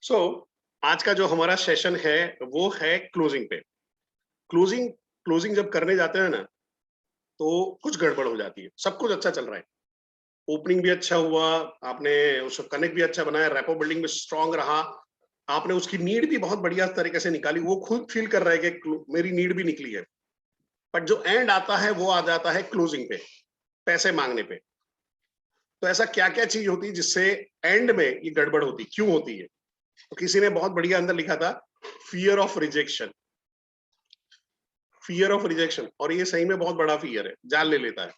सो आज का जो हमारा सेशन है वो है क्लोजिंग पे। क्लोजिंग क्लोजिंग जब करने जाते हैं ना तो कुछ गड़बड़ हो जाती है। सब कुछ अच्छा चल रहा है, ओपनिंग भी अच्छा हुआ, आपने उसका कनेक्ट भी अच्छा बनाया, रैपो बिल्डिंग में स्ट्रांग रहा, आपने उसकी नीड भी बहुत बढ़िया तरीके से निकाली, वो खुद फील कर रहा है कि मेरी नीड भी निकली है। बट जो एंड आता है वो आ जाता है क्लोजिंग पे, पैसे मांगने पे। तो ऐसा क्या क्या चीज होती है जिससे एंड में ये गड़बड़ होती, क्यों होती है? तो किसी ने बहुत बढ़िया अंदर लिखा था, fear of rejection. Fear of rejection, और ये सही में बहुत बड़ा फियर है, जान ले लेता है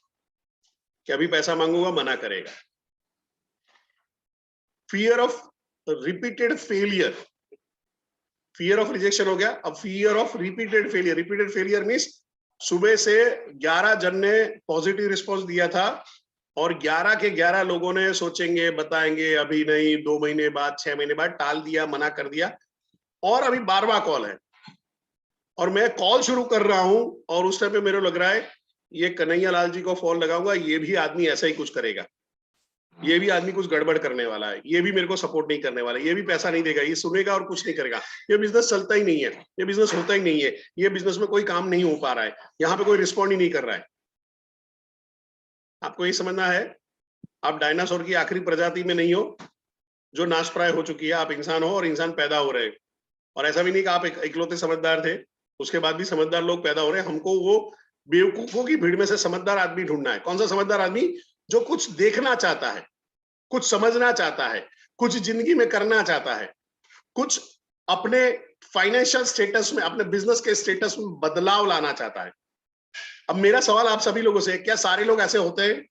कि अभी पैसा मांगूंगा मना करेगा। Fear of repeated failure, fear of rejection हो गया। अब fear of repeated failure, repeated failure means सुबह से 11 जन ने पॉजिटिव रिस्पॉन्स दिया था और 11 के 11 लोगों ने सोचेंगे, बताएंगे, अभी नहीं, 2 महीने बाद, 6 महीने बाद, टाल दिया, मना कर दिया, और अभी 12वां कॉल है और मैं कॉल शुरू कर रहा हूं और उस टाइम पे मेरे लग रहा है ये कन्हैया लाल जी को फोन लगाऊंगा, ये भी आदमी ऐसा ही कुछ करेगा, ये भी आदमी कुछ गड़बड़ करने वाला है, ये भी मेरे को सपोर्ट नहीं करने वाला है, ये भी पैसा नहीं देगा, ये सुनेगा और कुछ नहीं करेगा, ये बिजनेस चलता ही नहीं है, ये बिजनेस होता ही नहीं है, ये बिजनेस में कोई काम नहीं हो पा रहा है, यहाँ पे कोई रिस्पॉन्ड ही नहीं कर रहा है। आपको ये समझना है, आप डायनासोर की आखिरी प्रजाति में नहीं हो जो नाश प्राय हो चुकी है, आप इंसान हो और इंसान पैदा हो रहे हैं। और ऐसा भी नहीं कि आप इकलौते समझदार थे, उसके बाद भी समझदार लोग पैदा हो रहे हैं। हमको वो बेवकूफों की भीड़ में से समझदार आदमी ढूंढना है। कौन सा समझदार आदमी? जो कुछ देखना चाहता है, कुछ समझना चाहता है, कुछ जिंदगी में करना चाहता है, कुछ अपने फाइनेंशियल स्टेटस में, अपने बिजनेस के स्टेटस में बदलाव लाना चाहता है। अब मेरा सवाल आप सभी लोगों से, क्या सारे लोग ऐसे होते हैं?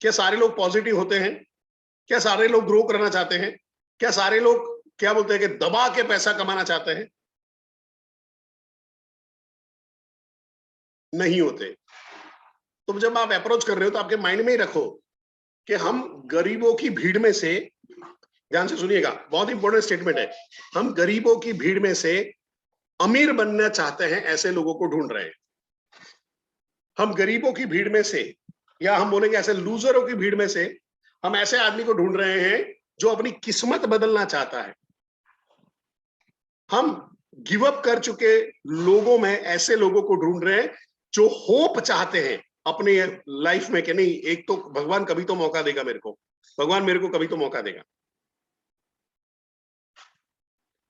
क्या सारे लोग पॉजिटिव होते हैं? क्या सारे लोग ग्रो करना चाहते हैं? क्या सारे लोग, क्या बोलते हैं, कि दबा के पैसा कमाना चाहते हैं? नहीं होते। तो जब आप अप्रोच कर रहे हो तो आपके माइंड में ही रखो कि हम गरीबों की भीड़ में से, ध्यान से सुनिएगा, बहुत इंपॉर्टेंट स्टेटमेंट है, हम गरीबों की भीड़ में से अमीर बनना चाहते हैं, ऐसे लोगों को ढूंढ रहे हैं। हम गरीबों की भीड़ में से, या हम बोलेंगे ऐसे लूजरों की भीड़ में से, हम ऐसे आदमी को ढूंढ रहे हैं जो अपनी किस्मत बदलना चाहता है। हम गिव अप कर चुके लोगों में ऐसे लोगों को ढूंढ रहे हैं जो होप चाहते हैं अपने लाइफ में कि नहीं, एक तो भगवान कभी तो मौका देगा मेरे को, भगवान मेरे को कभी तो मौका देगा।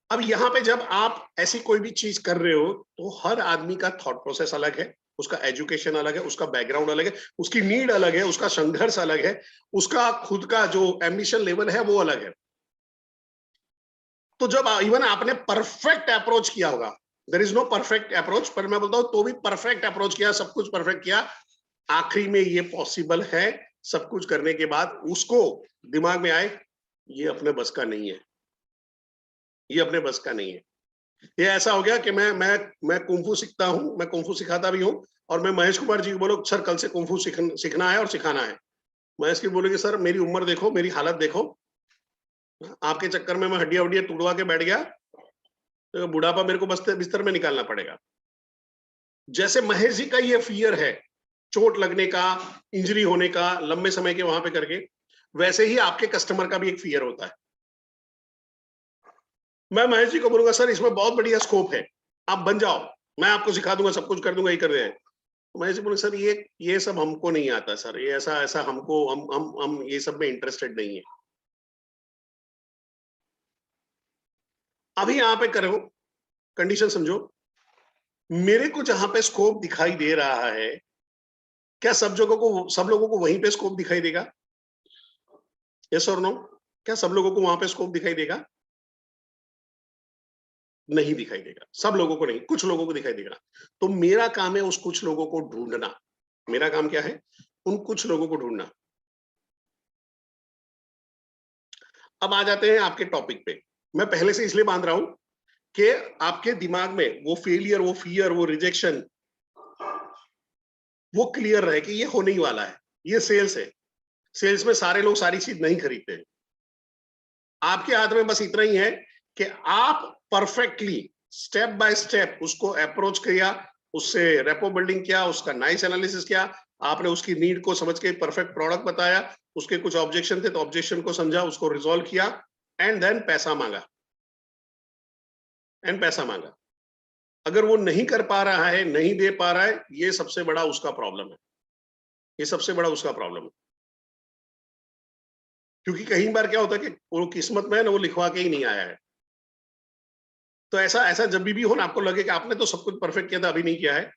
अब यहाँ पे जब आप ऐसी कोई भी चीज कर रहे हो तो हर आदमी का थॉट प्रोसेस अलग है, उसका एजुकेशन अलग है, उसका बैकग्राउंड अलग है, उसकी नीड अलग है, उसका संघर्ष अलग है, उसका खुद का जो एम्बिशन लेवल है वो अलग है। तो जब इवन आपने परफेक्ट अप्रोच किया होगा, there is no perfect approach, पर मैं बोलता हूं तो भी परफेक्ट अप्रोच किया, सब कुछ परफेक्ट किया, आखिरी में ये पॉसिबल है, सब कुछ करने के बाद उसको दिमाग में आए ये अपने बस का नहीं है, ये अपने बस का नहीं है। ये ऐसा हो गया कि मैं कुंफू सीखता हूं, मैं कुंफू सिखाता भी हूं, और मैं महेश कुमार जी को बोलो सर कल से कुंफू सीखना है और सिखाना है। महेश जी बोलेंगे सर मेरी उम्र देखो, मेरी हालत देखो, आपके चक्कर में मैं हड्डियां वड्डियां तुड़वा के बैठ गया तो बुढ़ापा मेरे को बिस्तर में निकालना पड़ेगा। जैसे महेश जी का ये फियर है चोट लगने का, इंजरी होने का, लंबे समय के वहां पे करके, वैसे ही आपके कस्टमर का भी एक फियर होता है। मैं महेश जी को बोलूंगा सर इसमें बहुत बढ़िया स्कोप है, आप बन जाओ, मैं आपको सिखा दूंगा, सब कुछ कर दूंगा, ये कर दे। महेश जी बोले सर ये सब हमको नहीं आता सर, ये ऐसा ऐसा हमको, हम ये सब में इंटरेस्टेड नहीं है। अभी यहाँ पे करो, कंडीशन समझो, मेरे को जहां पे स्कोप दिखाई दे रहा है, क्या सब लोगों को वहीं पे स्कोप दिखाई देगा? यस और नो? क्या सब लोगों को वहां पे स्कोप दिखाई देगा? नहीं दिखाई देगा, सब लोगों को नहीं, कुछ लोगों को दिखाई देगा। तो मेरा काम है उस कुछ लोगों को ढूंढना। मेरा काम क्या है? उन कुछ लोगों को ढूंढना। अब आ जाते हैं आपके टॉपिक पे। मैं पहले से इसलिए बांध रहा हूं कि आपके दिमाग में वो फेलियर, वो फियर, वो रिजेक्शन, वो क्लियर रहे कि ये होने ही वाला है। ये सेल्स है, सेल्स में सारे लोग सारी चीज नहीं खरीदते। आपके हाथ में बस इतना ही है कि आप परफेक्टली स्टेप बाय स्टेप उसको अप्रोच किया, उससे रेपो बिल्डिंग किया, उसका नाइस एनालिसिस किया, आपने उसकी नीड को समझ के परफेक्ट प्रोडक्ट बताया, उसके कुछ ऑब्जेक्शन थे तो ऑब्जेक्शन को समझा, उसको रिजॉल्व किया, एंड देन पैसा मांगा, अगर वो नहीं कर पा रहा है, नहीं दे पा रहा है, ये सबसे बड़ा उसका प्रॉब्लम है, ये सबसे बड़ा उसका प्रॉब्लम है। क्योंकि कई बार क्या होता है कि वो किस्मत में है ना, वो लिखवा के ही नहीं आया है। तो ऐसा ऐसा जब भी हो ना, आपको लगे कि आपने तो सब कुछ परफेक्ट किया था, अभी नहीं किया है,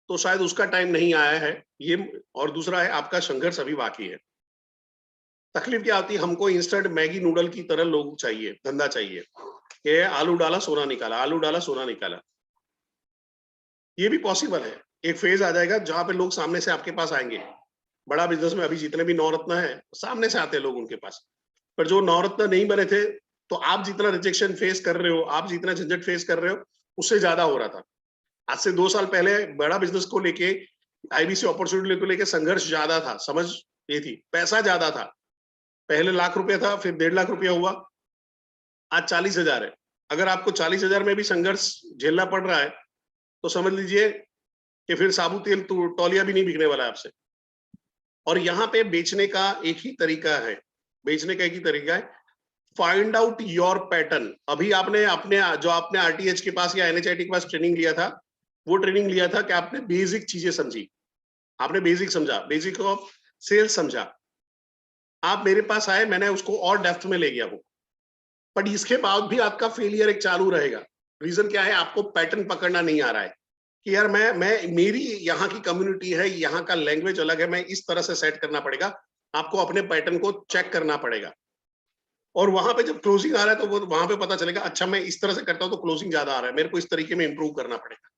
तो शायद उसका टाइम नहीं आया है ये। और दूसरा है, आपका संघर्ष अभी बाकी है। तकलीफ क्या होती है, हमको इंस्टेंट मैगी नूडल की तरह लोग चाहिए, धंधा चाहिए, ये आलू डाला सोना निकाला, आलू डाला सोना निकाला। ये भी पॉसिबल है। एक फेज आ जाएगा जहां पे लोग सामने से आपके पास आएंगे। बड़ा बिजनेस में अभी जितने भी नवरत्न है, सामने से आते हैं लोग उनके पास। पर जो नवरत्न नहीं बने थे, तो आप जितना रिजेक्शन फेस कर रहे हो, आप जितना झंझट फेस कर रहे हो, उससे ज्यादा हो रहा था। आज से 2 साल पहले बड़ा बिजनेस को लेके, आईबीसी अपॉर्चुनिटी को लेके संघर्ष ज्यादा था, समझ ये थी, पैसा ज्यादा था। पहले लाख रुपया था, फिर 1.5 लाख रुपया हुआ, आज 40,000 है। अगर आपको 40,000 में भी संघर्ष झेलना पड़ रहा है, तो समझ लीजिए कि फिर साबुत तेल तो तौलिया भी नहीं बिकने वाला है आपसे। और यहाँ पे बेचने का एक ही तरीका है, बेचने का एक ही तरीका है, फाइंड आउट योर पैटर्न। अभी आपने अपने जो आपने आरटीएच के पास या एनएचआईटी के पास ट्रेनिंग लिया था, वो ट्रेनिंग लिया था कि आपने बेसिक चीजें समझी, आपने बेसिक समझा, बेसिक ऑफ सेल्स समझा। आप मेरे पास आए, मैंने उसको और डेप्थ में ले गया हूं, बट इसके बाद भी आपका फेलियर एक चालू रहेगा। रीजन क्या है, आपको पैटर्न पकड़ना नहीं आ रहा है कि यार मैं मेरी यहाँ की कम्युनिटी है, यहाँ का लैंग्वेज अलग है, मैं इस तरह से सेट करना पड़ेगा। आपको अपने पैटर्न को चेक करना पड़ेगा, और वहां पे जब क्लोजिंग आ रहा है तो वो वहां पे पता चलेगा, अच्छा मैं इस तरह से करता हूँ तो क्लोजिंग ज्यादा आ रहा है, मेरे को इस तरीके में इंप्रूव करना पड़ेगा।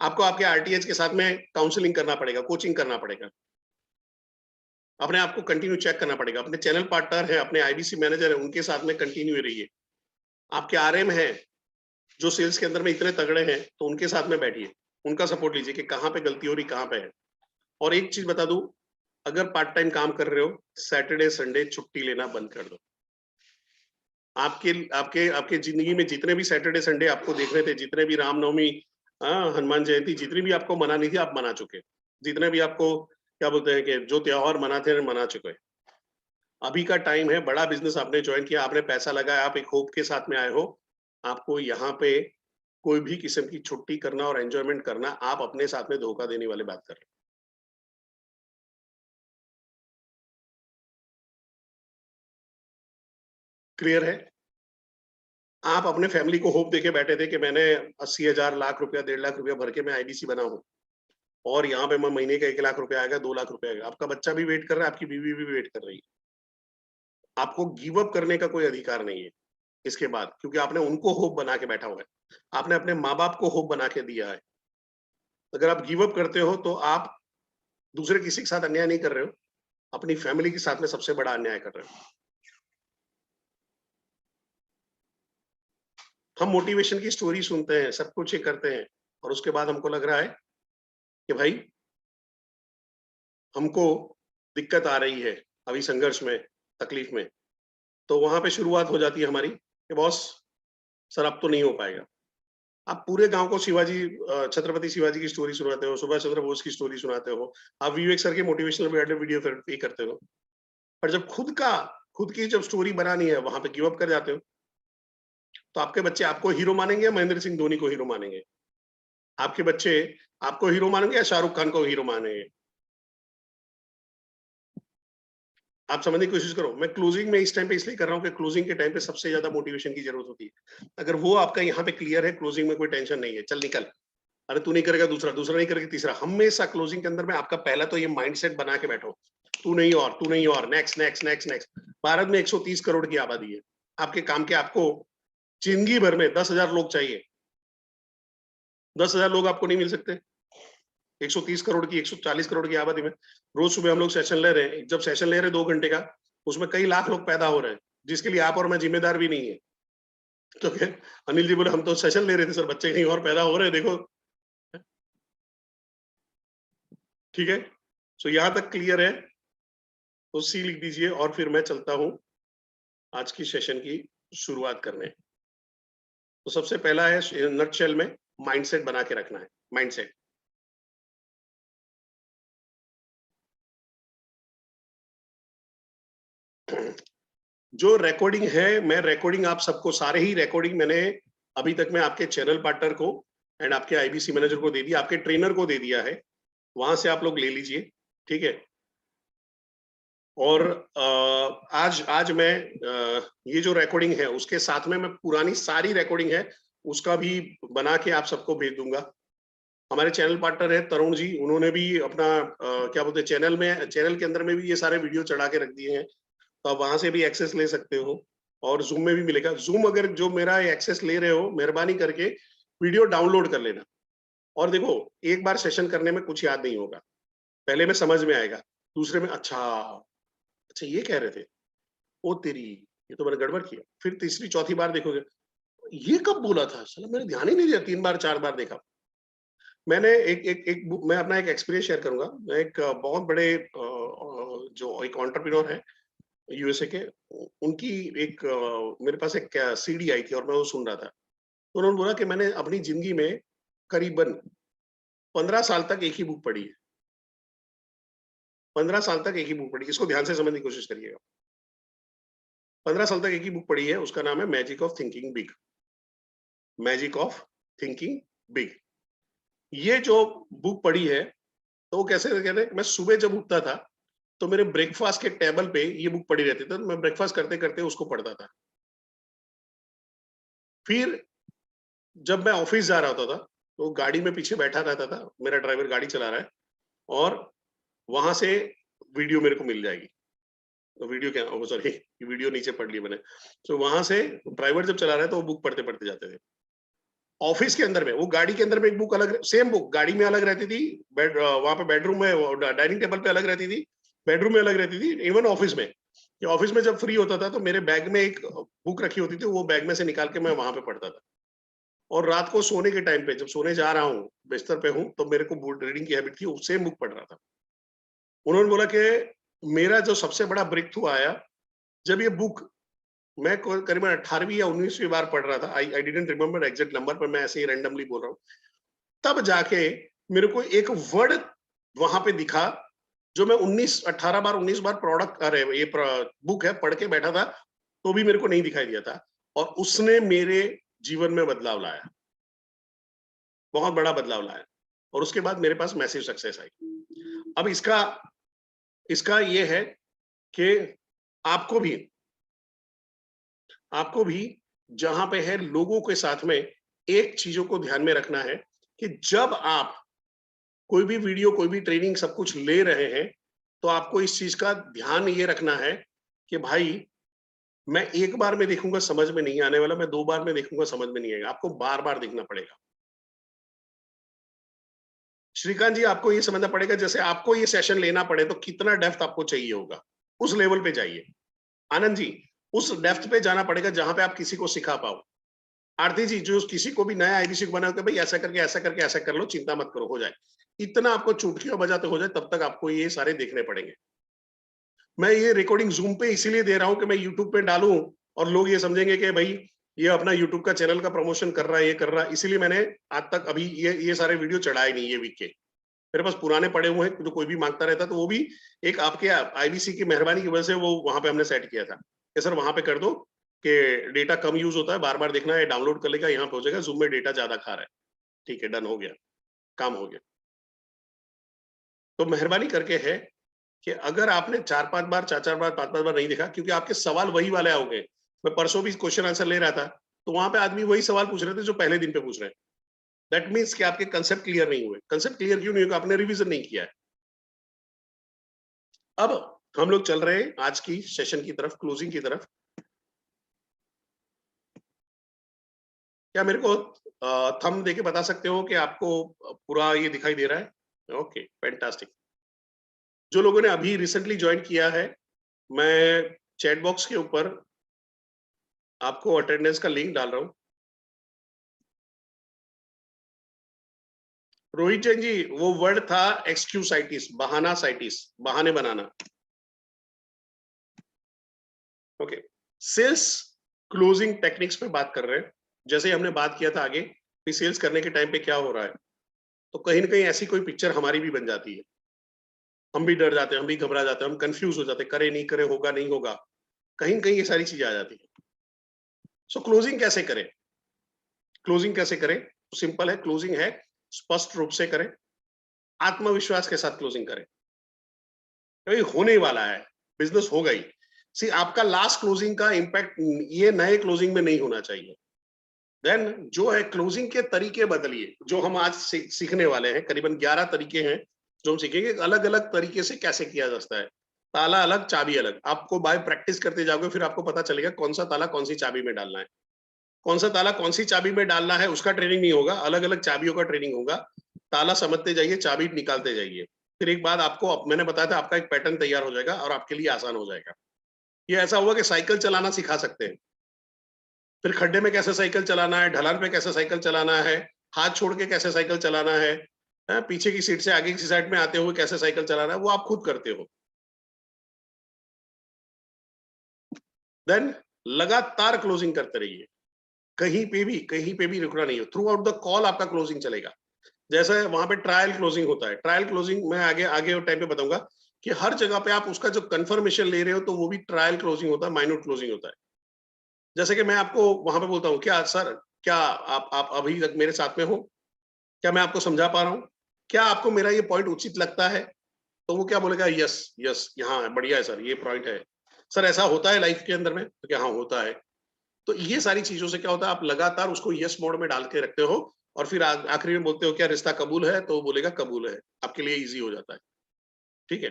आपको आपके आरटीएच के साथ में काउंसलिंग करना पड़ेगा, कोचिंग करना पड़ेगा, अपने आप को कंटिन्यू चेक करना पड़ेगा। अपने चैनल पार्टनर है, अपने आईबीसी मैनेजर है, उनके साथ में कंटिन्यू रहिए। आपके आरएम है जो सेल्स के अंदर में इतने तगड़े हैं, तो उनके साथ में बैठिए, उनका सपोर्ट लीजिए कि कहाँ पे गलती हो रही, कहाँ पे है। और एक चीज बता दूं, अगर पार्ट टाइम काम कर रहे हो, सैटरडे संडे छुट्टी लेना बंद कर दो। आपके आपके आपके जिंदगी में जितने भी सैटरडे संडे आपको देखने थे, जितने भी रामनवमी, हनुमान जयंती, जितनी भी आपको मनानी थी आप मना चुके, जितने भी आपको क्या बोलते हैं कि जो त्योहार मनाते हैं मना चुके। अभी का टाइम है, बड़ा बिजनेस आपने ज्वाइन किया, आपने पैसा लगाया, आप एक होप के साथ में आए हो, आपको यहाँ पे कोई भी किस्म की छुट्टी करना और एंजॉयमेंट करना, आप अपने साथ में धोखा देने वाली बात कर रहे हैं। क्लियर है? आप अपने फैमिली को होप देके बैठे थे कि मैंने 80,000 लाख रुपया 1.5 लाख रुपया भर के मैं आईबीसी बना हूँ, और यहाँ पे मैं महीने का 1 लाख रुपया आएगा, 2 लाख रुपया आएगा। आपका बच्चा भी वेट कर रहा है, आपकी बीवी भी वेट कर रही है। आपको गिव अप करने का कोई अधिकार नहीं है इसके बाद, क्योंकि आपने उनको होप बना के बैठा हुआ है, आपने अपने माँ बाप को होप बना के दिया है। अगर आप गिव अप करते हो तो आप दूसरे किसी के साथ अन्याय नहीं कर रहे हो, अपनी फैमिली के साथ में सबसे बड़ा अन्याय कर रहे हो। हम मोटिवेशन की स्टोरी सुनते हैं, सब कुछ ये करते हैं, और उसके बाद हमको लग रहा है कि भाई हमको दिक्कत आ रही है अभी संघर्ष में, तकलीफ में। तो वहां पे शुरुआत हो जाती है हमारी कि बॉस सर अब तो नहीं हो पाएगा। आप पूरे गांव को शिवाजी छत्रपति शिवाजी की स्टोरी सुनाते हो, सुभाष चंद्र बोस की स्टोरी सुनाते हो, आप विवेक सर के मोटिवेशनल वीडियो थेरेपी करते हो, पर जब खुद की जब स्टोरी बनानी है, वहां पे गिव अप कर जाते हो। तो आपके बच्चे आपको हीरो मानेंगे या महेंद्र सिंह धोनी को हीरो मानेंगे? आपके बच्चे आपको हीरो मानेंगे या शाहरुख खान को हीरो मानेंगे? आप समझने की कोशिश करो। मैं क्लोजिंग में इस टाइम पे इसलिए कर रहा हूँ कि क्लोजिंग के टाइम पे सबसे ज्यादा मोटिवेशन की जरूरत होती है। अगर वो आपका यहाँ पे क्लियर है, क्लोजिंग में कोई टेंशन नहीं है, चल निकल, अरे तू नहीं करेगा दूसरा, दूसरा नहीं करेगा तीसरा। हमेशा क्लोजिंग के अंदर में आपका पहला तो ये माइंडसेट बना के बैठो, तू नहीं और next next next next. Bharat में 130 करोड़ की आबादी है, आपके काम के आपको जिंदगी भर में 10,000 लोग चाहिए, 10,000 लोग आपको नहीं मिल सकते। 130 करोड़ की, 140 करोड़ की आबादी में रोज सुबह हम लोग सेशन ले रहे हैं, जब सेशन ले रहे हैं 2 घंटे का, उसमें कई लाख लोग पैदा हो रहे हैं, जिसके लिए आप और मैं जिम्मेदार भी नहीं है। तो फिर अनिल जी बोले हम तो सेशन ले रहे थे सर, बच्चे कहीं और पैदा हो रहे हैं देखो। ठीक है, सो यहाँ तक क्लियर है? तो सी लिख दीजिए, और फिर मैं चलता हूँ आज की सेशन की शुरुआत करने। तो सबसे पहला है नटशेल में माइंडसेट बना के रखना है, माइंडसेट। जो रिकॉर्डिंग है, मैं रिकॉर्डिंग आप सबको, सारे ही रिकॉर्डिंग मैंने अभी तक मैं आपके चैनल पार्टनर को एंड आपके आईबीसी मैनेजर को दे दिया, आपके ट्रेनर को दे दिया है, वहां से आप लोग ले लीजिए, ठीक है। और आज मैं ये जो रिकॉर्डिंग है उसके साथ में मैं पुरानी सारी रिकॉर्डिंग है उसका भी बना के आप सबको भेज दूंगा। हमारे चैनल पार्टनर है तरुण जी, उन्होंने भी अपना क्या बोलते हैं चैनल के अंदर में भी ये सारे वीडियो चढ़ा के रख दिए हैं, तो आप वहां से भी एक्सेस ले सकते हो और जूम में भी मिलेगा। जूम अगर जो मेरा एक्सेस ले रहे हो, मेहरबानी करके वीडियो डाउनलोड कर लेना। और देखो, एक बार सेशन करने में कुछ याद नहीं होगा, पहले में समझ में आएगा, दूसरे में अच्छा अच्छा ये कह रहे थे, ओ तेरी, ये तो मैंने गड़बड़ किया। फिर तीसरी चौथी बार देखोगे, ये कब बोला था, साला मैंने ध्यान ही नहीं दिया, 3 बार 4 बार देखा। मैंने मैं अपना एक एक्सपीरियंस शेयर करूंगा। मैं एक बहुत बड़े जो एक एंटरप्रेन्योर है यूएसए के, उनकी एक मेरे पास एक सीडी आई थी और मैं वो सुन रहा था। तो उन्होंने बोला कि मैंने अपनी जिंदगी में करीबन 15 साल तक एक ही बुक पढ़ी है। 15 साल तक एक ही बुक पढ़ी, इसको ध्यान से समझने की कोशिश करिएगा। 15 साल तक एक ही बुक पढ़ी है, उसका नाम है magic of thinking big. Magic of thinking big, ये जो बुक पढ़ी है, तो वो कैसे कहते हैं, मैं सुबह जब उठता था तो मेरे ब्रेकफास्ट के टेबल पे ये बुक पड़ी रहती थी, तो मैं ब्रेकफास्ट करते करते उसको पढ़ता था। फिर जब मैं ऑफिस जा रहा होता था तो गाड़ी में पीछे बैठा रहता था, मेरा ड्राइवर गाड़ी चला रहा है और वहां से वीडियो मेरे को मिल जाएगी। तो वीडियो क्या, सॉरी वीडियो नीचे पढ़ ली मैंने। तो वहां से ड्राइवर जब चला रहा है तो वो बुक पढ़ते पढ़ते जाते थे। ऑफिस के अंदर में, वो गाड़ी के अंदर में एक बुक अलग, सेम बुक गाड़ी में अलग रहती थी, वहां पे बेडरूम में डाइनिंग टेबल पे अलग रहती थी, बेडरूम में अलग रहती थी, इवन ऑफिस में। ऑफिस में जब फ्री होता था तो मेरे बैग में एक बुक रखी होती थी, वो बैग में से निकाल के मैं वहां पे पढ़ता था। और रात को सोने के टाइम पे, जब सोने जा रहा हूँ, बिस्तर पे हूँ, तो मेरे को बुक रीडिंग की हैबिट थी, सेम बुक पढ़ रहा था। उन्होंने बोला कि मेरा जो सबसे बड़ा ब्रेक थ्रू आया जब ये बुक मैं करीबन 18वीं या 19वीं बार पढ़ रहा था। I didn't remember exact number, पर मैं ऐसे ही रैंडमली बोल रहा हूँ। तब जाके मेरे को एक वर्ड वहां पे दिखा जो मैं 18 बार 19 बार प्रोडक्ट, अरे ये बुक है, पढ़ के बैठा था तो भी मेरे को नहीं दिखाई दिया था, और उसने मेरे जीवन में बदलाव लाया, बहुत बड़ा बदलाव लाया। और उसके बाद मेरे पास मैसिव सक्सेस आई। अब इसका इसका ये है कि आपको भी जहां पे है लोगों के साथ में एक चीजों को ध्यान में रखना है कि जब आप कोई भी वीडियो, कोई भी ट्रेनिंग, सब कुछ ले रहे हैं, तो आपको इस चीज का ध्यान ये रखना है कि भाई मैं एक बार में देखूंगा समझ में नहीं आने वाला, मैं 2 बार में देखूंगा समझ में नहीं आएगा, आपको बार बार देखना पड़ेगा। श्रीकांत जी, आपको ये समझना पड़ेगा, जैसे आपको ये सेशन लेना पड़े तो कितना डेप्थ आपको चाहिए होगा, उस लेवल पे जाइए। आनंद जी, उस डेप्थ पे जाना पड़ेगा जहां पे आप किसी को सिखा पाओ। आरती जी, जो किसी को भी नया आईबीसी बना के भाई ऐसा करके ऐसा करके ऐसा कर लो, चिंता मत करो, हो जाए, इतना आपको चुटकियां बजाते हो जाए, तब तक आपको ये सारे देखने पड़ेंगे। मैं ये रिकॉर्डिंग जूम पे इसीलिए दे रहा हूं कि मैं यूट्यूब पे डालूं और लोग ये समझेंगे कि भाई ये अपना यूट्यूब का चैनल का प्रमोशन कर रहा है, ये कर रहा है। इसीलिए मैंने आज तक अभी ये सारे वीडियो चढ़ाए नहीं, ये वीक के मेरे पास पुराने पड़े हुए हैं, जो कोई भी मांगता रहता, तो वो भी एक आपके आईबीसी की मेहरबानी की वजह से वो वहां पे हमने सेट किया था कि सर वहां पे कर दो कि डेटा कम यूज होता है, बार बार देखना है, डाउनलोड कर लेगा, यहाँ पे हो जाएगा, जूम में डेटा ज्यादा खा रहा है, ठीक है, डन हो गया, काम हो गया। तो मेहरबानी करके है कि अगर आपने 4-5 बार 4-4 बार 5-5 बार नहीं देखा, क्योंकि आपके सवाल वही वाले आओगे। मैं परसों भी क्वेश्चन आंसर ले रहा था, तो वहां पे आदमी वही सवाल पूछ रहे थे जो पहले दिन पे पूछ रहे हैं। दैट मीन्स कि आपके कंसेप्ट क्लियर नहीं हुए। कंसेप्ट क्लियर क्यों नहीं हुआ? आपने रिवीजन नहीं किया है। अब हम लोग चल रहे हैं आज की सेशन की तरफ, क्लोजिंग की तरफ। क्या मेरे को थंब देके बता सकते हो कि आपको पूरा ये दिखाई दे रहा है? Okay, fantastic. जो लोगों ने अभी रिसेंटली ज्वाइन किया है, मैं चैट बॉक्स के ऊपर आपको अटेंडेंस का लिंक डाल रहा हूं। रोहित जैन जी, वो वर्ड था एक्सक्यूसाइटिस, बहाना साइटिस, बहाने बनाना। ओके, सेल्स क्लोजिंग टेक्निक्स पे बात कर रहे हैं। जैसे हमने बात किया था आगे कि सेल्स करने के टाइम पे क्या हो रहा है, तो कहीं ना कहीं ऐसी कोई पिक्चर हमारी भी बन जाती है। हम भी डर जाते हैं, हम भी घबरा जाते हैं, हम कंफ्यूज हो जाते हैं, करे नहीं करे, होगा नहीं होगा, कहीं ना कहीं ये सारी चीजें आ जाती है। सो क्लोजिंग कैसे करें? क्लोजिंग कैसे करें? तो सिंपल है, क्लोजिंग है स्पष्ट रूप से करें, आत्मविश्वास के साथ क्लोजिंग करें। भाई होने वाला है, बिजनेस होगा ही। सी आपका लास्ट क्लोजिंग का इम्पैक्ट ये नए क्लोजिंग में नहीं होना चाहिए। देन जो है क्लोजिंग के तरीके बदलिए, जो हम आज सीखने वाले हैं, करीबन 11 तरीके हैं जो हम सीखेंगे, अलग अलग तरीके से कैसे किया जाता है। ताला अलग, चाबी अलग। आपको बाय प्रैक्टिस करते जाओगे, फिर आपको पता चलेगा कौन सा ताला कौन सी चाबी में डालना है, कौन सा ताला कौन सी चाबी में डालना है। उसका ट्रेनिंग नहीं होगा, अलग अलग चाबियों का ट्रेनिंग होगा। ताला समझते जाइए, चाबी निकालते जाइए। फिर एक बात आपको मैंने बताया था, आपका एक पैटर्न तैयार हो जाएगा और आपके लिए आसान हो जाएगा। ये ऐसा हुआ कि साइकिल चलाना सिखा सकते हैं, फिर खड्डे में कैसे साइकिल चलाना है, ढलान पे कैसे साइकिल चलाना है, हाथ छोड़ के कैसे साइकिल चलाना है, पीछे की सीट से आगे की साइड में आते हुए कैसे साइकिल चलाना है, वो आप खुद करते हो। देन लगातार क्लोजिंग करते रहिए, कहीं पे भी रुकना नहीं हो। थ्रू आउट द कॉल आपका क्लोजिंग चलेगा। जैसे वहां पे ट्रायल क्लोजिंग होता है, ट्रायल क्लोजिंग मैं आगे आगे टाइम पे बताऊंगा कि हर जगह पे आप उसका जो कंफर्मेशन ले रहे हो तो वो भी ट्रायल क्लोजिंग होता है, माइन्यूट क्लोजिंग होता है। जैसे कि मैं आपको वहां पे बोलता हूँ, क्या सर, क्या आप अभी तक मेरे साथ में हो? क्या मैं आपको समझा पा रहा हूँ? क्या आपको मेरा ये पॉइंट उचित लगता है? तो वो क्या बोलेगा, यस यस, यहाँ है, बढ़िया है सर, ये पॉइंट है। सर ऐसा होता है लाइफ के अंदर में? तो क्या हाँ होता है। तो ये सारी चीजों से क्या होता है, आप लगातार उसको यस मोड में डाल के रखते हो और फिर आखिरी में बोलते हो क्या रिश्ता कबूल है, तो वो बोलेगा कबूल है, आपके लिए इजी हो जाता है। ठीक है।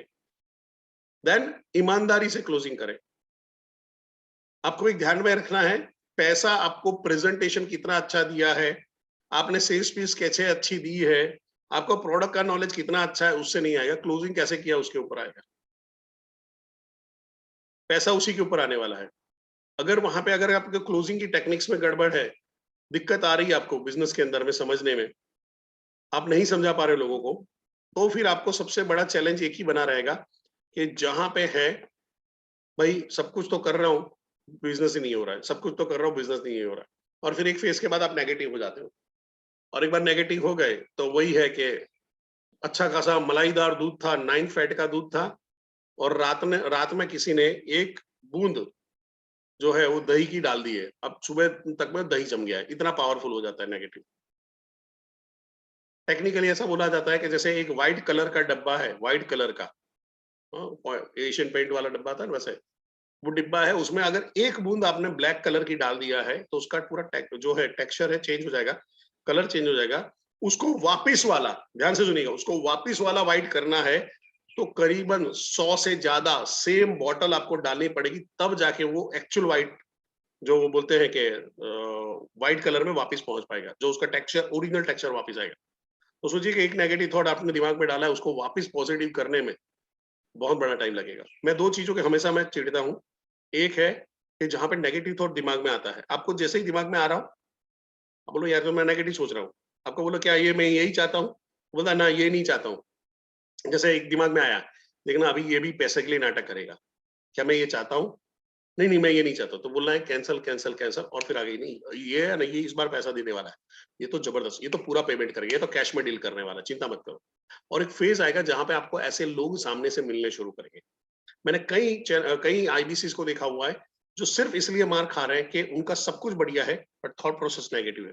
देन ईमानदारी से क्लोजिंग करें। आपको एक ध्यान में रखना है, पैसा आपको प्रेजेंटेशन कितना अच्छा दिया है, आपने सेल्स पीस कैसे अच्छी दी है, आपको प्रोडक्ट का नॉलेज कितना अच्छा है, उससे नहीं आएगा। क्लोजिंग कैसे किया उसके ऊपर आएगा। पैसा उसी के ऊपर आने वाला है। अगर वहां पे अगर आपके क्लोजिंग की टेक्निक्स में गड़बड़ है, दिक्कत आ रही है आपको बिजनेस के अंदर में समझने में, आप नहीं समझा पा रहे लोगों को, तो फिर आपको सबसे बड़ा चैलेंज एक ही बना रहेगा कि जहां पे है, भाई सब कुछ तो कर रहा हूँ, बिजनेस ही नहीं हो रहा है, सब कुछ तो कर रहा हूँ, बिजनेस नहीं हो रहा है। और फिर एक फेज के बाद आप नेगेटिव हो जाते हो, और एक बार नेगेटिव हो गए तो वही है कि अच्छा खासा मलाईदार दूध था, 9 फैट का दूध था, और रात में किसी ने एक बूंद जो है वो दही की डाल दी है, अब सुबह तक में दही जम गया है। इतना पावरफुल हो जाता है नेगेटिव। टेक्निकली ऐसा बोला जाता है कि जैसे एक व्हाइट कलर का डब्बा है, व्हाइट कलर का, एशियन पेंट वाला डब्बा था ना, वैसे वो डिब्बा है, उसमें अगर एक बूंद आपने ब्लैक कलर की डाल दिया है तो उसका पूरा जो है टेक्सचर है चेंज हो जाएगा, कलर चेंज हो जाएगा। उसको वापिस वाला, ध्यान से सुनिएगा, उसको वापिस वाला व्हाइट करना है तो करीबन 100 से ज्यादा सेम बॉटल आपको डालनी पड़ेगी, तब जाके वो एक्चुअल व्हाइट, जो वो बोलते हैं कि व्हाइट कलर में वापस पहुंच पाएगा, जो उसका टेक्सचर, ओरिजिनल टेक्सचर वापस आएगा। तो सोचिए कि एक नेगेटिव थॉट आपने दिमाग में डाला है, उसको वापस पॉजिटिव करने में बहुत बड़ा टाइम लगेगा। मैं दो चीजों के हमेशा मैं चिढ़ता हूँ। एक है कि जहां पे नेगेटिव थॉट दिमाग में आता है, आपको जैसे ही दिमाग में आ रहा हो, आप बोलो यार तो मैं नेगेटिव सोच रहा हूँ, आपको बोलो क्या ये मैं यही चाहता हूँ, बोलता ना ये नहीं चाहता हूँ। जैसे एक दिमाग में आया, लेकिन अभी ये भी पैसे के लिए नाटक करेगा, क्या मैं ये चाहता हूँ? नहीं नहीं मैं ये नहीं चाहता। तो बोलना है कैंसल कैंसल कैंसल, और फिर आगे नहीं ये है ना, ये इस बार पैसा देने वाला है, ये तो जबरदस्त, ये तो पूरा पेमेंट करेगा, ये तो कैश में डील करने वाला है, चिंता मत करो। और एक फेज आएगा जहां पे आपको ऐसे लोग सामने से मिलने शुरू करेंगे। मैंने कई आईबीसी को देखा हुआ है जो सिर्फ इसलिए मार खा रहे हैं कि उनका सब कुछ बढ़िया है बट थॉट प्रोसेस नेगेटिव है।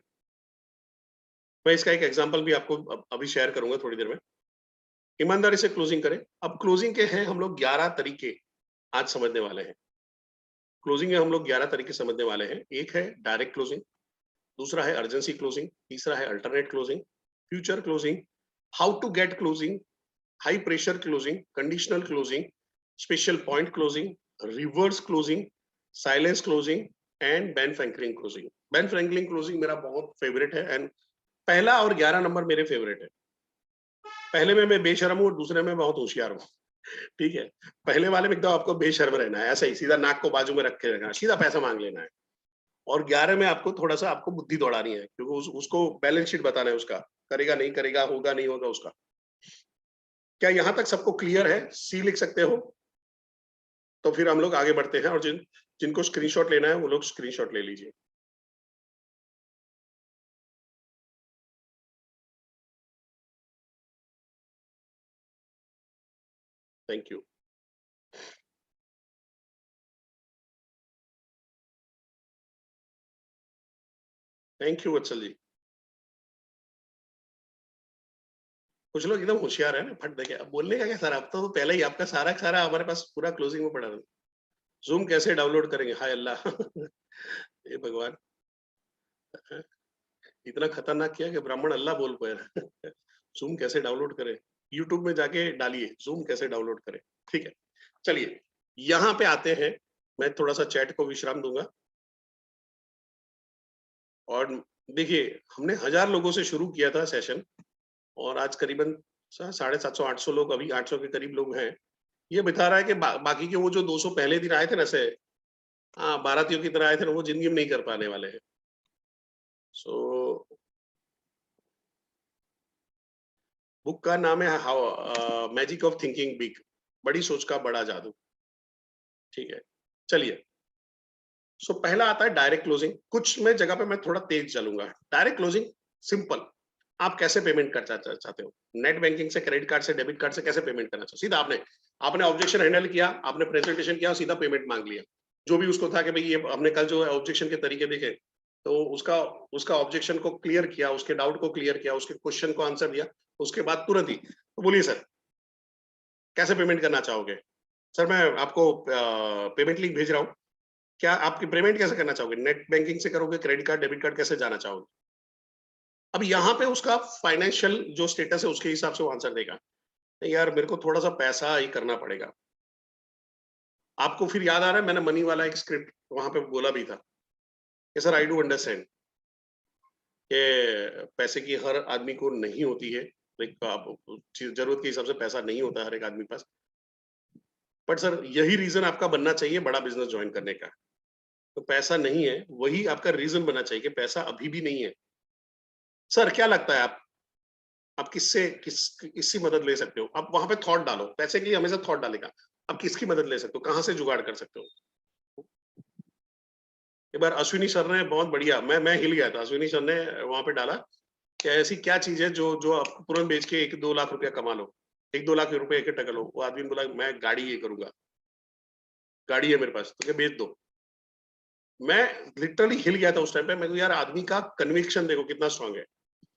मैं इसका एक एग्जांपल भी आपको अभी शेयर करूंगा थोड़ी देर में। ईमानदारी से क्लोजिंग करें। अब क्लोजिंग के हैं हम लोग 11 तरीके आज समझने वाले हैं। क्लोजिंग के हम लोग 11 तरीके समझने वाले हैं। एक है डायरेक्ट क्लोजिंग, दूसरा है अर्जेंसी क्लोजिंग, तीसरा है alternate closing, future closing, how to get closing, high pressure closing, conditional closing, special point closing, reverse closing, silence closing and Ben Franklin closing. Ben Franklin closing मेरा बहुत favourite है, and पहला और 11 number मेरे favourite है। पहले में मैं बेशरम हूँ और दूसरे में बहुत होशियार हूँ। ठीक है। पहले वाले में एकदम आपको बेशर्म रहना है, ऐसा ही सीधा नाक को बाजू में रख के रखना है, सीधा पैसा मांग लेना है। और 11 में आपको थोड़ा सा आपको बुद्धि दौड़ानी है, क्योंकि उसको बैलेंस शीट बताना है उसका, करेगा नहीं करेगा, होगा नहीं होगा उसका। क्या यहाँ तक सबको क्लियर है? सी लिख सकते हो? तो फिर हम लोग आगे बढ़ते हैं, और जिनको स्क्रीनशॉट लेना है वो लोग स्क्रीनशॉट ले लीजिए। Thank you. थैंक यू वत्सल जी। कुछ लोग एकदम होशियार है ना, फट देखे। अब बोलने का क्या सर, अब तो पहले ही आपका सारा का सारा हमारे पास पूरा क्लोजिंग में पड़ा था। जूम कैसे डाउनलोड करेंगे, हाय अल्लाह। हे भगवान, इतना खतरनाक किया कि ब्राह्मण अल्लाह बोल पाए। जूम कैसे डाउनलोड करें, यूट्यूब में जाके डालिए जूम कैसे डाउनलोड करें। ठीक है, चलिए यहाँ पे आते हैं। मैं थोड़ा सा चैट को विश्राम दूंगा। और देखिए, हमने 1000 लोगों से शुरू किया था सेशन, और आज करीबन 750 800 लोग, अभी 800 के करीब लोग हैं। ये बता रहा है कि बाकी के वो जो 200 पहले दिन आए थे ना, से हाँ बारातियों की तरह आए थे ना, वो जिंदगी में नहीं कर पाने वाले हैं। सो बुक का नाम है how magic of thinking big, बड़ी सोच का बड़ा जादू। ठीक है, चलिए। सो पहला आता है डायरेक्ट क्लोजिंग। कुछ में जगह पे मैं थोड़ा तेज चलूंगा। Direct closing simple. आप कैसे पेमेंट करना चाहते हो, नेट बैंकिंग से, क्रेडिट कार्ड से, डेबिट कार्ड से, कैसे पेमेंट करना चाहते हो? सीधा आपने आपने ऑब्जेक्शन हैंडल किया, आपने प्रेजेंटेशन किया, सीधा पेमेंट मांग लिया। जो भी उसको था कि भाई ये हमने कल जो है ऑब्जेक्शन के तरीके देखे, तो उसका उसका ऑब्जेक्शन को क्लियर किया, उसके डाउट को क्लियर किया, उसके क्वेश्चन को आंसर दिया। उसके बाद तुरंत ही तो बोलिए सर कैसे पेमेंट करना चाहोगे? सर मैं आपको पेमेंट लिंक भेज रहा हूँ, क्या आपकी पेमेंट कैसे करना चाहोगे? नेट बैंकिंग से करोगे, क्रेडिट कार्ड, डेबिट कार्ड कैसे जाना चाहोगे? अब यहाँ पे उसका फाइनेंशियल जो स्टेटस है उसके हिसाब से वो आंसर देगा। नहीं यार, मेरे को थोड़ा सा पैसा ही करना पड़ेगा। आपको फिर याद आ रहा है, मैंने मनी वाला एक स्क्रिप्ट वहां पे बोला भी था कि सर आई डू अंडरस्टैंड कि पैसे की हर आदमी को नहीं होती है, लाइक आप जरूरत के हिसाब से पैसा नहीं होता हर एक आदमी के पास। बट सर यही रीजन आपका बनना चाहिए बड़ा बिजनेस ज्वाइन करने का। तो पैसा नहीं है, वही आपका रीजन बनना चाहिए कि पैसा अभी भी नहीं है। सर क्या लगता है आप किसकी मदद ले सकते हो? आप वहां पे थॉट डालो, पैसे के लिए हमेशा थॉट डालेगा। आप किसकी मदद ले सकते हो, कहाँ से जुगाड़ कर सकते हो? एक बार अश्विनी सर ने बहुत बढ़िया, मैं हिल गया था, अश्विनी सर ने वहां पे डाला कि ऐसी क्या चीज है जो जो आप तुरंत बेच के 1-2 लाख रुपया कमा लो, 1-2 लाख रुपए इकट्ठा कर लो। वो आदमी ने बोला मैं गाड़ी ये करूंगा, गाड़ी है मेरे पास, तो क्या बेच दो। मैं लिटरली हिल गया था उस टाइम पे। मैं यार आदमी का कन्विक्शन देखो कितना स्ट्रांग है,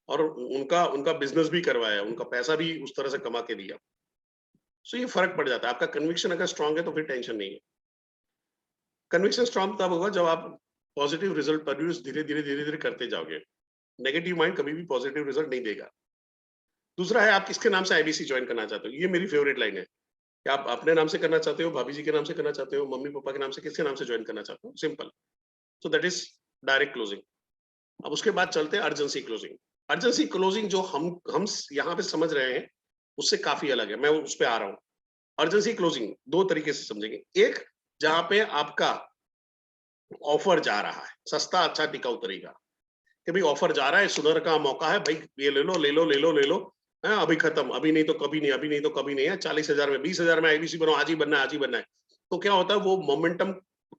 और उनका उनका बिजनेस भी करवाया, उनका पैसा भी उस तरह से कमा के दिया। सो ये फर्क पड़ जाता है, आपका कन्विक्शन अगर स्ट्रांग है तो फिर टेंशन नहीं है। कन्विक्शन स्ट्रांग तब होगा जब आप पॉजिटिव रिजल्ट प्रोड्यूस धीरे धीरे करते जाओगे। नेगेटिव माइंड कभी भी पॉजिटिव रिजल्ट नहीं देगा। दूसरा है, आप किसके नाम से आईबीसी ज्वाइन करना चाहते हो? ये मेरी फेवरेट लाइन है कि आप अपने नाम से करना चाहते हो, भाभी जी के नाम से करना चाहते हो, मम्मी पापा के नाम से, किसके नाम से ज्वाइन करना चाहते हो? Simple. So that is direct closing. अब उसके बाद चलते हैं अर्जेंसी क्लोजिंग। अर्जेंसी क्लोजिंग जो हम यहाँ पे समझ रहे हैं उससे काफी अलग है, मैं उस पर आ रहा हूँ। अर्जेंसी क्लोजिंग दो तरीके से समझेंगे। एक, जहां पे आपका ऑफर जा रहा है, सस्ता अच्छा टिकाऊ तरीका, कि भाई ऑफर जा रहा है, सुनर का मौका है भाई, ये ले लो ले लो ले लो ले लो, है अभी खत्म, अभी नहीं तो कभी नहीं, अभी नहीं तो कभी नहीं है। 40,000 में, 20,000 में आईबीसी बनो, आज ही बनना है, आज ही बनना है। तो क्या होता है, वो मोमेंटम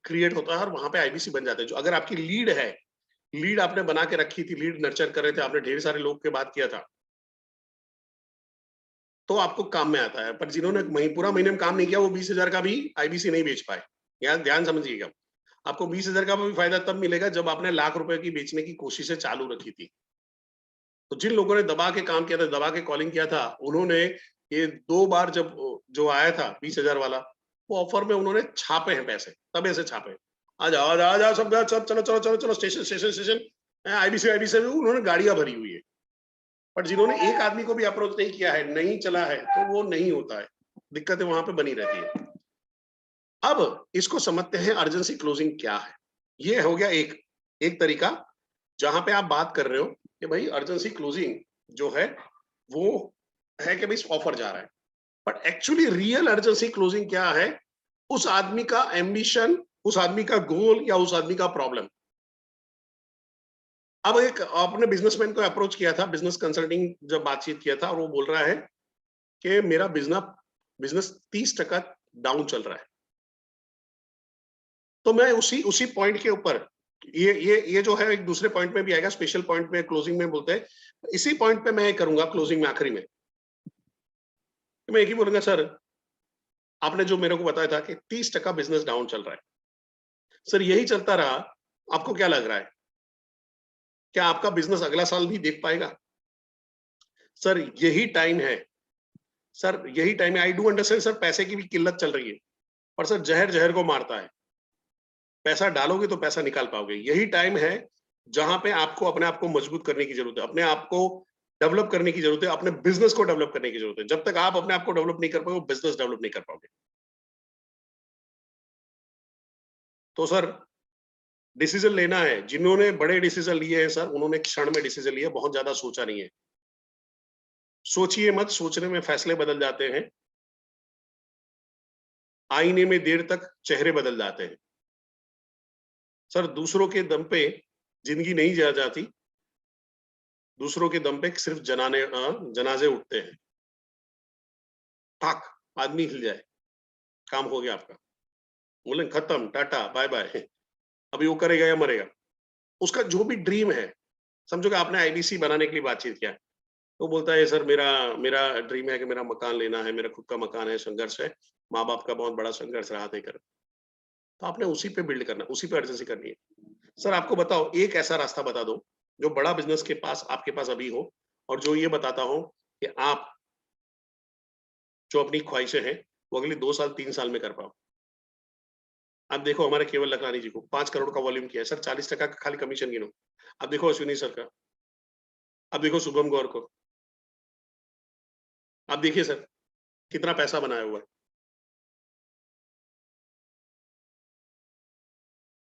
क्रिएट होता है और वहां पे आईबीसी बन जाते हैं। जो अगर आपकी लीड है, लीड आपने बना के रखी थी, लीड नर्चर कर रहे थे, आपने ढेर सारे लोग के बात किया था, तो आपको काम में आता है। पर जिन्होंने पूरा महीने में काम नहीं किया, वो 20,000 का भी आईबीसी नहीं बेच पाए। ध्यान ध्यान समझिएगा। आपको 20,000 का भी फायदा तब मिलेगा जब आपने लाख रुपए की बेचने की कोशिशें चालू रखी थी। तो जिन लोगों ने दबा के काम किया था, दबा के कॉलिंग किया था, उन्होंने ये 2 बार जब जो आया था 20,000 वाला, वो ऑफर में उन्होंने छापे हैं पैसे, तब ऐसे छापे। आ जाओ आ जाओ आ जाओ, सब सब चलो चलो चलो चलो, station station station, IBC IBC उन्होंने गाड़ियां भरी हुई है। बट जिन्होंने एक आदमी को भी अप्रोच नहीं किया है, नहीं चला है, तो वो नहीं होता है, दिक्कतें वहां पे बनी रहती है। अब इसको समझते हैं अर्जेंसी क्लोजिंग क्या है। ये हो गया एक एक तरीका, जहां पे आप बात कर रहे हो कि भाई अर्जेंसी क्लोजिंग जो है वो है कि भाई ऑफर जा रहा है। But actually real urgency closing क्या है? उस आदमी का एम्बिशन, उस आदमी का गोल, या उस आदमी का प्रॉब्लम। अब एक आपने बिजनेसमैन को अप्रोच किया था, बिजनेस कंसल्टिंग जब बातचीत किया था, और वो बोल रहा है कि मेरा बिजनेस बिजनेस 30% डाउन चल रहा है। तो मैं उसी उसी पॉइंट के ऊपर, ये जो है एक दूसरे पॉइंट में भी आएगा, स्पेशल पॉइंट में क्लोजिंग में बोलते हैं। इसी पॉइंट पे मैं करूंगा क्लोजिंग में, आखिरी में तो मैं एक ही बोलूंगा, सर आपने जो मेरे को बताया था कि 30% बिजनेस डाउन चल रहा है, सर यही चलता रहा, आपको क्या लग रहा है? क्या आपका बिजनेस अगला साल भी देख पाएगा? सर यही टाइम है, सर यही टाइम है। आई डू अंडरस्टैंड सर, पैसे की भी किल्लत चल रही है, पर सर जहर जहर को मारता है। पैसा डालोगे तो पैसा निकाल पाओगे। यही टाइम है जहां पे आपको अपने आप को मजबूत करने की जरूरत है, अपने आप को डेवलप करने की जरूरत है, अपने बिजनेस को डेवलप करने की जरूरत है। जब तक आप अपने आप को डेवलप नहीं कर पाओगे, बिजनेस डेवलप नहीं कर पाओगे। तो सर डिसीजन लेना है, जिन्होंने बड़े डिसीजन लिए हैं सर, उन्होंने क्षण में डिसीजन लिया, बहुत ज्यादा सोचा नहीं है। सोचिए मत, सोचने में फैसले बदल जाते हैं। आईने में देर तक चेहरे बदल जाते हैं। सर दूसरों के दम पे जिंदगी नहीं जा जाती, दूसरों के दम पे सिर्फ जनाजे उठते हैं। ठाक आदमी हिल जाए, काम हो गया आपका। बोले खत्म, टाटा बाय बाय। अभी वो करेगा या मरेगा। उसका जो भी ड्रीम है, समझो कि आपने आईबीसी बनाने के लिए बातचीत किया, तो बोलता है सर मेरा मेरा ड्रीम है कि मेरा मकान लेना है, मेरा खुद का मकान है, संघर्ष है, माँ बाप का बहुत बड़ा संघर्ष रहा तय कर। तो आपने उसी पे बिल्ड करना, उसी पे अर्जेंसी करनी है। सर आपको बताओ, एक ऐसा रास्ता बता दो जो बड़ा बिजनेस के पास आपके पास अभी हो, और जो ये बताता हो कि आप जो अपनी ख्वाहिशें हैं वो अगले 2 साल 3 साल में कर पाओ। आप देखो हमारे केवल लखरानी जी को 5 करोड़ का वॉल्यूम किया है सर, 40% का खाली कमीशन गिनो। अब देखो अश्विनी सर का, अब देखो शुभम गौर को, आप देखिए सर कितना पैसा बनाया हुआ है।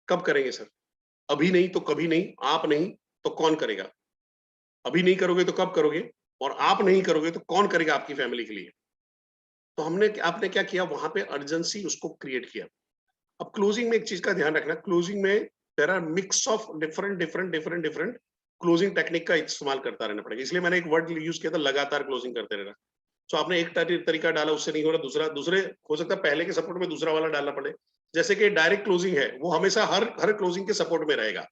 कब करेंगे सर? अभी नहीं तो कभी नहीं, आप नहीं तो कौन करेगा? अभी नहीं करोगे तो कब करोगे? और आप नहीं करोगे तो कौन करेगा आपकी फैमिली के लिए? तो आपने क्या किया, वहां पे अर्जेंसी उसको क्रिएट किया। अब क्लोजिंग में एक चीज का ध्यान रखना, क्लोजिंग में there are mix of different different different different closing technique का इस्तेमाल करता रहना पड़ेगा। इसलिए मैंने एक वर्ड यूज किया था, लगातार क्लोजिंग करते रहना। तो आपने एक तरीका डाला, उससे नहीं हो रहा, दूसरा दूसरे हो सकता है पहले के सपोर्ट में दूसरा वाला डालना पड़े। जैसे कि डायरेक्ट क्लोजिंग है, वो हमेशा हर हर क्लोजिंग के सपोर्ट में रहेगा।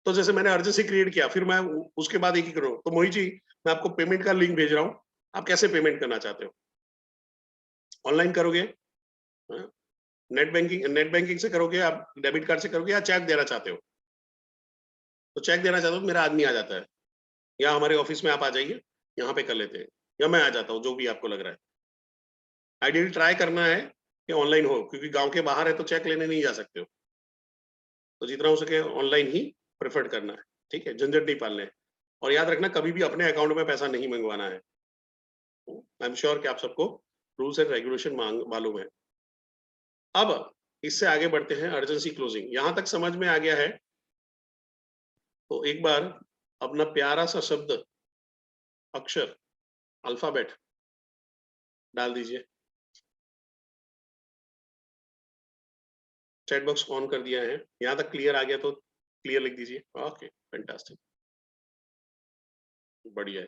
तो जैसे मैंने अर्जेंसी क्रिएट किया, फिर मैं उसके बाद एक ही करूँ, तो मोहित जी मैं आपको पेमेंट का लिंक भेज रहा हूँ, आप कैसे पेमेंट करना चाहते हो? ऑनलाइन करोगे, नेट बैंकिंग से करोगे, आप डेबिट कार्ड से करोगे, या चेक देना चाहते हो? तो चेक देना चाहते हो तो मेरा आदमी आ जाता है, या हमारे ऑफिस में आप आ जाइए, यहाँ पे कर लेते हैं, या मैं आ जाता हूँ, जो भी आपको लग रहा है। आइडियली ट्राई करना है कि ऑनलाइन हो, क्योंकि गांव के बाहर है तो चेक लेने नहीं जा सकते हो। तो जितना हो सके ऑनलाइन ही प्रेफर करना है, ठीक है, झंझट नहीं पालने हैं। और याद रखना, कभी भी अपने अकाउंट में पैसा नहीं मंगवाना है। आई एम श्योर कि आप सबको रूल्स एंड रेगुलेशन मालूम है। अब इससे आगे बढ़ते हैं, अर्जेंसी क्लोजिंग यहां तक समझ में आ गया है। तो एक बार अपना प्यारा सा शब्द, अक्षर, अल्फाबेट डाल दीजिए। चैट बॉक्स ऑन कर दिया है, यहाँ तक क्लियर आ गया तो क्लियर लिख दीजिए। ओके फैंटास्टिक, बढ़िया है,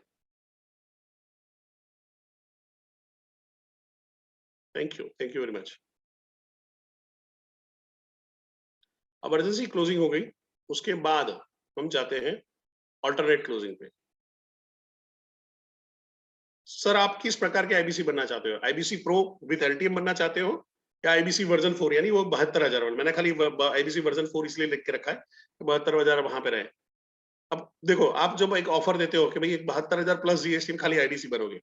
थैंक यू वेरी मच। अब अर्जेंसी क्लोजिंग हो गई, उसके बाद हम जाते हैं अल्टरनेट क्लोजिंग पे। सर आप किस प्रकार के आईबीसी बनना चाहते हो? आईबीसी प्रो विद एलटीएम बनना चाहते हो, या आईबीसी वर्जन 4, यानी वो 72,000 वाला? मैंने खाली आईबीसी वर्जन 4 इसलिए लिख के रखा है, 72,000 वहां पे रहे। अब देखो, आप जब एक ऑफर देते हो कि भाई 72,000 प्लस जीएसटी में खाली आईडीसी भरोगे,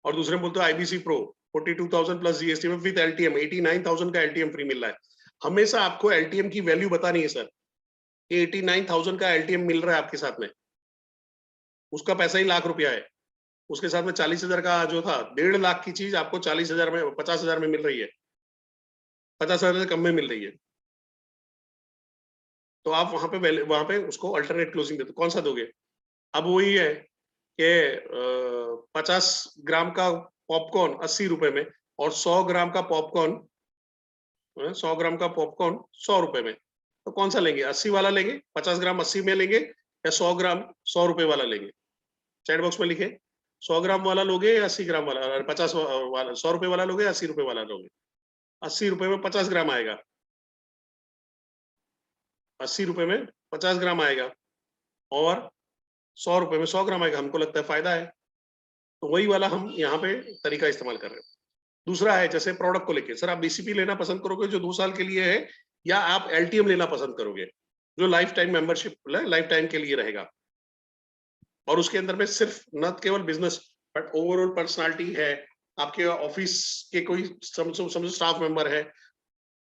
और दूसरे में बोलते हो आईबीसी प्रो 42,000 प्लस जीएसटी में विद एलटीएम 89,000 का एलटीएम फ्री मिल रहा है। हमेशा आपको एलटीएम की वैल्यू बतानी है सर, 89,000 का एलटीएम मिल रहा है आपके साथ में, उसका पैसा ही ₹1,00,000 है। उसके साथ में 40,000 का जो था, 1.5 लाख की चीज आपको 40,000 में, 50,000 में मिल रही है, 50,000 से कम में मिल रही है। तो आप वहां पे उसको अल्टरनेट क्लोजिंग देते, कौन सा दोगे? अब वही है कि 50 ग्राम का पॉपकॉर्न 80 रुपए में, और 100 ग्राम का पॉपकॉर्न, 100 ग्राम का पॉपकॉर्न 100 रुपए में, तो कौन सा लेंगे? 80 वाला लेंगे, 50 ग्राम 80 में लेंगे, या 100 ग्राम 100 रुपए वाला लेंगे? चैट बॉक्स में लिखे, 100 ग्राम वाला लोगे या 80 ग्राम वाला, 50 वाला, 100 रुपए वाला लोगे या 80 रुपए वाला लोगे? 80 रुपए में 50 ग्राम आएगा, 80 रुपए में 50 ग्राम आएगा, और 100 रुपए में 100 ग्राम आएगा। हमको लगता है फायदा है, तो वही वाला हम यहाँ पे तरीका इस्तेमाल कर रहे हैं। दूसरा है जैसे प्रोडक्ट को लेके, सर आप बीसीपी लेना पसंद करोगे जो 2 साल के लिए है, या आप एलटीएम लेना पसंद करोगे? जो life time membership life time के लिए रहेगा, और उसके अंदर में सिर्फ न केवल बिजनेस बट ओवरऑल पर्सनालिटी है, आपके ऑफिस के कोई समझो स्टाफ मेंबर है,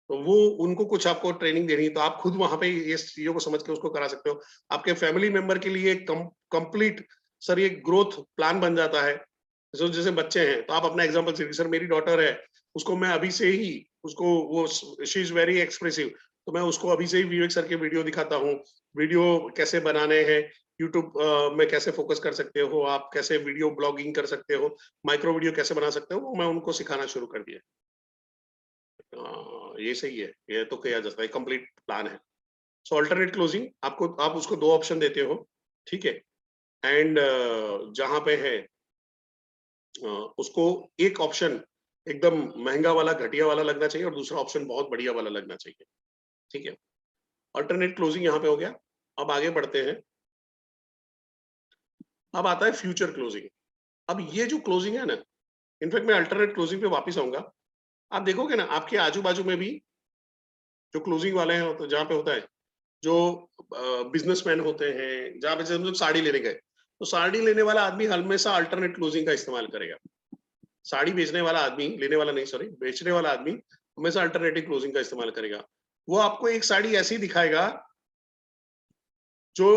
तो वो उनको कुछ आपको ट्रेनिंग देनी है, तो आप खुद वहां पे ये चीजों को समझ के उसको करा सकते हो। आपके फैमिली मेंबर के लिए कंप्लीट सर ये ग्रोथ प्लान बन जाता है। जैसे बच्चे हैं तो आप अपना एग्जांपल से, सर मेरी डॉटर है, उसको मैं अभी से ही उसको वो शी इज वेरी एक्सप्रेसिव, तो मैं उसको अभी से ही विवेक सर के वीडियो दिखाता हूँ, वीडियो कैसे बनाने हैं, यूट्यूब में कैसे फोकस कर सकते हो आप, कैसे वीडियो ब्लॉगिंग कर सकते हो, माइक्रो वीडियो कैसे बना सकते हो, वो मैं उनको सिखाना शुरू कर दिया। ये सही है, ये तो किया जाता है, कंप्लीट प्लान है। सो अल्टरनेट क्लोजिंग आपको, आप उसको दो ऑप्शन देते हो, ठीक है, एंड जहां पे है उसको एक ऑप्शन एकदम महंगा वाला घटिया वाला लगना चाहिए और दूसरा ऑप्शन बहुत बढ़िया वाला लगना चाहिए, ठीक है। अल्टरनेट क्लोजिंग यहाँ पे हो गया। अब आगे बढ़ते हैं, अब आता है फ्यूचर क्लोजिंग। अब ये जो क्लोजिंग है ना, इनफैक्ट मैं अल्टरनेट क्लोजिंग पे वापस आऊंगा। आप देखोगे ना आपके आजू बाजू में भी जो क्लोजिंग वाले हैं, तो जहाँ पे होता है, जो बिजनेसमैन होते हैं, जहाँ पे हम लोग साड़ी लेने गए, तो साड़ी लेने वाला आदमी हमेशा अल्टरनेट क्लोजिंग का इस्तेमाल करेगा। साड़ी बेचने वाला आदमी, लेने वाला नहीं सॉरी, बेचने वाला आदमी हमेशा अल्टरनेटिव क्लोजिंग का इस्तेमाल करेगा। वो आपको एक साड़ी ऐसी दिखाएगा जो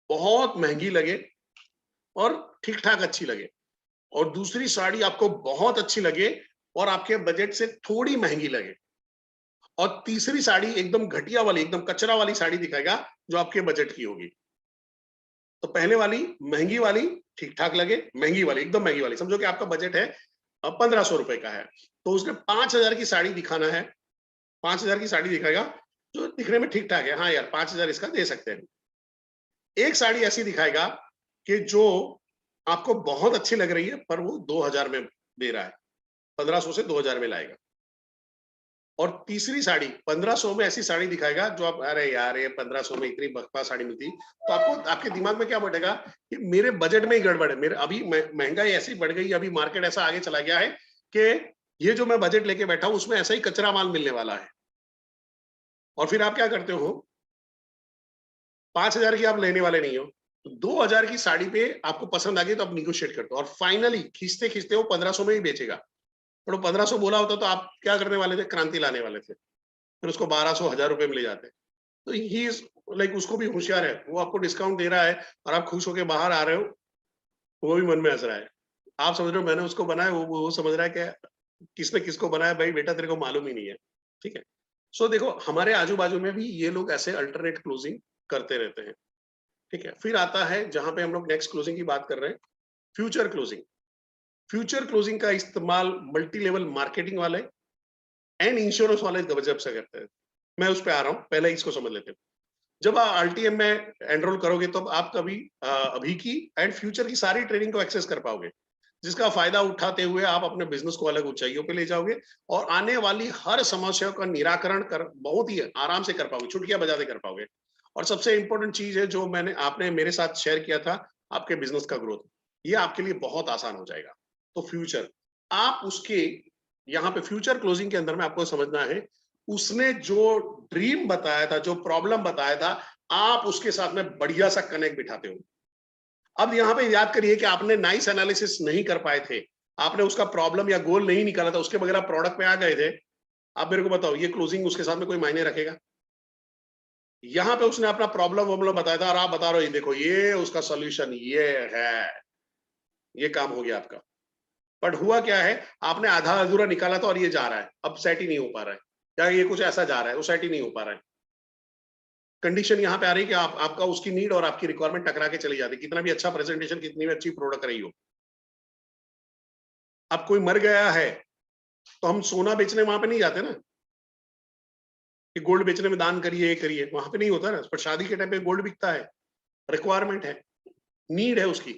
बहुत महंगी लगे और ठीक ठाक अच्छी लगे, और दूसरी साड़ी आपको बहुत अच्छी लगे और आपके बजट से थोड़ी महंगी लगे, और तीसरी साड़ी एकदम घटिया वाली, एकदम कचरा वाली साड़ी दिखाएगा जो आपके बजट की होगी। तो पहले वाली महंगी वाली ठीक ठाक लगे, महंगी वाली एकदम महंगी वाली, समझो कि आपका बजट है 1500 रुपए का है, तो उसने 5000 की साड़ी दिखाना है, 5000 की साड़ी दिखाएगा जो दिखने में ठीक ठाक है, हाँ यार 5000 इसका दे सकते हैं। एक साड़ी ऐसी दिखाएगा कि जो आपको बहुत अच्छी लग रही है पर वो 2000 में दे रहा है, 1500 से 2000 में लाएगा। और तीसरी साड़ी 1500 में ऐसी साड़ी दिखाएगा जो आप, अरे यार ये 1500 में इतनी बकवास साड़ी मिलती, तो आपको आपके दिमाग में क्या बैठेगा कि मेरे बजट में ही गड़बड़ है, मेरे अभी महंगाई ऐसी बढ़ गई, अभी मार्केट ऐसा आगे चला गया है कि ये जो मैं बजट लेके बैठा हूं उसमें ऐसा ही कचरा माल मिलने वाला है। और फिर आप क्या करते हो, 5000 की आप लेने वाले नहीं हो, तो 2000 की साड़ी पे आपको पसंद आ गई तो आप निगोशिएट करते हो, और फाइनली खींचते खींचते वो 1500 में ही बेचेगा। पर वो 1500 बोला होता तो आप क्या करने वाले थे, क्रांति लाने वाले थे, फिर उसको 1200 1000 रुपए में ले जाते। तो ही इज लाइक, उसको भी होशियार है, वो आपको डिस्काउंट दे रहा है और आप खुश होकर बाहर आ रहे हो, वो भी मन में हंस रहा है। आप समझ रहे हो मैंने उसको बनाया, वो समझ रहा है कि किसने किसको बनाया, भाई बेटा तेरे को मालूम ही नहीं है, ठीक है। सो देखो हमारे आजू बाजू में भी ये लोग ऐसे अल्टरनेट क्लोजिंग करते रहते हैं, ठीक है। फिर आता है जहां पे हम लोग नेक्स्ट क्लोजिंग की बात कर रहे हैं, फ्यूचर क्लोजिंग। फ्यूचर क्लोजिंग का इस्तेमाल मल्टी लेवल मार्केटिंग वाले एंड इंश्योरेंस वाले गजब से करते हैं। मैं उस पर आ रहा हूँ, पहले इसको समझ लेते हैं। जब आप आरटीएम में एनरोल करोगे तो आप कभी अभी की एंड फ्यूचर की सारी ट्रेनिंग को एक्सेस कर पाओगे, जिसका फायदा उठाते हुए आप अपने बिजनेस को अलग ऊंचाइयों पे ले जाओगे और आने वाली हर समस्या का निराकरण कर बहुत ही आराम से कर पाओगे, चुटकियां बजाते कर पाओगे। और सबसे इंपॉर्टेंट चीज है जो आपने मेरे साथ शेयर किया था, आपके बिजनेस का ग्रोथ, ये आपके लिए बहुत आसान हो जाएगा। तो फ्यूचर, आप उसके यहाँ पे फ्यूचर क्लोजिंग के अंदर में आपको समझना है, उसने जो ड्रीम बताया था, जो प्रॉब्लम बताया था, आप उसके साथ में बढ़िया सा कनेक्ट बिठाते हो। अब यहाँ पे याद करिए कि आपने नाइस एनालिसिस नहीं कर पाए थे, आपने उसका प्रॉब्लम या गोल नहीं निकाला था, उसके बगैर आप प्रोडक्ट पे आ गए थे। आप मेरे को बताओ, ये क्लोजिंग उसके साथ में कोई मायने रखेगा? यहाँ पे उसने अपना प्रॉब्लम वॉब्लम बताया था और आप बता रहे हो ये देखो ये उसका सोल्यूशन ये है, ये काम हो गया आपका। बट हुआ क्या है, आपने आधा अधूरा निकाला था और ये जा रहा है, अब सेट ही नहीं हो पा रहा है, या ये कुछ ऐसा जा रहा है, वो सेट ही नहीं हो पा रहा है। कंडीशन यहाँ पे आ रही है कि आपका उसकी नीड और आपकी रिक्वायरमेंट टकरा के चली जाती है, कितना भी अच्छा प्रेजेंटेशन, कितनी भी अच्छी प्रोडक्ट रही हो। अब कोई मर गया है तो हम सोना बेचने वहां पे नहीं जाते ना, कि गोल्ड बेचने में दान करिए, ये करिए, वहां पे नहीं होता ना। पर शादी के टाइम पे गोल्ड बिकता है, रिक्वायरमेंट है, नीड है उसकी।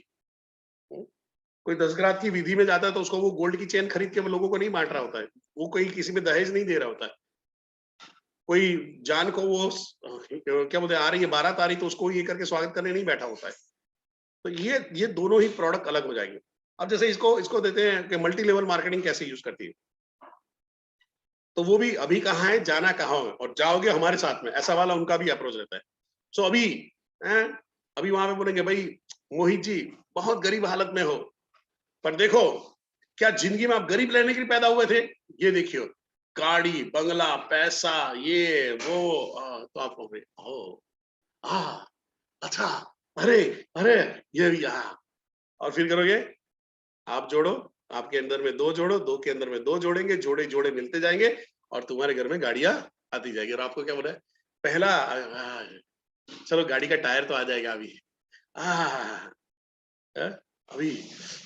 कोई 10 ग्राम की विधि में जाता है तो उसको वो गोल्ड की चेन खरीद के वो लोगों को नहीं बांट रहा होता है, वो कोई किसी में दहेज नहीं दे रहा होता है। कोई जान को वो क्या बोलते हैं, आ रही है बारात आ रही, तो उसको ये करके स्वागत करने नहीं बैठा होता है। तो ये दोनों ही प्रोडक्ट अलग हो जाएंगे। अब जैसे इसको इसको देते हैं कि मल्टी लेवल मार्केटिंग कैसे यूज करती है। तो वो भी अभी कहाँ है, जाना कहाँ है, और जाओगे हमारे साथ में, ऐसा वाला उनका भी अप्रोच रहता है। सो अभी अभी वहां पे बोलेंगे भाई मोहित जी बहुत गरीब हालत में हो, पर देखो क्या जिंदगी में आप गरीब रहने के लिए पैदा हुए थे, ये देखियो गाड़ी बंगला पैसा ये वो तो आप कहोगे ओ अच्छा, अरे अरे ये भी और फिर करोगे आप जोड़ो, आपके अंदर में दो जोड़ो, दो के अंदर में दो जोड़ेंगे, जोड़े जोड़े मिलते जाएंगे और तुम्हारे घर में गाड़ियां आती जाएगी। और आपको क्या बोला है पहला चलो गाड़ी का टायर तो आ जाएगा अभी, अभी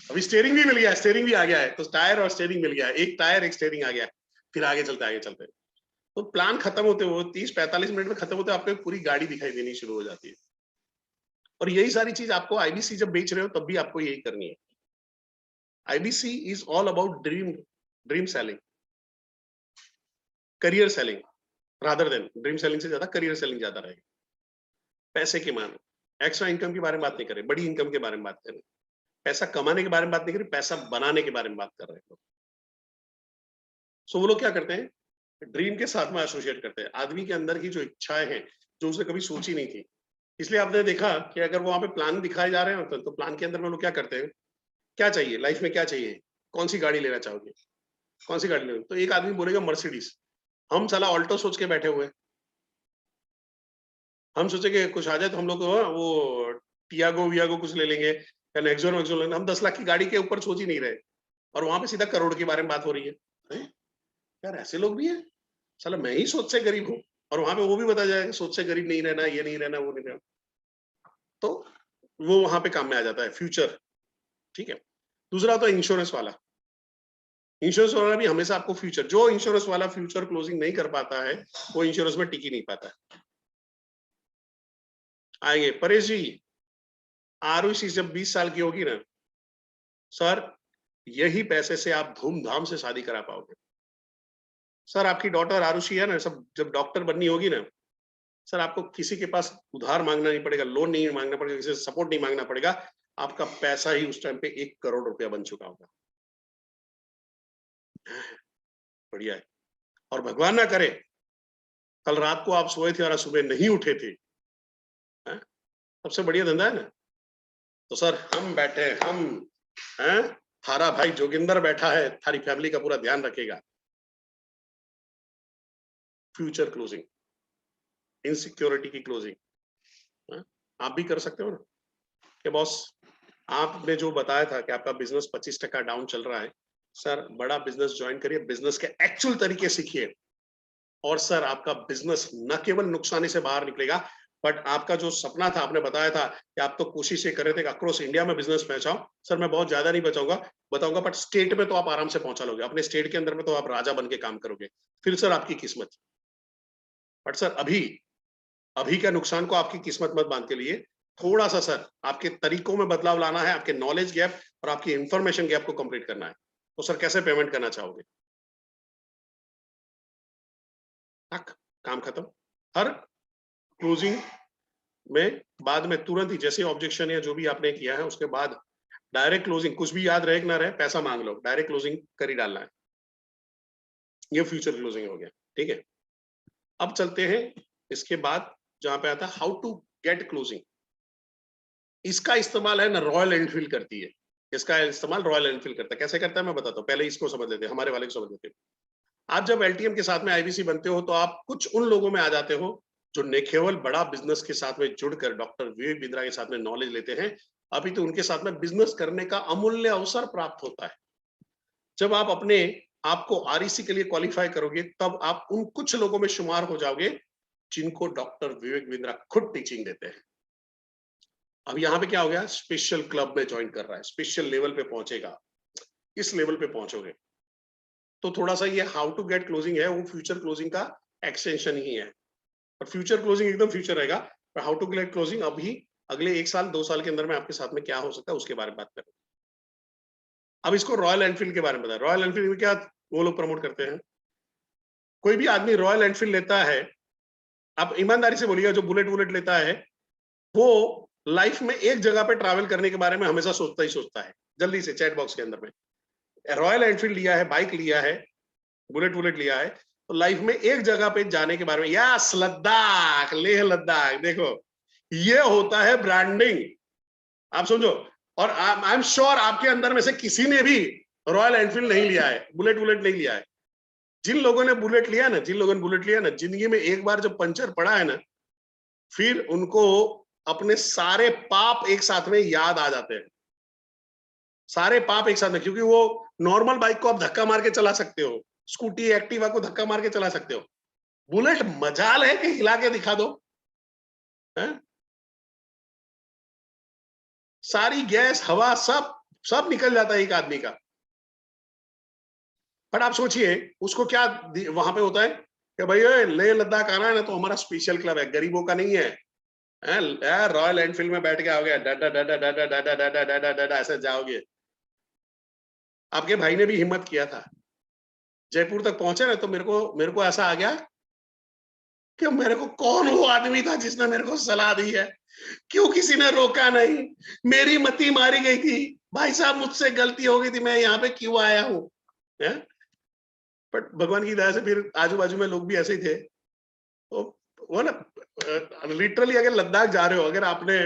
अभी स्टीयरिंग भी मिल गया, स्टीयरिंग भी आ गया है, तो टायर और स्टीयरिंग मिल गया है, एक टायर एक स्टीयरिंग आ गया, फिर आगे चलते तो प्लान खत्म होते वो 30-45 मिनट में खत्म होते आपको पूरी गाड़ी दिखाई देनी शुरू हो जाती है। और यही सारी चीज आपको आईबीसी जब बेच रहे हो तब भी आपको यही करनी है। IBC is all about dream selling, career selling rather than dream selling से ज्यादा career selling ज्यादा रहेगा। पैसे की मांग, एक्स्ट्रा इनकम के बारे में बात नहीं कर रहे, बड़ी इनकम के बारे में बात कर रहे, पैसा कमाने के बारे में बात नहीं कर रहे, पैसा बनाने के बारे में बात कर रहे हैं। सो वो लोग क्या करते हैं, ड्रीम के साथ में एसोसिएट करते हैं आदमी के अंदर की जो इच्छाएं हैं जो उसने कभी सोची नहीं थी। इसलिए आपने देखा कि अगर वहां पे प्लान दिखाए जा रहे हैं तो प्लान के अंदर में लोग क्या करते हैं, क्या चाहिए लाइफ में, क्या चाहिए, कौन सी गाड़ी लेना चाहोगे, कौन सी गाड़ी लेना, तो एक आदमी बोलेगा मर्सिडीज, हम साला ऑल्टो सोच के बैठे हुए, हम सोचे कि कुछ आ जाए तो हम लोग वो टियागो वियागो कुछ ले लेंगे या नेक्सॉन वेक्सॉन लेंगे, हम 10 लाख की गाड़ी के ऊपर सोच ही नहीं रहे, और वहां पे सीधा करोड़ के बारे में बात हो रही है। यार ऐसे लोग भी है, साला मैं ही सोच से गरीब हूँ, और वहां पे वो भी बताया जाएगा सोच से गरीब नहीं रहना, ये नहीं रहना, वो नहीं रहना, तो वो वहां पे काम में आ जाता है फ्यूचर। ठीक है, दूसरा तो इंश्योरेंस वाला, इंश्योरेंस वाला भी हमेशा आपको फ्यूचर, जो इंश्योरेंस वाला फ्यूचर क्लोजिंग नहीं कर पाता है वो इंश्योरेंस में टिक ही नहीं पाता है। आएंगे परेश जी, आरुषि जब 20 साल की होगी ना सर, यही पैसे से आप धूमधाम से शादी करा पाओगे। सर आपकी डॉटर आरुषि है ना, सब जब डॉक्टर बननी होगी ना सर, आपको किसी के पास उधार मांगना नहीं पड़ेगा, लोन नहीं मांगना पड़ेगा, किसी से सपोर्ट नहीं मांगना पड़ेगा, आपका पैसा ही उस टाइम पे 1 करोड़ रुपया बन चुका होगा। बढ़िया है। और भगवान ना करे कल रात को आप सोए थे और आज सुबह नहीं उठे थे, सबसे बढ़िया धंधा है ना। तो सर हम बैठे, हम हैं, थारा भाई जोगिंदर बैठा है, थारी फैमिली का पूरा ध्यान रखेगा। फ्यूचर क्लोजिंग, इनसिक्योरिटी की क्लोजिंग आप भी कर सकते हो ना कि बॉस आपने जो बताया था कि आपका बिजनेस 25% डाउन चल रहा है, सर बड़ा बिजनेस ज्वाइन करिए, बिजनेस के एक्चुअल तरीके सीखिए, और सर आपका बिजनेस न केवल नुकसानी से बाहर निकलेगा, बट आपका जो सपना था, आपने बताया था कि आप तो कोशिश ये कर रहे थे कि अक्रॉस इंडिया में बिजनेस पहुंचाओ, सर मैं बहुत ज्यादा नहीं बताऊंगा, बट स्टेट में तो आप आराम से पहुंचा लोगे, अपने स्टेट के अंदर में तो आप राजा बन के काम करोगे, फिर सर आपकी किस्मत। बट सर अभी अभी का नुकसान को आपकी किस्मत मत बांध के लिए, थोड़ा सा सर आपके तरीकों में बदलाव लाना है, आपके नॉलेज गैप और आपकी इंफॉर्मेशन गैप को कंप्लीट करना है। तो सर कैसे पेमेंट करना चाहोगे, तक काम खत्म। हर क्लोजिंग में बाद में तुरंत ही जैसे ऑब्जेक्शन या जो भी आपने किया है उसके बाद डायरेक्ट क्लोजिंग, कुछ भी याद रहे ना रहे, पैसा मांग लो, डायरेक्ट क्लोजिंग कर ही डालना है। ये फ्यूचर क्लोजिंग हो गया। ठीक है, अब चलते हैं इसके बाद जहां पे आता है हाउ टू गेट क्लोजिंग। इसका इस्तेमाल है ना रॉयल एनफील्ड करती है, इसका इस्तेमाल रॉयल एनफील्ड करता है। कैसे करता है मैं बताता हूँ, पहले इसको समझ लेते हैं, हमारे वाले को समझ लेते हैं। आप जब एलटीएम के साथ में आईबीसी बनते हो तो आप कुछ उन लोगों में आ जाते हो जो न केवल बड़ा बिजनेस के साथ में जुड़कर डॉक्टर विवेक बिंद्रा के साथ में नॉलेज लेते हैं, अभी तो उनके साथ में बिजनेस करने का अमूल्य अवसर प्राप्त होता है। जब आप अपने आपको आरईसी के लिए क्वालिफाई करोगे तब आप उन कुछ लोगों में शुमार हो जाओगे जिनको डॉक्टर विवेक बिंद्रा खुद टीचिंग देते हैं। अब यहाँ पे क्या हो गया, स्पेशल क्लब में ज्वाइन कर रहा है, स्पेशल लेवल पे पहुंचेगा, इस लेवल पे पहुंचोगे तो थोड़ा सा ये हाउ टू गेट क्लोजिंग है वो फ्यूचर क्लोजिंग का एक्सटेंशन ही है। और फ्यूचर क्लोजिंग एकदम फ्यूचर रहेगा, पर हाउ टू गेट क्लोजिंग अभी अगले 1 साल 2 साल के अंदर में आपके साथ में क्या हो सकता है उसके बारे में बात करें। अब इसको रॉयल एनफील्ड के बारे में बताया, रॉयल एनफील्ड में क्या वो लोग प्रमोट करते हैं, कोई भी आदमी रॉयल एनफील्ड लेता है, आप ईमानदारी से बोलिएगा, जो बुलेट वुलेट लेता है वो लाइफ में एक जगह पे ट्रैवल करने के बारे में हमेशा सोचता ही सोचता है। जल्दी से चैट बॉक्स के अंदर में रॉयल एनफील्ड लिया है, बाइक लिया है, बुलेट वुलेट लिया है, तो लाइफ में एक जगह पे जाने के बारे में, यस लद्दाख, लेह लद्दाख, देखो ये होता है ब्रांडिंग, आप समझो। और आई एम श्योर आपके अंदर में से किसी ने भी रॉयल एनफील्ड नहीं लिया है, बुलेट बुलेट नहीं लिया है। जिन लोगों ने बुलेट लिया ना, जिन लोगों ने बुलेट लिया ना, जिंदगी में एक बार जब पंचर पड़ा है ना, फिर उनको अपने सारे पाप एक साथ में याद आ जाते हैं, सारे पाप एक साथ में। क्योंकि वो नॉर्मल बाइक को आप धक्का मार के चला सकते हो, स्कूटी एक्टिवा को धक्का मार के चला सकते हो, बुलेट मजाल है कि हिला के दिखा दो, है? सारी गैस हवा सब सब निकल जाता है एक आदमी का। बट आप सोचिए उसको क्या वहां पे होता है कि भाई लेह लद्दाख आना है ना, तो हमारा स्पेशल क्लब है, गरीबों का नहीं है। रॉयल एनफील्ड में बैठ के आओगे, डाडा डाडा डाडा डाडा डाडा डाडा डाडा ऐसे जाओगे। आपके भाई ने भी हिम्मत किया था, जयपुर तक पहुंचे ना, तो मेरे को ऐसा आ गया कि मेरे को कौन वो आदमी था जिसने मेरे को सलाह दी है, क्यों किसी ने रोका नहीं, मेरी मती मारी गई थी, भाई साहब मुझसे गलती हो गई थी, मैं यहाँ पे क्यों आया हूँ। बट भगवान की दया से फिर आजू बाजू में लोग भी ऐसे ही थे। तो वो ना लिटरली अगर लद्दाख जा रहे हो, अगर आपने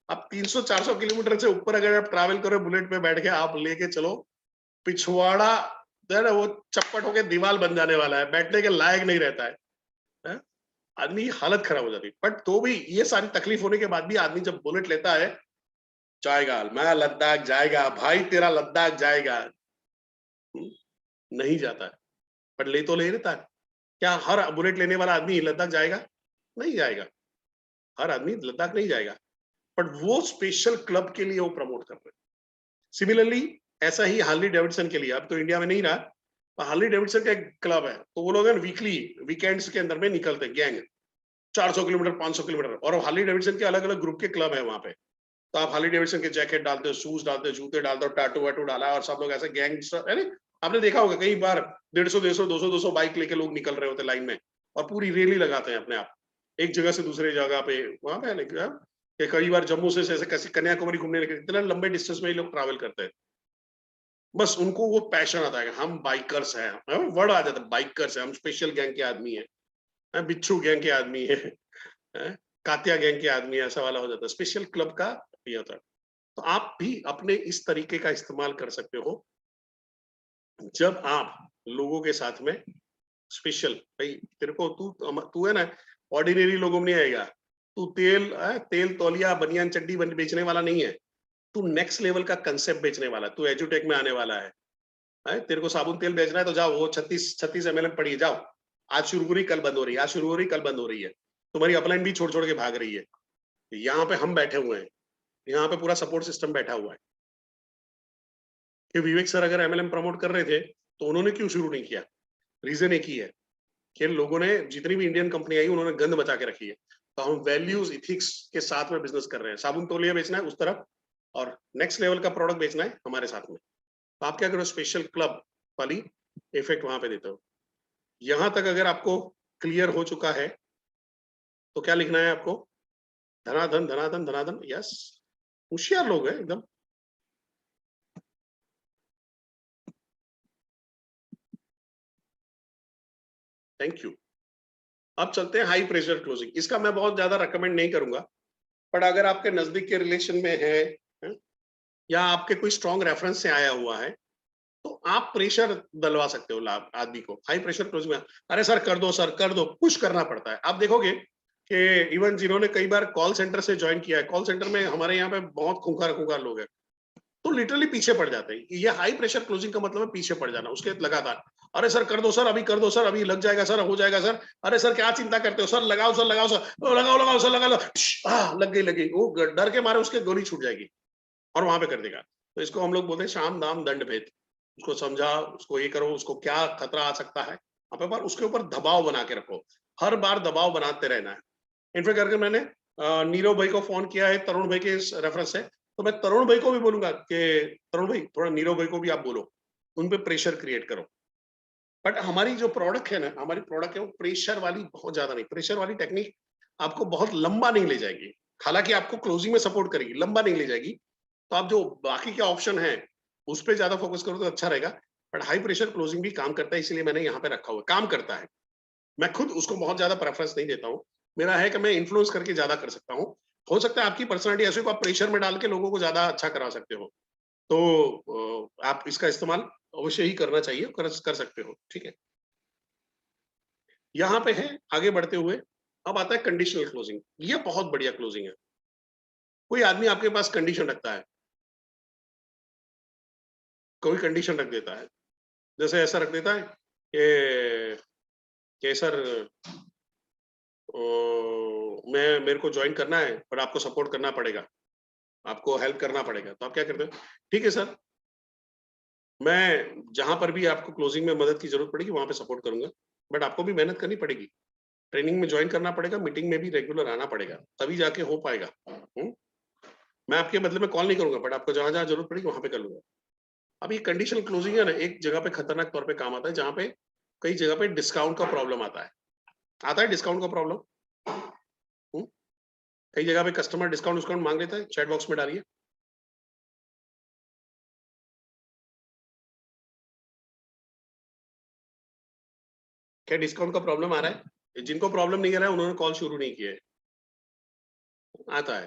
आप 300-400 किलोमीटर से ऊपर अगर आप ट्रैवल करो बुलेट पे बैठ के, आप लेके चलो, पिछवाड़ा वो चप्पट होके दीवार बन जाने वाला है, बैठने के लायक नहीं रहता है? आदमी की हालत खराब हो जाती है। बट तो भी ये सारी तकलीफ होने के बाद भी आदमी जब बुलेट लेता है, जाएगा, मैं लद्दाख जाएगा भाई, तेरा लद्दाख जाएगा, नहीं जाता है। बट ले तो ले लेता है। क्या हर बुलेट लेने वाला आदमी लद्दाख जाएगा? नहीं जाएगा, हर आदमी लद्दाख नहीं जाएगा। बट वो स्पेशल क्लब के लिए वो प्रमोट कर रहे हैं। सिमिलरली ऐसा ही हार्ली डेविडसन के लिए, अब तो इंडिया में नहीं रहा, हार्ली डेविडसन का एक क्लब है, तो वो लोग वीकली वीकेंड्स के अंदर में निकलते गैंग, 400 किलोमीटर 500 किलोमीटर, और हार्ली डेविडसन के अलग अलग ग्रुप के क्लब है वहां पे। तो आप हार्ली डेविडसन के जैकेट डालते हो, शूज डालते हो, जूते डालते हो, टाटू वाटू डाला, और सब लोग ऐसे गैंग, आपने देखा होगा कई बार 150 200 बाइक लेके लोग निकल रहे होते लाइन में, और पूरी रैली लगाते हैं अपने आप, एक जगह से दूसरी जगह पे। वहां पे कई बार जम्मू से कैसे कन्याकुमारी घूमने लगे, इतना लंबे डिस्टेंस में ही लोग ट्रैवल करते हैं। बस उनको वो पैशन आता है, हम बाइकर्स हैं, वर्ड आ जाता है बाइकर्स है, हम स्पेशल गैंग के आदमी है, बिच्छू गैंग के आदमी है, कातिया गैंग के आदमी है, ऐसा वाला हो जाता है। स्पेशल क्लब का ये होता है। तो आप भी अपने इस तरीके का इस्तेमाल कर सकते हो जब आप लोगों के साथ में स्पेशल, भाई तेरे को तू है ना, ऑर्डिनरी लोगों में नहीं आएगा, तू तेल तौलिया बनियान चड्डी बेचने वाला नहीं है, तू नेक्स्ट लेवल का कंसेप्ट बेचने वाला, तू एजुटेक में आने वाला है? तेरे को साबुन तेल बेचना है तो जाओ, वो 36 ml पड़ी है, जाओ, आज शुरू हो रही कल बंद हो रही है, आज शुरू हो रही कल बंद हो रही है, तुम्हारी अपलाइन भी छोड़ छोड़ के भाग रही है। यहाँ पे हम बैठे हुए हैं, यहाँ पे पूरा सपोर्ट सिस्टम बैठा हुआ है कि विवेक सर अगर एमएलएम प्रमोट कर रहे थे तो उन्होंने क्यों शुरू नहीं किया? रीजन एक ही है कि लोगों ने, जितनी भी इंडियन कंपनी आई उन्होंने गंद बचा के रखी है। तो हम वैल्यूज इथिक्स के साथ में बिजनेस कर रहे हैं, साबुन तौलिया बेचना है उस तरफ, और नेक्स्ट लेवल का प्रोडक्ट बेचना है हमारे साथ में। तो आप क्या करो, स्पेशल क्लब वाली इफेक्ट वहां पे देते हो। यहां तक अगर आपको क्लियर हो चुका है तो क्या लिखना है आपको? धनाधन धनाधन धनाधन, यस, होशियार लोग हैं एकदम। Thank you. अब चलते हैं हाई प्रेशर क्लोजिंग। इसका मैं बहुत ज्यादा रेकमेंड नहीं करूंगा, बट अगर आपके नजदीक के रिलेशन में है या आपके कोई स्ट्रॉन्ग रेफरेंस से आया हुआ है, तो आप प्रेशर डलवा सकते हो आदमी को। हाई प्रेशर क्लोजिंग में, अरे सर कर दो, सर कर दो, पुश करना पड़ता है। आप देखोगे कि इवन जिन्होंने कई बार कॉल सेंटर से ज्वाइन किया है, कॉल सेंटर में हमारे यहाँ पे बहुत खूंखार खूंखार लोग हैं, तो लिटरली पीछे पड़ जाते हैं। ये हाई प्रेशर क्लोजिंग का मतलब है पीछे पड़ जाना उसके लगातार। अरे सर कर दो सर, अभी कर दो सर, अभी लग जाएगा सर, हो जाएगा सर, अरे सर क्या चिंता करते हो सर, लगाओ सर, लगाओ सर, लगाओ लगाओ सर, लगा लो, लग गई लग गई, वो डर के मारे उसके गोली छूट जाएगी और वहां पे कर देगा। तो इसको हम लोग बोलते हैं शाम दाम दंड भेद। उसको समझा, उसको ये करो, उसको क्या खतरा आ सकता है, आप उसके ऊपर दबाव बना के रखो, हर बार दबाव बनाते रहना है। इनफैक्ट अगर मैंने नीरव भाई को फोन किया है तरुण भाई के रेफरेंस से, तो मैं तरुण भाई को भी बोलूंगा कि तरुण भाई थोड़ा नीरव भाई को भी आप बोलो, उन पे प्रेशर क्रिएट करो। बट हमारी जो प्रोडक्ट है ना, हमारी प्रोडक्ट है वो प्रेशर वाली बहुत ज्यादा नहीं, प्रेशर वाली टेक्निक आपको बहुत लंबा नहीं ले जाएगी, हालांकि आपको क्लोजिंग में सपोर्ट करेगी, लंबा नहीं ले जाएगी। तो आप जो बाकी के ऑप्शन है उस पर ज्यादा फोकस करो तो अच्छा रहेगा। बट हाई प्रेशर क्लोजिंग भी काम करता है, इसलिए मैंने यहाँ पे रखा हुआ, काम करता है। मैं खुद उसको बहुत ज्यादा प्रेफरेंस नहीं देता हूँ, मेरा है कि मैं इन्फ्लुएंस करके ज्यादा कर सकता हूँ। हो सकता है आपकी पर्सनालिटी ऐसी हो, आप प्रेशर में डाल के लोगों को ज्यादा अच्छा करा सकते हो, तो आप इसका इस्तेमाल अवश्य ही करना चाहिए, कर सकते हो, ठीक है। यहाँ पे है आगे बढ़ते हुए, अब आता है कंडीशनल क्लोजिंग। ये बहुत बढ़िया क्लोजिंग है। कोई आदमी आपके पास कंडीशन रखता है, कोई कंडीशन रख देता है, जैसे ऐसा रख देता है कि सर मैं मेरे को ज्वाइन करना है पर आपको सपोर्ट करना पड़ेगा, आपको हेल्प करना पड़ेगा। तो आप क्या करते हो, ठीक है सर, मैं जहां पर भी आपको क्लोजिंग में मदद की जरूरत पड़ेगी वहां पे सपोर्ट करूंगा, बट आपको भी मेहनत करनी पड़ेगी, ट्रेनिंग में ज्वाइन करना पड़ेगा, मीटिंग में भी रेगुलर आना पड़ेगा, तभी जाके हो पाएगा। मैं आपके बदले में कॉल नहीं करूंगा, बट आपको जहां जहां जरूरत पड़ेगी वहां पे कर लूंगा। अब ये कंडीशनल क्लोजिंग है ना, एक जगह पे खतरनाक तौर पे काम आता है, जहां पे कई जगह पे डिस्काउंट का प्रॉब्लम आता है डिस्काउंट का प्रॉब्लम। कई जगह पे कस्टमर डिस्काउंट मांग लेता है, चैट बॉक्स में डालिए। क्या डिस्काउंट का प्रॉब्लम आ रहा है? जिनको प्रॉब्लम नहीं आ रहा है उन्होंने कॉल शुरू नहीं किया है, आता है,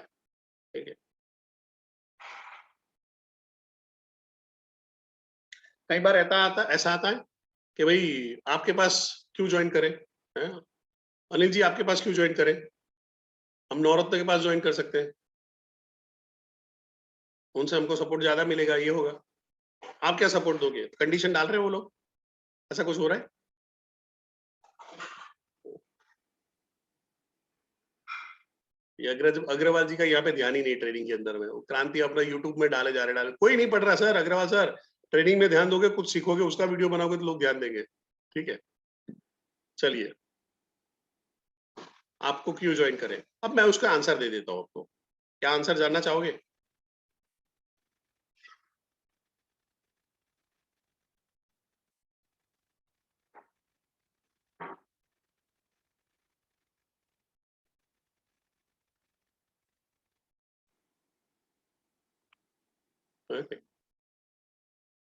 ठीक है। कई बार ऐसा आता है कि भाई आपके पास क्यों ज्वाइन करें, अनिल जी आपके पास क्यों ज्वाइन करें, हम नवरत्न के पास ज्वाइन कर सकते हैं, उनसे हमको सपोर्ट ज्यादा मिलेगा, ये होगा। आप क्या सपोर्ट दोगे? कंडीशन डाल रहे हैं वो लोग, ऐसा कुछ हो रहा है। ये अग्रवाल जी का यहाँ पे ध्यान ही नहीं ट्रेनिंग के अंदर में, क्रांति अपना यूट्यूब में डाले जा रहे, कोई नहीं पढ़ रहा सर। अग्रवाल सर ट्रेनिंग में ध्यान दोगे, कुछ सीखोगे, उसका वीडियो बनाओगे तो लोग ध्यान देंगे, ठीक है। चलिए, आपको क्यों ज्वाइन करें, अब मैं उसका आंसर दे देता हूँ आपको। क्या आंसर जानना चाहोगे?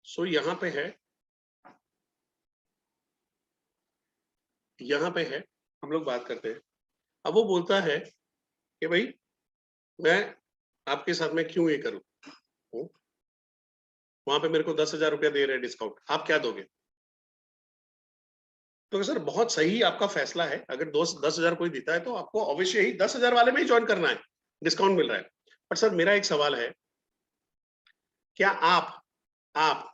सो यहाँ पे है, यहाँ पे है, हम लोग बात करते हैं। अब वो बोलता है कि भाई मैं आपके साथ में क्यों ये करूं, वहां पे मेरे को 10,000 रुपया दे रहे हैं डिस्काउंट, आप क्या दोगे? तो सर बहुत सही आपका फैसला है, अगर 10,000 कोई देता है तो आपको अवश्य ही 10,000 वाले में ही ज्वाइन करना है, डिस्काउंट मिल रहा है। पर सर मेरा एक सवाल है, क्या आप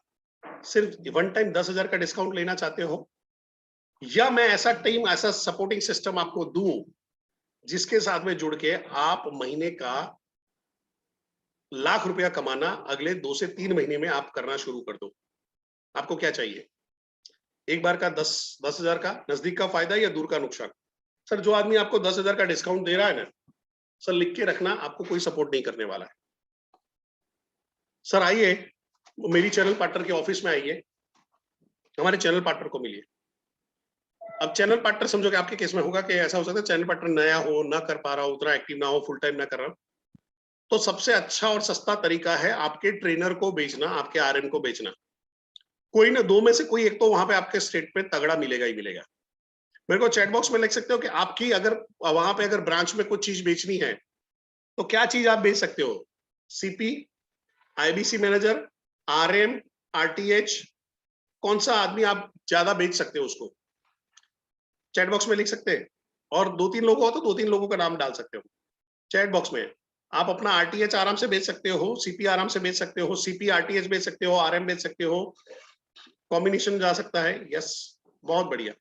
सिर्फ वन टाइम 10,000 का डिस्काउंट लेना चाहते हो, या मैं ऐसा टीम, ऐसा सपोर्टिंग सिस्टम आपको दूं जिसके साथ में जुड़ के आप महीने का लाख रुपया कमाना अगले 2 से 3 महीने में आप करना शुरू कर दो? आपको क्या चाहिए? एक बार का 10,000 का नजदीक का फायदा या दूर का नुकसान? सर जो आदमी आपको 10,000 का डिस्काउंट दे रहा है ना, सर लिख के रखना, आपको कोई सपोर्ट नहीं करने वाला है। सर आइए मेरी चैनल पार्टनर के ऑफिस में आइए, हमारे चैनल पार्टनर को मिलिए। अब चैनल पार्टनर समझो कि आपके केस में होगा कि ऐसा हो सकता है चैनल पार्टनर नया हो, ना कर पा रहा हो, उतना एक्टिव ना हो, फुल टाइम ना कर रहा हो, तो सबसे अच्छा और सस्ता तरीका है आपके ट्रेनर को बेचना, आपके आरएम को बेचना। कोई ना, दो में से कोई एक तो वहां पे आपके स्टेट पे तगड़ा मिलेगा ही मिलेगा। मेरे को चैट बॉक्स में लिख सकते हो कि आपकी अगर वहां पे अगर ब्रांच में कुछ चीज बेचनी है तो क्या चीज आप बेच सकते हो? CP, IBC manager, RM, RTH, कौन सा आदमी आप ज्यादा बेच सकते हो उसको? चैट बॉक्स में लिख सकते हैं, और 2-3 लोग हो तो 2-3 लोगों का नाम डाल सकते हो चैट बॉक्स में। आप अपना आरटीएच आराम से बेच सकते हो, सीपी आराम से बेच सकते हो, सीपी आरटीएच बेच सकते हो, आरएम बेच सकते हो, कॉम्बिनेशन जा सकता है। यस, बहुत बढ़िया,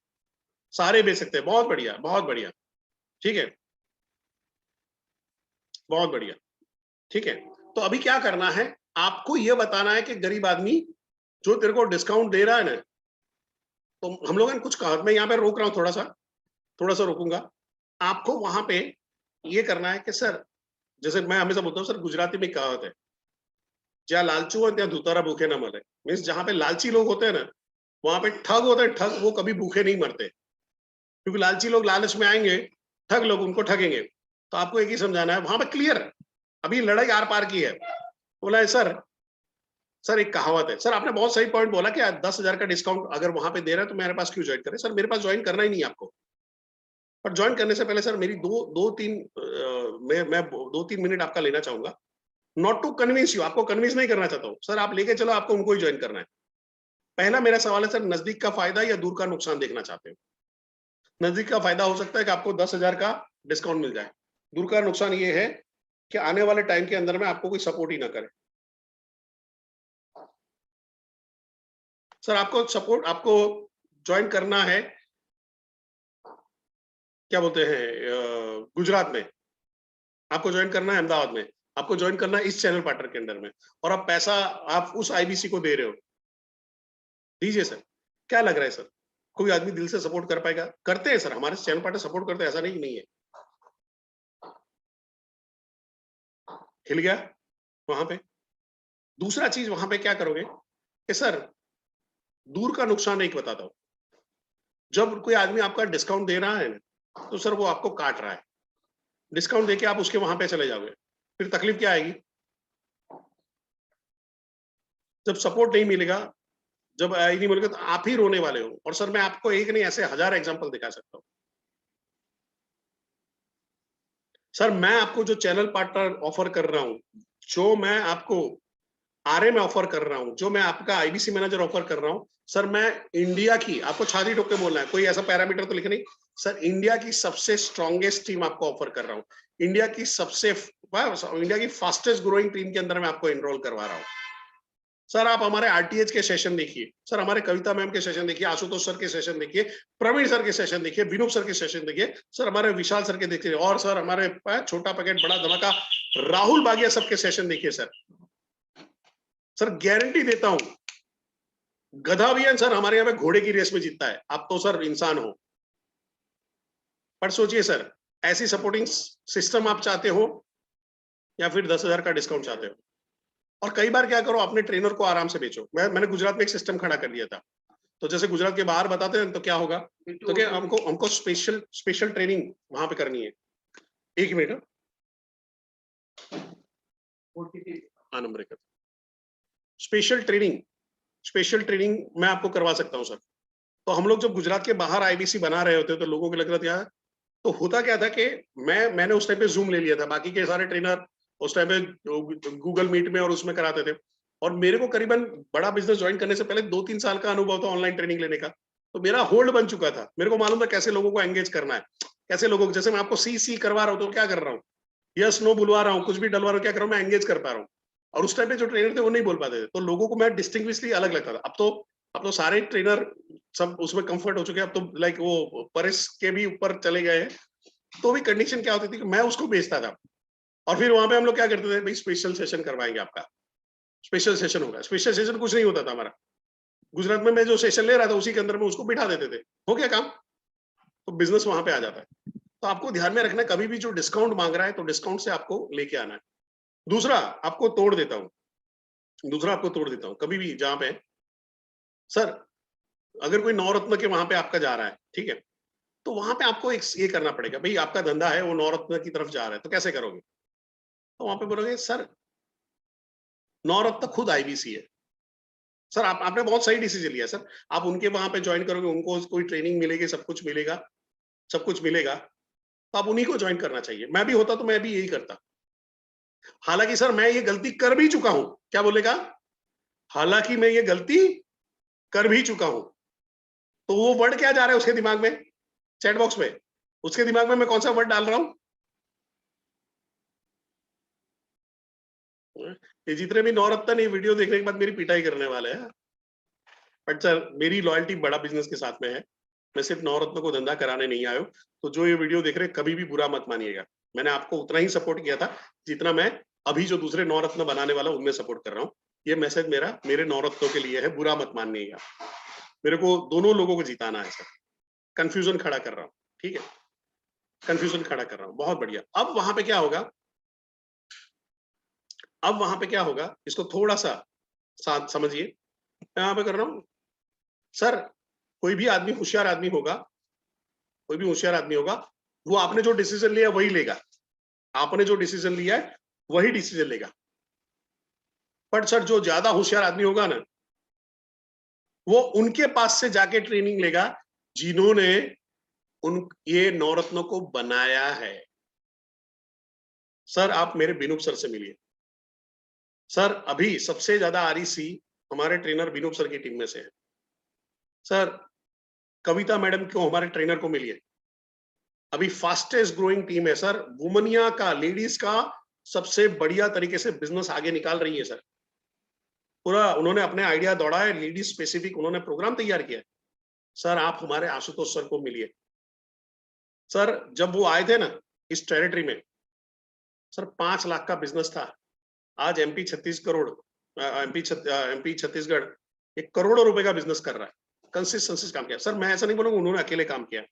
सारे बेच सकते हैं, बहुत बढ़िया, बहुत बढ़िया, ठीक है, बहुत बढ़िया, ठीक है। तो अभी क्या करना है, आपको यह बताना है कि गरीब आदमी जो तेरे को डिस्काउंट दे रहा है ना, तो हम लोगों ने कुछ कहा, मैं यहाँ पे रोक रहा हूँ, थोड़ा सा रोकूंगा। आपको वहां पे ये करना है कि सर, जैसे मैं हमेशा बोलता हूँ सर, गुजराती में कहावत है, जहाँ लालचू है ત્યાં धुतारा भूखे ना मरे। मीन्स जहां पे लालची लोग होते हैं ना, वहां पे ठग होते हैं, ठग वो कभी भूखे नहीं मरते, क्योंकि लालची लोग लालच में आएंगे, ठग लोग उनको ठगेंगे। तो आपको एक ही समझाना है वहां पे, क्लियर, अभी लड़ाई आर पार की है। बोला है सर सर एक कहावत है, सर आपने बहुत सही पॉइंट बोला कि 10,000 का डिस्काउंट अगर वहां पे दे रहा है तो मेरे पास क्यों ज्वाइन करें। सर मेरे पास ज्वाइन करना ही नहीं है आपको, पर ज्वाइन करने से पहले सर मेरी दो तीन मैं 2-3 मिनट आपका लेना चाहूंगा, नॉट टू कन्विंस यू, आपको कन्विंस नहीं करना चाहता हूँ सर, आप लेके चलो, आपको उनको ही ज्वाइन करना है। पहला मेरा सवाल है सर, नजदीक का फायदा या दूर का नुकसान देखना चाहते हो। नजदीक का फायदा हो सकता है कि आपको 10,000 का डिस्काउंट मिल जाए, दूर का नुकसान ये है कि आने वाले टाइम के अंदर में आपको कोई सपोर्ट ही ना करे। सर आपको सपोर्ट, आपको ज्वाइन करना है क्या बोलते हैं गुजरात में, आपको ज्वाइन करना है अहमदाबाद में, आपको ज्वाइन करना है इस चैनल पार्टनर के अंडर में, और अब पैसा आप उस आईबीसी को दे रहे हो, दीजिए सर। क्या लग रहा है सर, कोई आदमी दिल से सपोर्ट कर पाएगा? करते हैं सर, हमारे चैनल पार्टनर सपोर्ट करते हैं, ऐसा नहीं है। हिल गया वहां पे। दूसरा चीज वहां पे क्या करोगे कि सर दूर का नुकसान एक बताता हूं, जब कोई आदमी आपका डिस्काउंट दे रहा है ना, तो सर वो आपको काट रहा है। डिस्काउंट देके आप उसके वहां पे चले जाओगे, फिर तकलीफ क्या आएगी? जब सपोर्ट नहीं मिलेगा, जब नहीं मिलेगा, तो आप ही रोने वाले हो। और सर मैं आपको एक नहीं ऐसे 1000 एग्जांपल दिखा सकता हूं। सर मैं आपको जो चैनल पार्टनर ऑफर कर रहा हूं, जो मैं आपको आरए में ऑफर कर रहा हूं, जो मैं आपका आईबीसी मैनेजर ऑफर कर रहा हूं, सर मैं इंडिया की, आपको छाती ठोक के बोलना है, कोई ऐसा पैरामीटर तो लिखे नहीं, सर इंडिया की सबसे स्ट्रॉन्गेस्ट टीम आपको ऑफर कर रहा हूं, इंडिया की फास्टेस्ट ग्रोइंग टीम के अंदर मैं आपको एनरोल करवा रहा हूं। सर आप हमारे आरटीएच के सेशन देखिए, सर हमारे कविता मैम के सेशन देखिए, आशुतोष सर के सेशन देखिए, प्रवीण सर के सेशन देखिए, विनोद सर के सेशन देखिए, सर हमारे विशाल सर के देखिए, और सर हमारे छोटा पैकेट बड़ा धमाका राहुल बागिया सब के सेशन देखिए। सर गारंटी देता हूं, गधा भी है सर हमारे यहाँ पे घोड़े की रेस में जीतता है, आप तो सर इंसान हो। पर सोचिए सर, ऐसी सपोर्टिंग सिस्टम आप चाहते हो या फिर 10,000 का डिस्काउंट चाहते हो? और कई बार क्या करो, अपने ट्रेनर को आराम से बेचो। मैंने गुजरात में एक सिस्टम खड़ा कर दिया था, तो जैसे गुजरात के बाहर बताते हैं तो क्या होगा, तो क्या हमको हमको स्पेशल ट्रेनिंग वहां पे करनी है। एक मिनट, नंबर एक स्पेशल ट्रेनिंग मैं आपको करवा सकता हूँ सर। तो हम लोग जब गुजरात के बाहर आईबीसी बना रहे होते तो लोगों को लग रहा था, तो होता क्या था कि मैंने उस टाइम पे जूम ले लिया था, बाकी के सारे ट्रेनर उस टाइम पे गूगल मीट में और उसमें कराते थे। और मेरे को करीबन बड़ा बिजनेस ज्वाइन करने से पहले 2-3 साल का अनुभव था ऑनलाइन ट्रेनिंग लेने का, तो मेरा होल्ड बन चुका था। मेरे को मालूम था कैसे लोगों को एंगेज करना है, कैसे लोगों को, जैसे मैं आपको सी करवा रहा हूँ तो क्या कर रहा हूँ, यस नो बुलवा रहा हूँ, कुछ भी डलवा रहा हूँ, क्या कर रहा हूँ, मैं एंगेज कर पा रहा हूँ। और उस टाइम पे जो ट्रेनर थे वो नहीं बोल पाते थे, तो लोगों को मैं डिस्टिंग्विशली अलग लगता था। अब तो सारे ट्रेनर सब उसमें कंफर्ट हो चुके हैं, अब तो लाइक वो परिस के भी ऊपर चले गए हैं। तो भी कंडीशन क्या होती थी कि मैं उसको बेचता था, और फिर वहां पे हम लोग क्या करते थे, भाई स्पेशल सेशन करवाएंगे आपका, स्पेशल सेशन होगा। स्पेशल सेशन कुछ नहीं होता था हमारा, गुजरात में मैं जो सेशन ले रहा था उसी के अंदर में उसको बिठा देते थे, हो गया काम, तो बिजनेस वहां पे आ जाता है। तो आपको ध्यान में रखना है, कभी भी जो डिस्काउंट मांग रहा है तो डिस्काउंट से आपको लेके आना है। दूसरा आपको तोड़ देता हूँ, कभी भी जहां पे सर, अगर कोई नवरत्न के वहां पे आपका जा रहा है, ठीक है, तो वहां पे आपको एक ये करना पड़ेगा, भाई आपका धंधा है वो नवरत्न की तरफ जा रहा है, तो कैसे करोगे? तो वहां पे बोलोगे सर नवरत्न खुद आईबीसी है। सर आपने बहुत सही डिसीजन लिया सर, आप उनके वहां पे ज्वाइन करोगे, उनको कोई ट्रेनिंग मिलेगी, सब कुछ मिलेगा, तो आप उन्हीं को ज्वाइन करना चाहिए। मैं भी होता तो मैं भी यही करता। हालांकि सर मैं ये गलती कर भी चुका हूं, क्या बोलेगा, हालांकि मैं ये गलती कर भी चुका हूं। तो वो वर्ड क्या जा रहा है उसके दिमाग में, चैट बॉक्स में, उसके दिमाग में मैं कौन सा वर्ड डाल रहा हूं? ये जितने भी नौरत्न ये वीडियो देखने के बाद मेरी पिटाई करने वाले हैं, बट सर मेरी लॉयल्टी बड़ा बिजनेस के साथ में है, मैं सिर्फ नवरत्न को धंधा कराने नहीं आया हूं। तो जो ये वीडियो देख रहे कभी भी बुरा मत मानिएगा, मैंने आपको उतना ही सपोर्ट किया था जितना मैं अभी जो दूसरे नवरत्न बनाने वाला उनमें सपोर्ट कर रहा हूँ। ये मैसेज मेरा मेरे नवरत्नों के लिए है, बुरा मत मानिएगा। मेरे को दोनों लोगों को जिताना है सर, कंफ्यूजन खड़ा कर रहा हूँ, ठीक है, कंफ्यूजन खड़ा कर रहा हूँ, बहुत बढ़िया। अब वहां पे क्या होगा, इसको थोड़ा सा साथ समझिए। मैं यहाँ पे कर रहा हूँ सर, कोई भी आदमी होशियार आदमी होगा, वो आपने जो डिसीजन लिया वही लेगा, आपने जो डिसीजन लिया है वही डिसीजन लेगा। बट सर जो ज्यादा होशियार आदमी होगा ना, वो उनके पास से जाके ट्रेनिंग लेगा जिन्होंने उन ये नवरत्नों को बनाया है। सर आप मेरे बिनूप सर से मिलिए। सर अभी सबसे ज्यादा आरईसी हमारे ट्रेनर बिनूप सर की टीम में से है। सर कविता मैडम को, हमारे ट्रेनर को मिलिए। अभी फास्टेस्ट ग्रोइंग टीम है सर, वुमनिया का, लेडीज का सबसे बढ़िया तरीके से बिजनेस आगे निकाल रही है सर। पूरा उन्होंने अपने आइडिया दौड़ा है, लेडीज स्पेसिफिक उन्होंने प्रोग्राम तैयार किया है। सर आप हमारे आशुतोष सर को मिलिए। सर जब वो आए थे ना इस टेरिटरी में, सर 5 लाख का बिजनेस था, आज एमपी 36 करोड़, एमपी छत्तीसगढ़ 1 करोड़ रुपए का बिजनेस कर रहा है। कंसिस्टेंसी काम किया सर, मैं ऐसा नहीं बोलूंगा उन्होंने अकेले काम किया,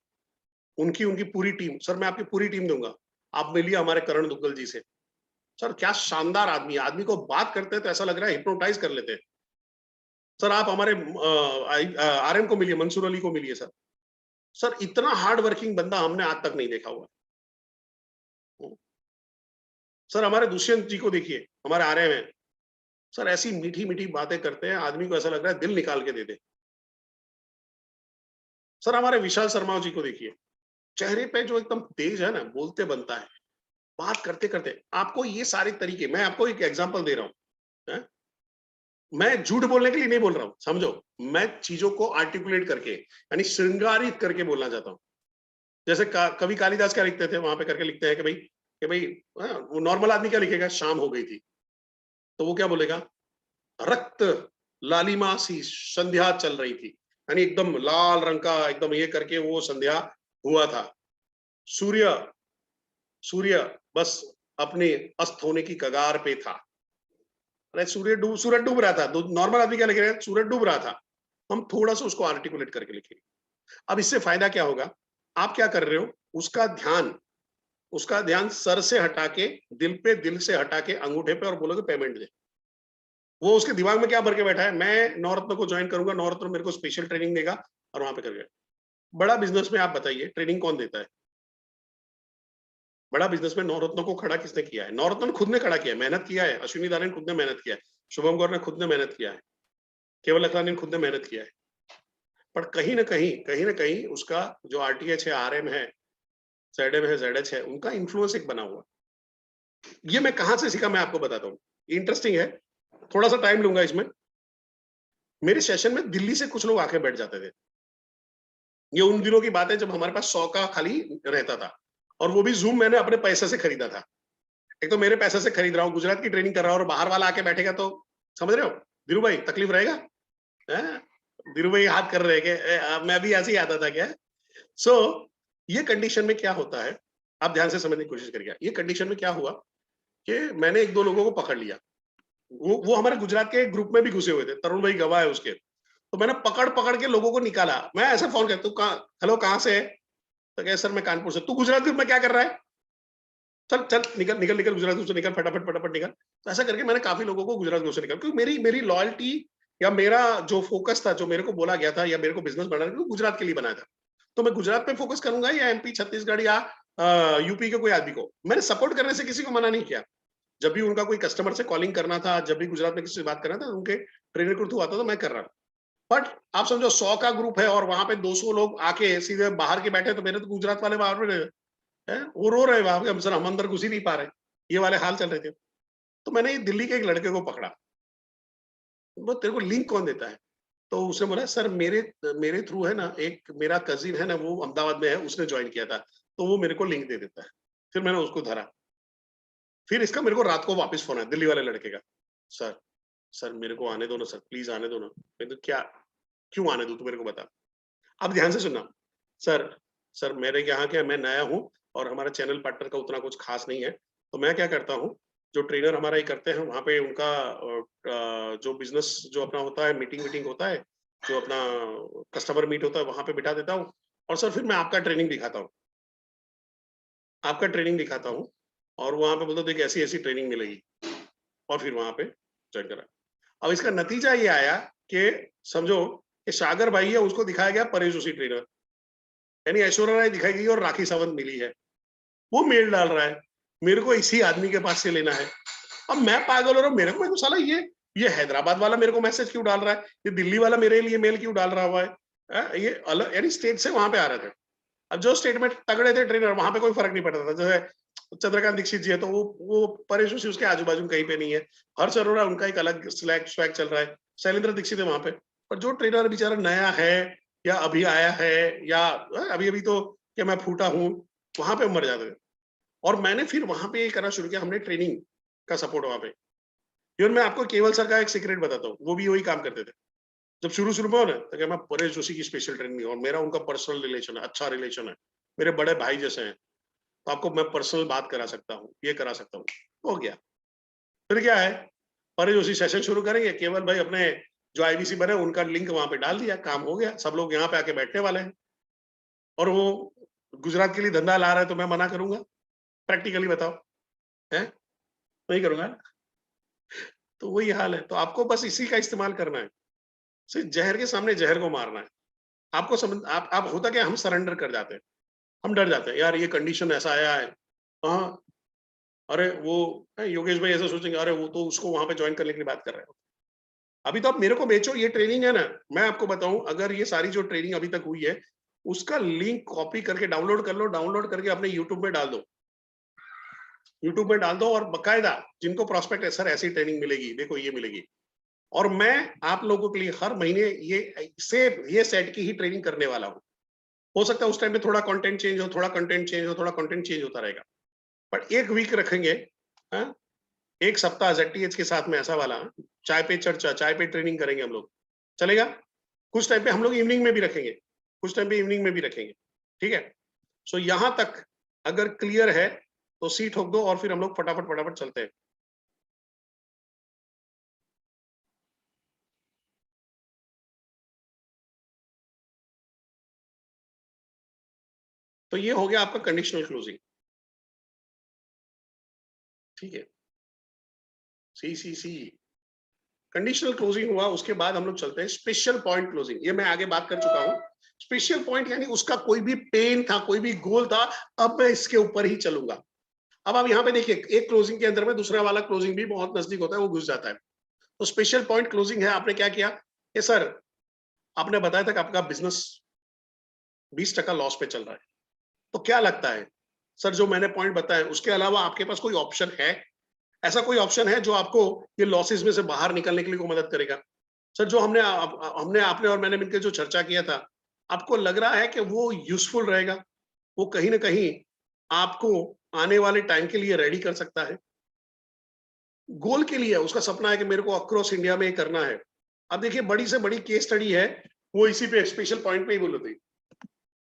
उनकी उनकी पूरी टीम। सर मैं आपकी पूरी टीम दूंगा, आप मिलिए हमारे करण दुग्गल जी से। सर क्या शानदार आदमी है, आदमी को बात करते हैं तो ऐसा लग रहा है हिप्नोटाइज कर लेते हैं। सर आप हमारे आरएम को मिलिए, मंसूर अली को मिलिए। सर सर इतना हार्ड वर्किंग बंदा हमने आज तक नहीं देखा हुआ। सर हमारे दुष्यंत जी को देखिए, हमारे आरएम हैं। सर ऐसी मीठी मीठी बातें करते हैं, आदमी को ऐसा लग रहा है दिल निकाल के दे दे। सर हमारे विशाल शर्मा जी को देखिए, चेहरे पे जो एकदम तेज है ना, बोलते बनता है, बात करते करते। आपको ये सारे तरीके, मैं आपको एक एग्जांपल दे रहा हूँ, मैं झूठ बोलने के लिए नहीं बोल रहा हूँ, समझो, मैं चीजों को आर्टिकुलेट करके यानी श्रृंगारित करके बोलना चाहता हूँ। जैसे कवि कालिदास क्या लिखते थे, वहां पे करके लिखते हैं कि भाई वो नॉर्मल आदमी क्या लिखेगा, शाम हो गई थी, तो वो क्या बोलेगा, रक्त लालिमा सी संध्या चल रही थी, यानी एकदम लाल रंग का एकदम ये करके वो संध्या हुआ था। सूर्य सूर्य बस अपने अस्त होने की कगार पे था। अरे सूरज डूब रहा था, नॉर्मल आदमी क्या लिखेगा, सूरज डूब रहा था। हम थोड़ा सा उसको आर्टिकुलेट करके लिखेंगे। अब इससे फायदा क्या होगा, आप क्या कर रहे हो, उसका ध्यान सर से हटा के दिल से हटा के अंगूठे पे और बोलोगे पेमेंट दे। वो उसके दिमाग में क्या भर के बैठा है, मैं नवरत्न को ज्वाइन करूंगा, नवरत्न मेरे को स्पेशल ट्रेनिंग देगा और वहां पे करके। बड़ा बिजनेस में आप बताइए ट्रेनिंग कौन देता है? बड़ा बिजनेस में नवरत्न को खड़ा किसने किया है? नवरत्न खुद ने खड़ा किया है, मेहनत किया है, अश्विनी दाने खुद ने मेहनत किया है, शुभम गौर ने खुद ने मेहनत किया है, केवल अखलानी ने खुद ने मेहनत किया है। पर कहीं ना कहीं उसका जो आरटीएच है, आरएम है, जेडएम है, जेडएच है, उनका इन्फ्लुएंस एक बना हुआ। ये मैं कहां से सीखा मैं आपको बताता हूँ, इंटरेस्टिंग है, थोड़ा सा टाइम लूंगा इसमें। मेरे सेशन में दिल्ली से कुछ लोग आके बैठ जाते थे। ये उन दिनों की बात है जब हमारे पास 100 का खाली रहता था, और वो भी जूम मैंने अपने पैसे से खरीदा था। एक तो मेरे पैसे से खरीद रहा हूँ, गुजरात की ट्रेनिंग कर रहा हूँ, और बाहर वाला आके बैठेगा तो समझ रहे हो धीरू भाई, तकलीफ रहेगा। धीरू भाई हाथ कर रहे हैं, मैं भी ऐसे ही आता था क्या। सो ये कंडीशन में क्या होता है, आप ध्यान से समझने की कोशिश करिए। ये कंडीशन में क्या हुआ कि मैंने 1-2 लोगों को पकड़ लिया, वो हमारे गुजरात के ग्रुप में भी घुसे हुए थे, तरुण भाई गवाह है उसके। तो मैंने पकड़ पकड़ के लोगों को निकाला। मैं ऐसे फोन करता हूँ, हेलो कहाँ से है, तो कहे सर मैं कानपुर से। तू गुजरात ग्रुप में क्या कर रहा है, चल चल निकल निकल निकल गुजरात ग्रुप से निकल, फटाफट फटाफट निकल। तो ऐसा करके मैंने काफी लोगों को गुजरात ग्रुप से निकाल, क्योंकि मेरी मेरी लॉयल्टी या मेरा जो फोकस था, जो मेरे को बोला गया था या मेरे को बिजनेस बनाना, गुजरात के लिए बनाया था। तो मैं गुजरात पे फोकस करूंगा या एमपी छत्तीसगढ़ या यूपी के कोई आदमी को, मैंने सपोर्ट करने से किसी को मना नहीं किया। जब भी उनका कोई कस्टमर से कॉलिंग करना था, जब भी गुजरात में किसी से बात करना था, उनके ट्रेनर के थ्रू आता था, मैं कर रहा हूँ। बट आप समझो 100 का ग्रुप है और वहां पे 200 लोग आके सीधे बाहर के बैठे, तो मेरे तो गुजरात वाले बाहर में है, वो रो रहे वहां पे, हम सर हम अंदर घुस ही नहीं पा रहे, ये वाले हाल चल रहे थे। तो मैंने ये दिल्ली के एक लड़के को पकड़ा, वो तेरे को लिंक कौन देता है? तो उसने बोला सर मेरे मेरे थ्रू है ना, एक मेरा कजिन है ना, वो अहमदाबाद में है, उसने ज्वाइन किया था, तो वो मेरे को लिंक दे देता है। फिर मैंने उसको धरा। फिर इसका मेरे को रात को वापस फोन आया दिल्ली वाले लड़के का, सर सर मेरे को आने दो ना सर, प्लीज आने दो ना। मैं तो क्या, क्यों आने दो, तू मेरे को बता। अब ध्यान से सुनना, सर सर मेरे यहाँ क्या, मैं नया हूँ और हमारा चैनल पार्टनर का उतना कुछ खास नहीं है, तो मैं क्या करता हूँ, जो ट्रेनर हमारा ही करते हैं वहाँ पे उनका जो बिजनेस जो अपना होता है, मीटिंग मीटिंग होता है, जो अपना कस्टमर मीट होता है, वहां पे बिठा देता हूँ, और सर फिर मैं आपका ट्रेनिंग दिखाता हूँ, आपका ट्रेनिंग दिखाता हूँ, और वहां पे बोलता देख ऐसी ऐसी ट्रेनिंग मिलेगी, और फिर वहां पे ज्वाइन करा। अब इसका नतीजा ये आया कि समझो कि सागर भाई है, उसको दिखाया गया परेश जोशी ट्रेनर, यानी ऐश्वर्या राय दिखाई गई और राखी सावंत मिली है, वो मेल डाल रहा है, मेरे को इसी आदमी के पास से लेना है। अब मैं पागल हो रहा हूँ, मेरे को साला ये ये हैदराबाद वाला मेरे को मैसेज क्यों डाल रहा है, ये दिल्ली वाला मेरे लिए मेल क्यों डाल रहा हुआ है? ये अलग यानी स्टेट से वहां पे आ रहे थे। अब जो स्टेट में तगड़े थे ट्रेनर, वहां पे कोई फर्क नहीं पड़ता था। जैसे चंद्रकांत दीक्षित जी है, तो वो परेश जोशी उसके आजू बाजू कहीं पे नहीं है। हर्ष अरोड़ा उनका एक अलग स्वैग चल रहा है। शैलेंद्र दीक्षित है वहां पे। पर जो ट्रेनर बेचारा नया है या अभी आया है या अभी अभी तो क्या मैं फूटा हूँ, वहां पे मर जाते थे। और मैंने फिर वहां पे करना शुरू किया, हमने ट्रेनिंग का सपोर्ट वहां पे। इवन मैं आपको केवल सर का एक सीक्रेट बताता हूँ, वो भी वही काम करते थे। जब शुरू में हो ना, तो क्या मैं परेश जोशी की स्पेशल ट्रेनिंग, और मेरा उनका पर्सनल रिलेशन है, अच्छा रिलेशन है, मेरे बड़े भाई जैसे हैं, तो आपको मैं पर्सनल बात करा सकता हूँ, ये करा सकता हूँ। हो गया। फिर क्या है, परेश जोशी सेशन शुरू करेंगे, केवल भाई अपने जो आईबीसी बने उनका लिंक वहां पे डाल दिया, काम हो गया। सब लोग यहाँ पे आके बैठने वाले हैं, और वो गुजरात के लिए धंधा ला रहा है, तो मैं मना करूंगा? प्रैक्टिकली बताओ, है? नहीं करूंगा। तो वही हाल है। तो आपको बस इसी का इस्तेमाल करना है, सिर्फ जहर के सामने जहर को मारना है। आपको समझ आप होता क्या, हम सरेंडर कर जाते हैं, हम डर जाते हैं, यार ये कंडीशन ऐसा आया है। हाँ, अरे वो योगेश भाई ऐसा सोचेंगे, अरे वो तो उसको वहां पे ज्वाइन करने के लिए बात कर रहे हो। अभी तो आप मेरे को बेचो, ये ट्रेनिंग है ना। मैं आपको बताऊं, अगर ये सारी जो ट्रेनिंग अभी तक हुई है, उसका लिंक कॉपी करके डाउनलोड कर लो, डाउनलोड करके अपने यूट्यूब में डाल दो, यूट्यूब में डाल दो, और बकायदा जिनको प्रोस्पेक्ट है, सर ऐसी ट्रेनिंग मिलेगी, देखो ये मिलेगी। और मैं आप लोगों के लिए हर महीने ये सेट की ही ट्रेनिंग करने वाला हूँ। हो सकता है उस टाइम पे थोड़ा कंटेंट चेंज हो, थोड़ा कंटेंट चेंज हो, थोड़ा कंटेंट चेंज होता रहेगा, पर एक वीक रखेंगे। हाँ? एक सप्ताह ZTH के साथ में ऐसा वाला, चाय पे चर्चा, चाय पे ट्रेनिंग करेंगे हम लोग, चलेगा? कुछ टाइम पे हम लोग इवनिंग में भी रखेंगे, कुछ टाइम पे इवनिंग में भी रखेंगे, ठीक है? सो यहां तक अगर क्लियर है तो सीट ठोक दो, और फिर हम लोग फटाफट फटाफट चलते हैं। तो ये हो गया आपका कंडीशनल क्लोजिंग, ठीक है? सी कंडीशनल क्लोजिंग हुआ, उसके बाद हम लोग चलते हैं स्पेशल पॉइंट क्लोजिंग। ये मैं आगे बात कर चुका हूं। स्पेशल पॉइंट यानी उसका कोई भी पेन था, कोई भी गोल था, अब मैं इसके ऊपर ही चलूंगा। अब आप यहाँ पे देखिए, एक क्लोजिंग के अंदर में दूसरा वाला क्लोजिंग भी बहुत नजदीक होता है, वो घुस जाता है। तो स्पेशल पॉइंट क्लोजिंग है, आपने क्या किया कि सर, आपने बताया था कि आपका बिजनेस 20% लॉस पे चल रहा है, तो क्या लगता है सर, जो मैंने पॉइंट बताया उसके अलावा आपके पास कोई ऑप्शन है? ऐसा कोई ऑप्शन है जो आपको ये लॉसेस में से बाहर निकलने के लिए को मदद करेगा? सर, जो हमने आपने और मैंने मिलकर जो चर्चा किया था, आपको लग रहा है कि वो यूजफुल रहेगा, वो कहीं ना कहीं आपको आने वाले टाइम के लिए रेडी कर सकता है? गोल के लिए उसका सपना है कि मेरे को अक्रॉस इंडिया में करना है। अब देखिए, बड़ी से बड़ी केस स्टडी है, वो इसी पे स्पेशल पॉइंट पे ही बोल रही थी।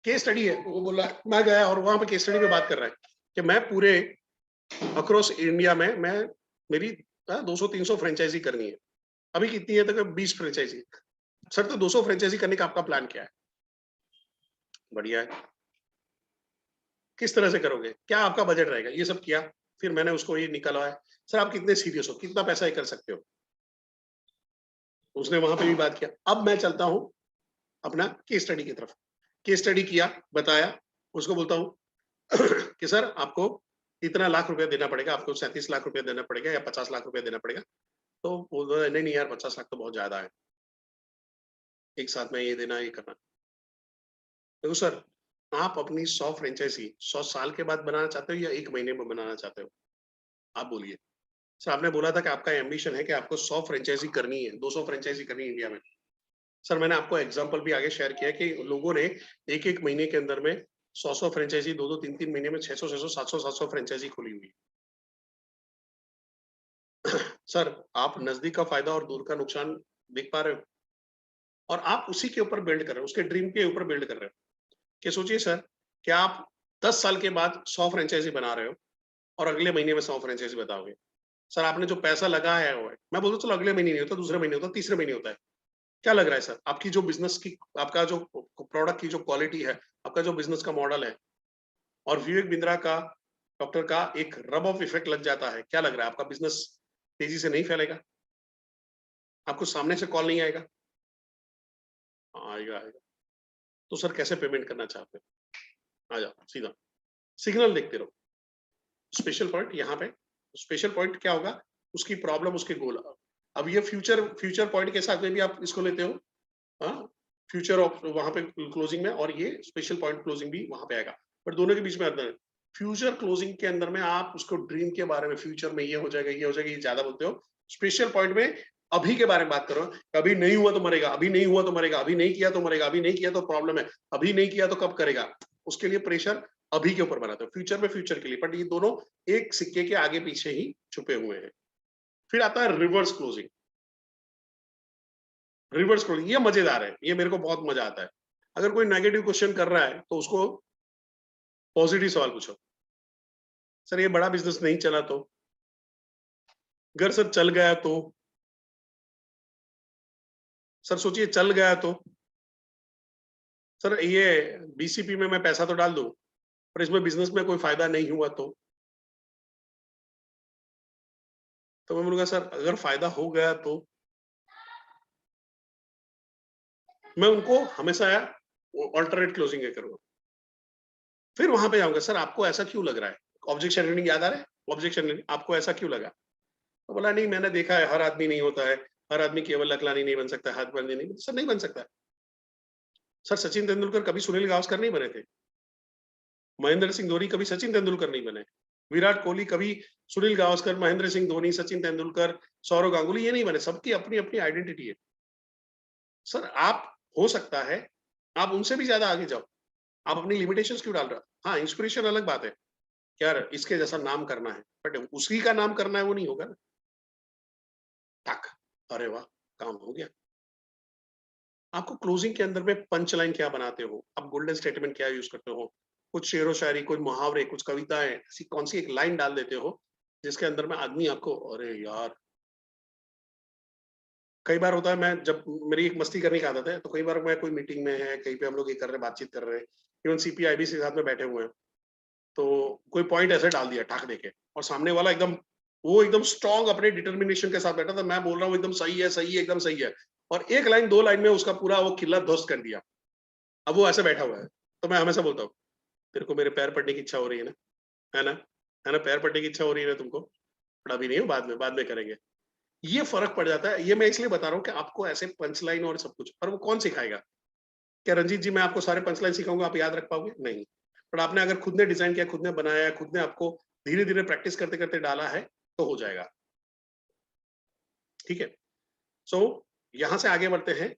केस स्टडी है, वो बोला मैं गया और वहां पे केस स्टडी पे बात कर रहा है कि मैं पूरे अक्रॉस इंडिया में मैं मेरी 200-300 फ्रेंचाइजी करनी है। अभी कितनी है? तक 20 फ्रेंचाइजी। सर, तो 200 फ्रेंचाइजी करने का आपका प्लान क्या है? बढ़िया है। किस तरह से करोगे, क्या आपका बजट रहेगा, ये सब किया। फिर मैंने उसको ये निकाला है, सर आप कितने सीरियस हो, कितना पैसा ये कर सकते हो? उसने वहां पे भी बात किया। अब मैं चलता हूं अपना केस स्टडी की तरफ। केस स्टडी किया, बताया, उसको बोलता हूँ कि सर आपको इतना लाख रुपया देना पड़ेगा, आपको 37 लाख रुपया देना पड़ेगा या 50 लाख रुपया देना पड़ेगा। तो बोल रहा है, नहीं नहीं यार, 50 लाख तो बहुत ज्यादा है, एक साथ में ये देना, ये करना। देखो सर, आप अपनी 100 फ्रेंचाइजी 100 साल के बाद बनाना चाहते हो या 1 महीने में बनाना चाहते हो? आप बोलिए। सर, आपने बोला था कि आपका एम्बिशन है कि आपको 100 फ्रेंचाइजी करनी है, 200 फ्रेंचाइजी करनी है इंडिया में। सर, मैंने आपको एग्जांपल भी आगे शेयर किया कि लोगों ने एक एक महीने के अंदर में 100 फ्रेंचाइजी, 2-2 3-3 महीने में 600 600 700 700 फ्रेंचाइजी खोली हुई। सर, आप नजदीक का फायदा और दूर का नुकसान देख पा रहे हो, और आप उसी के ऊपर बिल्ड कर रहे हो, उसके ड्रीम के ऊपर बिल्ड कर रहे हो। कि सोचिए सर, कि आप 10 साल के बाद 100 फ्रेंचाइजी बना रहे हो, और अगले महीने में 100 फ्रेंचाइजी बताओगे। सर, आपने जो पैसा लगाया है, वो है, मैं बोलता चलो अगले महीने नहीं होता, दूसरे महीने होता, तीसरे महीने होता है। क्या लग रहा है सर, आपकी जो बिजनेस की, आपका जो प्रोडक्ट की जो क्वालिटी है, आपका जो बिजनेस का मॉडल है, और विवेक बिंद्रा का, डॉक्टर का एक रब ऑफ इफेक्ट लग जाता है, क्या लग रहा है आपका बिजनेस तेजी से नहीं फैलेगा? आपको सामने से कॉल नहीं आएगा? आएगा आएगा। तो सर, कैसे पेमेंट करना चाहते हो? आ जाओ सीधा, सिग्नल देखते रहो। स्पेशल पॉइंट यहाँ पे, स्पेशल पॉइंट क्या होगा, उसकी प्रॉब्लम, उसके गोल। अब ये फ्यूचर पॉइंट के साथ में भी आप इसको लेते हो, हाँ, फ्यूचर ऑफ वहां पे क्लोजिंग में, और ये स्पेशल पॉइंट क्लोजिंग भी वहां पे आएगा, बट दोनों के बीच में अंतर है। फ्यूचर क्लोजिंग के अंदर में आप उसको ड्रीम के बारे में, फ्यूचर में ये हो जाएगा, ये हो जाएगा, ये ज्यादा बोलते हो। स्पेशल पॉइंट में अभी के बारे में बात करो, कभी नहीं हुआ तो मरेगा, अभी नहीं हुआ तो मरेगा, अभी नहीं किया तो मरेगा, अभी नहीं किया तो प्रॉब्लम है, अभी नहीं किया तो कब करेगा, उसके लिए प्रेशर अभी के ऊपर बनाते हो। फ्यूचर में फ्यूचर के लिए, बट ये दोनों एक सिक्के के आगे पीछे ही छुपे हुए हैं। फिर आता है रिवर्स क्लोजिंग। रिवर्स क्लोजिंग ये मजेदार है, ये मेरे को बहुत मजा आता है। अगर कोई नेगेटिव क्वेश्चन कर रहा है तो उसको पॉजिटिव सवाल पूछो। सर ये बड़ा बिजनेस नहीं चला तो, अगर सर चल गया तो, सर सोचिए चल गया तो, सर ये बीसीपी में मैं पैसा तो डाल दूं पर इसमें बिजनेस में कोई फायदा नहीं हुआ तो मैं बोलूंगा सर अगर फायदा हो गया तो। मैं उनको हमेशा ऑल्टरनेट क्लोजिंग करूंगा। फिर वहां पे जाऊंगा, सर आपको ऐसा क्यों लग रहा है, ऑब्जेक्शन रीडिंग याद आ रहा है, ऑब्जेक्शन रीडिंग आपको ऐसा क्यों लगा, तो बोला नहीं मैंने देखा है हर आदमी नहीं होता है, हर आदमी केवल अकलानी नहीं बन सकता, हाथ बंदी नहीं, सर नहीं बन सकता। सर सचिन तेंदुलकर कभी सुनील गावस्कर नहीं बने थे, महेंद्र सिंह धोनी कभी सचिन तेंदुलकर नहीं बने, विराट कोहली कभी सुनील गावस्कर, महेंद्र सिंह धोनी, सचिन तेंदुलकर, सौरव गांगुली ये नहीं बने, सबकी अपनी अपनी आइडेंटिटी है। सर आप हो सकता है आप उनसे भी ज्यादा आगे जाओ, आप अपनी लिमिटेशंस क्यों डाल रहे हो। हाँ इंस्पिरेशन अलग बात है, यार इसके जैसा नाम करना है, बट उसी का नाम करना है वो नहीं होगा ना। टक, अरे वाह, काम हो गया। आपको क्लोजिंग के अंदर में पंच लाइन क्या बनाते हो, आप गोल्डन स्टेटमेंट क्या यूज करते हो, कुछ शेरो शायरी, कुछ मुहावरे, कुछ कविताएं, ऐसी कौन सी एक लाइन डाल देते हो जिसके अंदर में आदमी आपको, अरे यार। कई बार होता है, मैं जब मेरी एक मस्ती करने की आदत है, तो कई बार मैं कोई मीटिंग में है, कहीं पे हम लोग ये कर रहे हैं, बातचीत कर रहे हैं, इवन सीपीआईबी के साथ में बैठे हुए हैं, तो कोई पॉइंट ऐसे डाल दिया ठाक देके, और सामने वाला एकदम, वो एकदम स्ट्रॉन्ग अपने डिटर्मिनेशन के साथ बैठा था, मैं बोल रहा हूँ एकदम सही है, सही है, एकदम सही है, और एक लाइन दो लाइन में उसका पूरा वो किला ध्वस्त कर दिया। अब वो ऐसे बैठा हुआ है, तो मैं हमेशा बोलता हूँ, तेरे को मेरे पैर पड़ने की इच्छा हो रही है ना, है ना, है ना, पैर पड़ने की इच्छा हो रही है ना तुमको, पर अभी नहीं हो, बाद में करेंगे। ये फर्क पड़ जाता है, ये मैं इसलिए बता रहा हूँ कि आपको ऐसे पंच लाइन और सब कुछ, पर वो कौन सिखाएगा। क्या रंजीत जी मैं आपको सारे पंच लाइन सिखाऊंगा, आप याद रख पाओगे, नहीं। पर आपने अगर खुद ने डिजाइन किया, खुद ने बनाया, खुद ने आपको धीरे धीरे प्रैक्टिस करते करते डाला है, तो हो जाएगा। ठीक है, सो यहां से आगे बढ़ते हैं।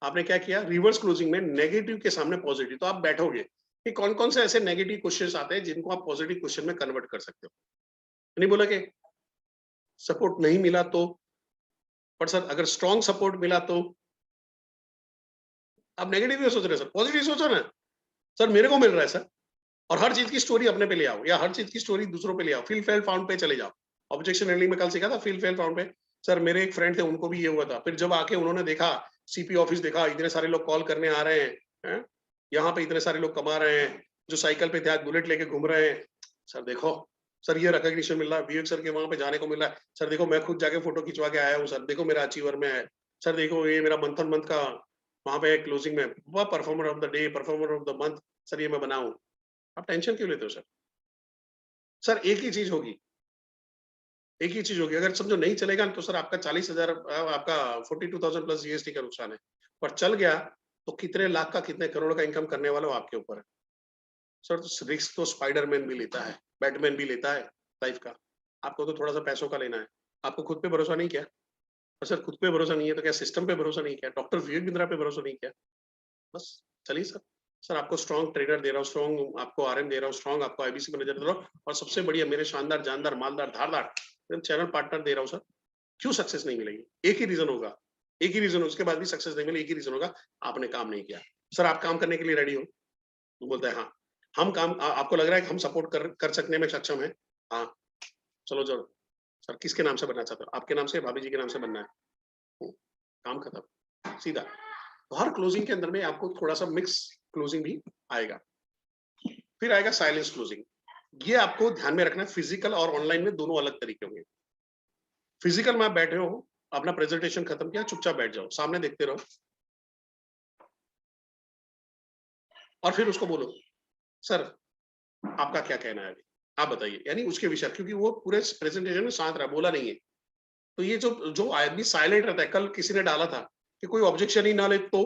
आपने क्या किया, रिवर्स क्लोजिंग में नेगेटिव के सामने पॉजिटिव, तो आप बैठोगे कि कौन कौन से ऐसे नेगेटिव क्वेश्चंस आते हैं जिनको आप पॉजिटिव क्वेश्चन में कन्वर्ट कर सकते हो। नहीं बोला कि सपोर्ट नहीं मिला तो, पर सर अगर स्ट्रॉन्ग सपोर्ट मिला तो, आप नेगेटिव क्यों सोच रहे हैं सर, पॉजिटिव सोचो ना। सर मेरे को मिल रहा है सर, और हर चीज की स्टोरी अपने पे ले आओ, या हर चीज की स्टोरी दूसरों पे ले आओ, फील फेल फाउंड पे चले जाओ। ऑब्जेक्शन हैंडलिंग में कल सीखा था, फील फेल फाउंड पे। सर मेरे एक फ्रेंड थे, उनको भी ये हुआ था, फिर जब आके उन्होंने देखा, सीपी ऑफिस देखा, इतने सारे लोग कॉल करने आ रहे हैं, यहाँ पे इतने सारे लोग कमा रहे हैं, जो साइकिल पे थे आज बुलेट लेके घूम रहे हैं। सर देखो, सर ये रिकॉग्निशन मिल रहा है, विवेक सर के वहां पे जाने को मिल रहा है, सर देखो मैं खुद जाके फोटो खिंचवा के आया हूँ, सर देखो मेरा अचीवर में है, सर देखो ये मेरा मंथ का वहां पे क्लोजिंग में वह performer of the day, performer of the month, sir ये मैं बनाऊं। आप टेंशन क्यों लेते हो सर। सर एक ही चीज होगी, एक ही चीज होगी, अगर समझो नहीं चलेगा तो सर आपका 40,000, आपका 42,000 प्लस जीएसटी का नुकसान है, पर चल गया तो कितने लाख का, कितने करोड़ का इनकम करने वाला हो आपके ऊपर है। सर रिस्क तो स्पाइडरमैन भी लेता है, बैटमैन भी लेता है लाइफ का, आपको तो थोड़ा सा पैसों का लेना है। आपको खुद पे भरोसा नहीं किया, और सर खुद पे भरोसा नहीं है तो क्या सिस्टम पे भरोसा नहीं किया, डॉक्टर विवेक बिंद्रा पे भरोसा नहीं किया, बस चलिए सर। सर आपको स्ट्रॉन्ग ट्रेडर दे रहा हूँ, स्ट्रॉन्ग आपको आरएम दे रहा हूँ, स्ट्रॉन्ग आपको आईबीसी मैनेजर दे रहा हूँ, और सबसे बढ़िया मेरे शानदार जानदार मालदार धारदार चैनल पार्टनर दे रहा हूँ सर। क्यों सक्सेस नहीं मिलेगी, एक ही रीजन होगा, एक ही रीजन, उसके बाद भी सक्सेस नहीं मिले, एक ही रीजन होगा, आपने काम नहीं किया। सर आप काम करने के लिए रेडी हो, तो बोलता है हाँ, हम काम आपको लग रहा है कि हम सपोर्ट कर सकने में सक्षम है, हाँ चलो चलो। सर किसके नाम से बनना चाहते हो, आपके नाम से, भाभी जी के नाम से बनना है, काम खत्म, सीधा। तो हर क्लोजिंग के अंदर में आपको थोड़ा सा मिक्स क्लोजिंग भी आएगा। फिर आएगा साइलेंस क्लोजिंग, ये आपको ध्यान में रखना है, फिजिकल और ऑनलाइन में दोनों अलग तरीके होंगे। फिजिकल में आप बैठे हो, अपना प्रेजेंटेशन खत्म किया, चुपचाप बैठ जाओ, सामने देखते रहो, और फिर उसको बोलो, सर आपका क्या कहना है अभी, आप बताइए, यानी उसके विषय, क्योंकि वो पूरे प्रेजेंटेशन में शांत रहा, बोला नहीं है, तो ये जो जो आदमी साइलेंट रहता है, कल किसी ने डाला था कि कोई ऑब्जेक्शन ही ना ले तो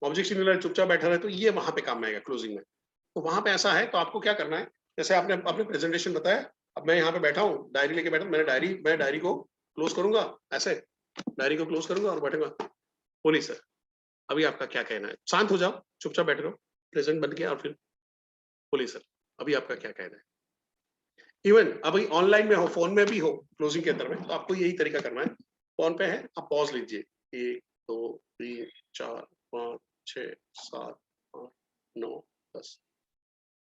ऑब्जेक्शन नहीं ले, चुपचाप बैठा रहे, तो ये वहां पे काम आएगा क्लोजिंग में। तो वहां पे ऐसा है, तो आपको क्या करना है, जैसे आपने अपने प्रेजेंटेशन बताया, अब मैं यहाँ पे बैठा हूँ, डायरी लेके बैठा, मैं डायरी को क्लोज करूंगा, ऐसे डायरी को क्लोज करूंगा और बैठूंगा, बोलिए सर अभी आपका क्या कहना है, शांत हो जाओ, चुपचाप बैठे रहो, प्रेजेंट बन गया, और फिर बोलिए सर अभी आपका क्या कहना है। इवन अभी ऑनलाइन में हो, फोन में भी हो, क्लोजिंग के अंदर में, तो आपको यही तरीका करना है। फोन पे है, आप पॉज लीजिए, 1 2 3 4 5 6 7 8 9 10,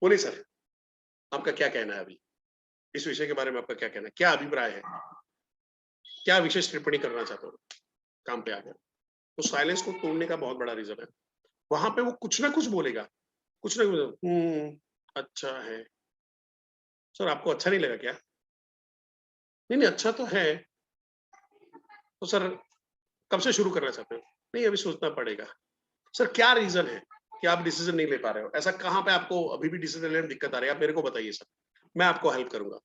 बोलिए सर आपका क्या कहना है अभी, इस विषय के बारे में आपका क्या कहना है, क्या अभिप्राय है, क्या विशेष टिप्पणी करना चाहते हो काम पे आकर। तो साइलेंस को तोड़ने का बहुत बड़ा रीजन है, वहां पे वो कुछ ना कुछ बोलेगा, कुछ ना कुछ, अच्छा है सर, आपको अच्छा नहीं लगा क्या, नहीं नहीं अच्छा तो है, तो सर कब से शुरू करना चाहते हो, नहीं अभी सोचना पड़ेगा, सर क्या रीजन है कि आप डिसीजन नहीं ले पा रहे हो, ऐसा कहाँ पे आपको अभी भी डिसीजन लेने में दिक्कत आ रही है, आप मेरे को बताइए सर, मैं आपको हेल्प करूंगा।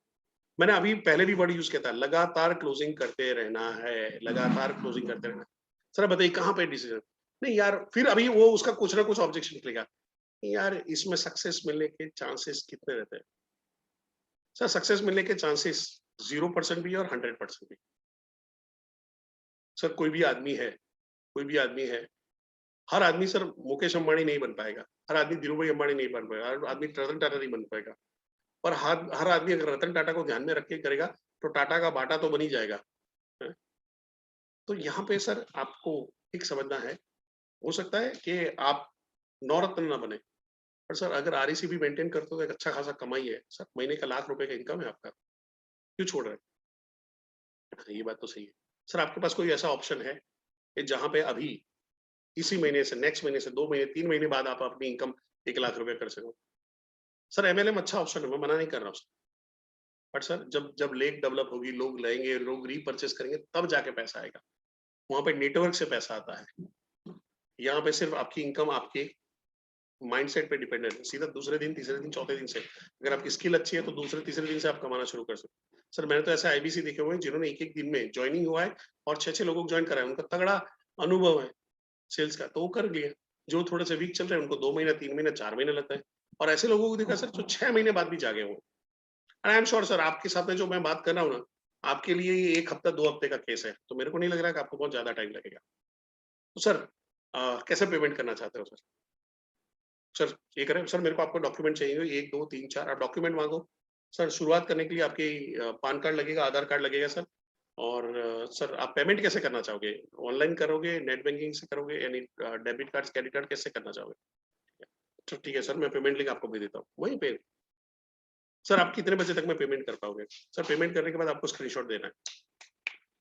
मैंने अभी पहले भी वर्ड यूज किया था, लगातार क्लोजिंग करते रहना है, लगातार क्लोजिंग करते रहना। सर बताइए कहाँ पे डिसीजन, नहीं यार, फिर अभी वो उसका कुछ ना कुछ ऑब्जेक्शन निकलेगा, नहीं यार इसमें सक्सेस मिलने के चांसेस कितने रहते हैं, सर सक्सेस मिलने के चांसेस 0% भी है और 100% भी। सर कोई भी आदमी है, कोई भी आदमी है, हर आदमी सर मुकेश अंबानी नहीं बन पाएगा, हर आदमी धीरूभाई अंबानी नहीं बन पाएगा, हर आदमी रतन टाटा नहीं बन पाएगा, और हर आदमी अगर रतन टाटा को ध्यान में रख के करेगा तो टाटा का बाटा तो बन ही जाएगा। है? तो यहाँ पे सर आपको एक समझना है, हो सकता है कि आप नौरत्न ना बने, पर सर अगर आरईसी भी मेंटेन करते हो तो एक अच्छा खासा कमाई है सर, महीने का ₹1,00,000 का इनकम है आपका, क्यों छोड़ रहे हैं, ये बात तो सही है। सर आपके पास कोई ऐसा ऑप्शन है कि जहां पे अभी इसी महीने से, नेक्स्ट महीने से, 2 महीने 3 महीने बाद आप अपनी इनकम ₹1,00,000 कर सको। सर एमएलएम अच्छा ऑप्शन है, मैं मना नहीं कर रहा हूँ, बट सर जब जब लेक डेवलप होगी, लोग लेंगे, लोग रीपरचेस करेंगे, तब जाके पैसा आएगा, वहां पे नेटवर्क से पैसा आता है, यहाँ पे सिर्फ आपकी इनकम आपके माइंडसेट पे डिपेंडेंट है, सीधा दूसरे दिन, तीसरे दिन, चौथे दिन से, अगर आपकी स्किल अच्छी है तो दूसरे तीसरे दिन से आप कमाना शुरू कर सकते हो। सर मैंने तो ऐसे आईबीसी देखे हुए हैं जिन्होंने एक एक दिन में ज्वाइनिंग हुआ है और 6-6 लोगों को ज्वाइन करा है, उनका तगड़ा अनुभव है सेल्स का, तो वो कर लिया। जो थोड़े से वीक चल रहे हैं उनको 2 महीने, 3 महीने, 4 महीने लगता है, और ऐसे लोगों को देखा सर जो 6 महीने बाद भी जागे हुए। आई एम श्योर सर आपके साथ में जो मैं बात कर रहा हूँ ना, आपके लिए ये 1 हफ्ता 2 हफ्ते का केस है, तो मेरे को नहीं लग रहा है कि आपको बहुत ज्यादा टाइम लगेगा। तो सर कैसे पेमेंट करना चाहते हो सर, सर ये करें सर, मेरे को आपको डॉक्यूमेंट चाहिए 1 2 3 4, आप डॉक्यूमेंट मांगो सर। शुरुआत करने के लिए आपकी पान कार्ड लगेगा, आधार कार्ड लगेगा सर, और सर आप पेमेंट कैसे करना चाहोगे, ऑनलाइन करोगे, नेट बैंकिंग से करोगे, यानी डेबिट कार्ड क्रेडिट कार्ड कैसे करना चाहोगे। तो ठीक है सर, मैं पेमेंट लिंक आपको भेज देता हूँ वहीं पे। सर आप कितने बजे तक में पेमेंट कर पाओगे, सर पेमेंट करने के बाद आपको स्क्रीनशॉट देना है,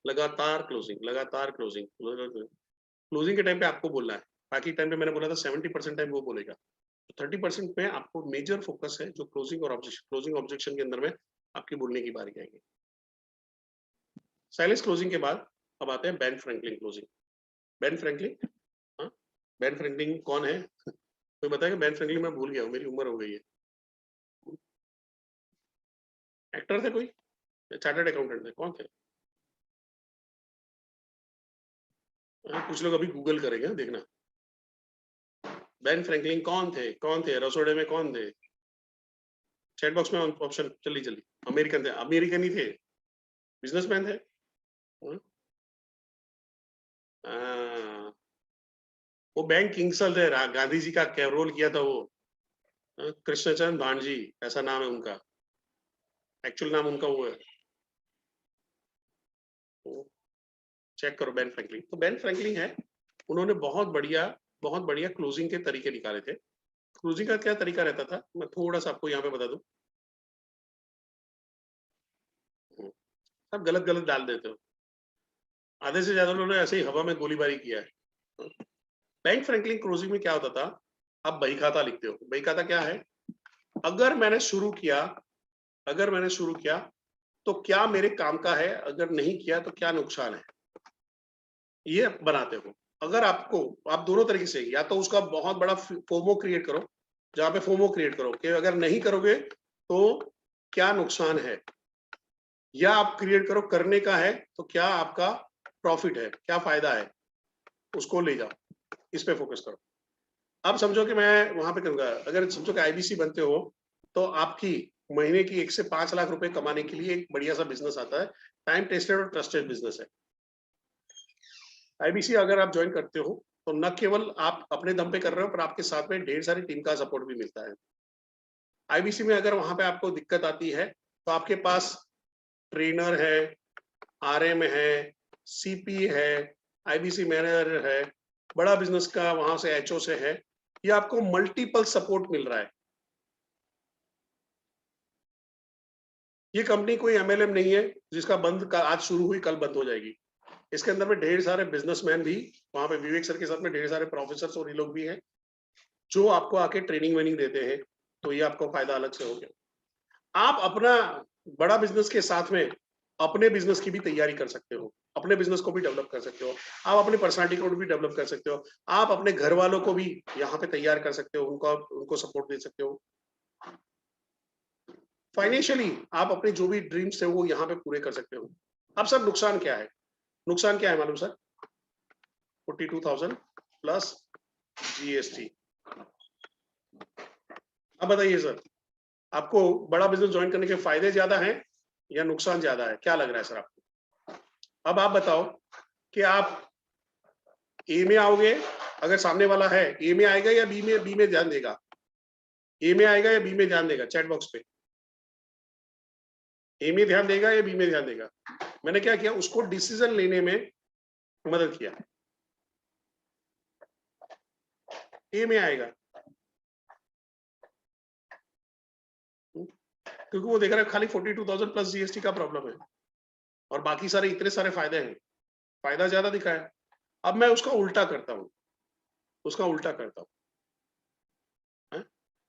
लगातार क्लोजिंग, लगातार क्लोजिंग, क्लोजिंग के टाइम पे आपको बोलना है, बाकी टाइम पे मैंने बोला था 70% टाइम वो बोलेगा, 30% में आपको मेजर फोकस है जो क्लोजिंग और ऑब्जेक्शन, क्लोजिंग ऑब्जेक्शन के अंदर में आपकी बोलने की बारी आएगी। साइलेंस क्लोजिंग के बाद अब आते हैं Ben Franklin closing. Ben Franklin, हाँ, बेन फ्रैंकलिन कौन है, कोई बताएगा, बेन फ्रैंकलिन मैं भूल गया हूँ, मेरी उम्र हो गई है। एक्टर थे कोई, चार्टर्ड अकाउंटेंट थे, कौन थे, कुछ लोग अभी गूगल करेंगे देखना, बेन फ्रैंकलिन कौन थे, कौन थे, रसोड़े में कौन थे, चैट बॉक्स में ऑप्शन, जल्दी जल्दी, अमेरिकन थे, अमेरिकन ही थे, बिजनेसमैन थे। हाँ? वो बैंक किंग्सल थे, गांधी जी का क्या रोल किया था वो, कृष्णचंद्र भांजी ऐसा नाम है उनका, एक्चुअल नाम उनका वो है, तो चेक करो बेन फ्रैंकलिन। तो बेन फ्रैंकलिन है, उन्होंने बहुत बढ़िया क्लोजिंग के तरीके निकाले थे। क्लोजिंग का क्या तरीका रहता था, मैं थोड़ा सा आपको यहाँ पे बता दूं, सब गलत गलत डाल देते हो, आधे से ज्यादा लोगों ने ऐसे ही हवा में गोलीबारी किया है। बैंक फ्रैंकलिन क्लोजिंग में क्या होता था, आप बही खाता लिखते हो, बही खाता क्या है, अगर मैंने शुरू किया, अगर मैंने शुरू किया तो क्या मेरे काम का है, अगर नहीं किया तो क्या नुकसान है, ये बनाते हो। अगर आपको, आप दोनों तरीके से, या तो उसका बहुत बड़ा फोमो क्रिएट करो, जहां पे फोमो क्रिएट करो कि अगर नहीं करोगे तो क्या नुकसान है, या आप क्रिएट करो करने का है तो क्या आपका प्रॉफिट है, क्या फायदा है, उसको ले जाओ, इस पे फोकस करो। अब समझो कि मैं वहां पे करूंगा, अगर समझो कि आईबीसी बनते हो तो आपकी महीने की 1 से 5 लाख रुपए कमाने के लिए एक बढ़िया सा बिजनेस आता है, टाइम टेस्टेड और ट्रस्टेड बिजनेस है। आईबीसी अगर आप ज्वाइन करते हो तो न केवल आप अपने दम पे कर रहे हो, पर आपके साथ में ढेर सारी टीम का सपोर्ट भी मिलता है। आईबीसी में अगर वहां पे आपको दिक्कत आती है तो आपके पास ट्रेनर है, आरएम है, सीपी है, आईबीसी मैनेजर है, बड़ा बिजनेस का वहां से एचओ से है, ये आपको मल्टीपल सपोर्ट मिल रहा है। ये कंपनी कोई एमएलएम नहीं है जिसका बंद का आज शुरू हुई कल बंद हो जाएगी। इसके अंदर में ढेर सारे बिजनेसमैन भी, वहां पे विवेक सर के साथ में ढेर सारे प्रोफेसर और ये लोग भी हैं जो आपको आके ट्रेनिंग वेनिंग देते हैं, तो ये आपको फायदा अलग से हो गया। आप अपना बड़ा बिजनेस के साथ में अपने बिजनेस की भी तैयारी कर सकते हो, अपने बिजनेस को भी डेवलप कर सकते हो, आप अपने पर्सनालिटी को भी डेवलप कर सकते हो, आप अपने घर वालों को भी यहाँ पे तैयार कर सकते हो, उनको सपोर्ट दे सकते हो। फाइनेंशियली आप अपने जो भी ड्रीम्स थे वो यहाँ पे पूरे कर सकते हो। अब सर नुकसान क्या है? नुकसान क्या है मालूम सर? 42,000 plus GST. अब बताइए सर, आपको बड़ा बिजनेस ज्वाइन करने के फायदे ज्यादा हैं या नुकसान ज्यादा है? क्या लग रहा है सर आपको? अब आप बताओ कि आप ए में आओगे, अगर सामने वाला है ए में आएगा या बी में ध्यान देगा? ए में आएगा या बी में ध्यान देगा? चैट बॉक्स पे ए में ध्यान देगा या बी में ध्यान देगा? मैंने क्या किया, उसको डिसीजन लेने में मदद किया। ए में आएगा क्योंकि वो देख रहा है खाली 42,000 प्लस जीएसटी का प्रॉब्लम है और बाकी सारे इतने सारे फायदे हैं, फायदा ज्यादा दिखा है। अब मैं उसका उल्टा करता हूँ, उसका उल्टा करता हूँ।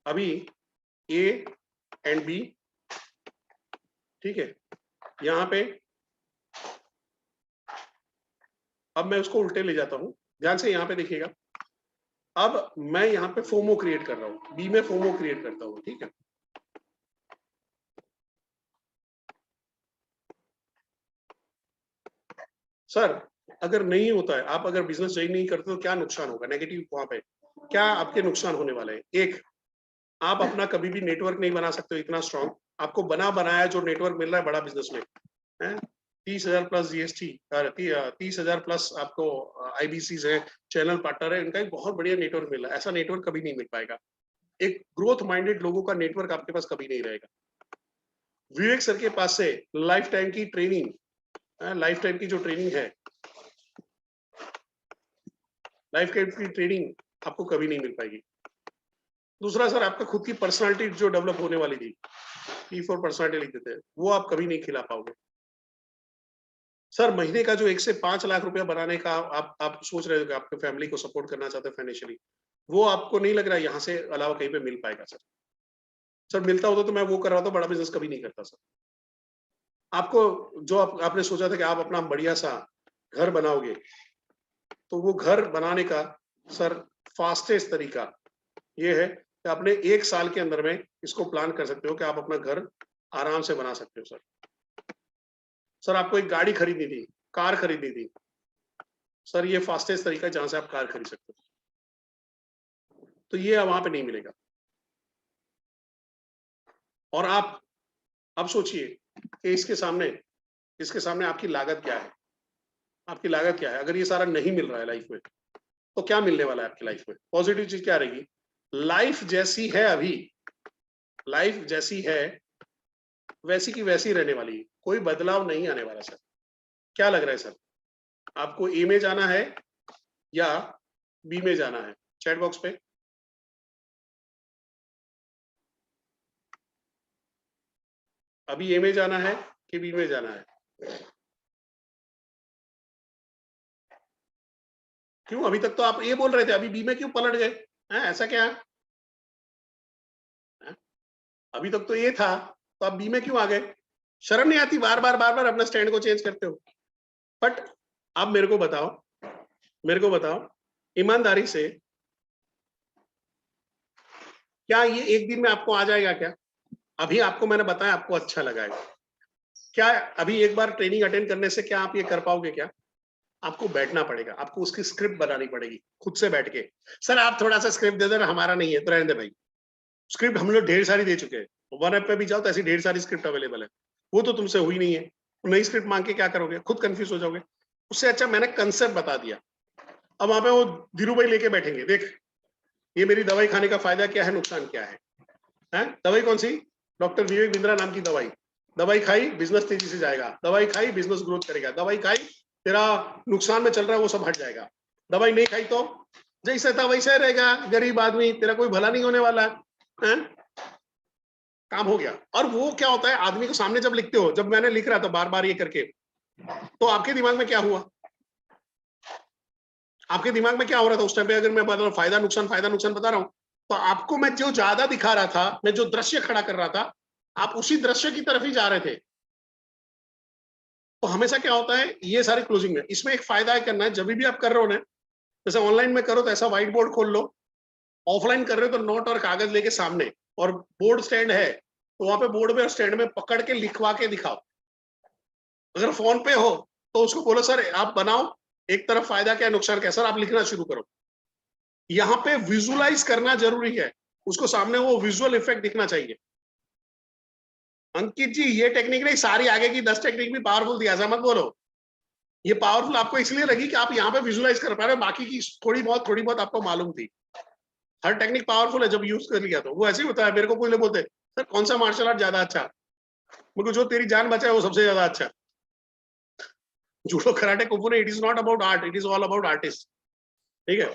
अभी ए एंड बी, ठीक है, यहाँ पे अब मैं उसको उल्टे ले जाता हूँ। ध्यान से यहाँ पे देखिएगा, अब मैं यहाँ पे फोमो क्रिएट कर रहा हूँ, बी में फोमो क्रिएट करता हूँ, ठीक है। सर अगर नहीं होता है, आप अगर बिजनेस ज्वाइन नहीं करते तो क्या नुकसान होगा? नेगेटिव वहां पे क्या आपके नुकसान होने वाले हैं? एक, आप अपना कभी भी नेटवर्क नहीं बना सकते हो इतना स्ट्रांग। आपको बना बनाया जो नेटवर्क मिल रहा है बड़ा बिजनेस में है, 30,000 प्लस जीएसटी, 30,000 प्लस आपको आईबीसी है, चैनल पार्टनर है, इनका एक बहुत बढ़िया नेटवर्क मिल रहा है। ऐसा नेटवर्क कभी नहीं मिल पाएगा। एक ग्रोथ माइंडेड लोगों का नेटवर्क आपके पास कभी नहीं रहेगा। विवेक सर के पास से लाइफ टाइम की ट्रेनिंग, लाइफ टाइम की जो ट्रेनिंग है, लाइफ टाइम की ट्रेनिंग आपको कभी नहीं मिल पाएगी। दूसरा सर, आपका खुद की पर्सनालिटी जो डेवलप होने वाली थी, P4 पर्सनालिटी लिखते थे, वो आप कभी नहीं खिला पाओगे। सर महीने का जो 1 से 5 लाख रुपया बनाने का आप सोच रहे हो कि आपके फैमिली को सपोर्ट करना चाहते हैं फाइनेंशियली, वो आपको नहीं लग रहा है यहाँ से अलावा कहीं पे मिल पाएगा सर? सर मिलता होता तो मैं वो कर रहा था, बड़ा बिजनेस कभी नहीं करता सर। आपको जो आपने सोचा था कि आप अपना बढ़िया सा घर बनाओगे, तो वो घर बनाने का सर फास्टेस्ट तरीका ये है कि आपने 1 साल के अंदर में इसको प्लान कर सकते हो कि आप अपना घर आराम से बना सकते हो सर। सर आपको एक गाड़ी खरीदनी थी, कार खरीदनी थी, सर ये फास्टेस्ट तरीका है जहां से आप कार खरीद सकते हो, तो ये वहां पे नहीं मिलेगा। और आप अब सोचिए कि इसके सामने आपकी लागत क्या है? आपकी लागत क्या है? अगर ये सारा नहीं मिल रहा है लाइफ में, तो क्या मिलने वाला है आपकी लाइफ में? पॉजिटिव चीज क्या रहेगी? लाइफ जैसी है अभी, लाइफ जैसी है वैसी की वैसी रहने वाली है, कोई बदलाव नहीं आने वाला सर। क्या लग रहा है सर, आपको ए में जाना है या बी में जाना है? चैट बॉक्स पे अभी ए में जाना है कि बी में जाना है? क्यों अभी तक तो आप ए बोल रहे थे, अभी बी में क्यों पलट गए? ऐसा क्या है? अभी तक तो ए था, तो आप बी में क्यों आ गए? शर्म नहीं आती? बार बार अपना स्टैंड को चेंज करते हो। बट आप मेरे को बताओ ईमानदारी से, क्या ये एक दिन में आपको आ जाएगा क्या? अभी आपको मैंने बताया, आपको अच्छा लगा है, क्या अभी एक बार ट्रेनिंग अटेंड करने से क्या आप ये कर पाओगे? क्या आपको बैठना पड़ेगा, आपको उसकी स्क्रिप्ट बनानी पड़ेगी खुद से बैठ के। सर आप थोड़ा सा स्क्रिप्ट दे देना, हमारा नहीं है तो रहने दे भाई। स्क्रिप्ट हम लोग ढेर सारी दे चुके हैं, वन ऐप पे भी जाओ तो ऐसी ढेर सारी स्क्रिप्ट अवेलेबल है, वो तो तुमसे हुई नहीं है, नई स्क्रिप्ट मांग के क्या करोगे, खुद कंफ्यूज हो जाओगे। उससे अच्छा मैंने कंसेप्ट बता दिया। अब वहां पे वो धीरू भाई लेके बैठेंगे, देख ये मेरी दवाई खाने का फायदा क्या है, नुकसान क्या है? दवाई कौन सी? डॉक्टर विवेक बिंद्रा नाम की दवाई। दवाई खाई बिजनेस तेजी से जाएगा, दवाई खाई बिजनेस ग्रोथ करेगा, दवाई खाई तेरा नुकसान में चल रहा है वो सब हट जाएगा, दवाई नहीं खाई तो जैसा था वैसा रहेगा, गरीब आदमी, तेरा कोई भला नहीं होने वाला है। काम हो गया। और वो क्या होता है, आदमी को सामने जब लिखते हो, जब मैंने लिख रहा था बार बार ये करके, तो आपके दिमाग में क्या हुआ? आपके दिमाग में क्या हो रहा था उस टाइम पे? अगर मैं बता रहा हूँ फायदा नुकसान बता रहा हूँ, तो आपको मैं जो ज्यादा दिखा रहा था, मैं जो दृश्य खड़ा कर रहा था, आप उसी दृश्य की तरफ ही जा रहे थे। तो हमेशा क्या होता है, ये सारी क्लोजिंग में, इसमें एक फायदा है करना है, जब भी आप कर रहे हो ना, जैसे ऑनलाइन में करो तो ऐसा व्हाइट बोर्ड खोल लो, ऑफलाइन कर रहे हो तो नोट और कागज लेके सामने, और बोर्ड स्टैंड है तो वहां पे बोर्ड में और स्टैंड में पकड़ के लिखवा के दिखाओ। अगर फोन पे हो तो उसको बोलो सर आप बनाओ, एक तरफ फायदा क्या नुकसान क्या, सर आप लिखना शुरू करो। यहाँ पे विजुअलाइज करना जरूरी है, उसको सामने वो विजुअल इफेक्ट दिखना चाहिए। अंकित जी ये टेक्निक नहीं, सारी आगे की 10 टेक्निक भी पावरफुल थी, ऐसा मत बोलो। ये पावरफुल आपको इसलिए लगी कि आप यहाँ पे विजुअलाइज कर पा रहे हो, बाकी की थोड़ी बहुत आपको मालूम थी। हर टेक्निक पावरफुल है जब यूज कर लिया तो। वो ऐसे ही होता है, मेरे को कोई लोग बोलते सर कौन सा मार्शल आर्ट ज्यादा अच्छा? मेरे को जो तेरी जान बचाए वो सबसे ज्यादा अच्छा। जूडो कराटे कुंफू ने, it is not about art, it is all about artist. ठीक है,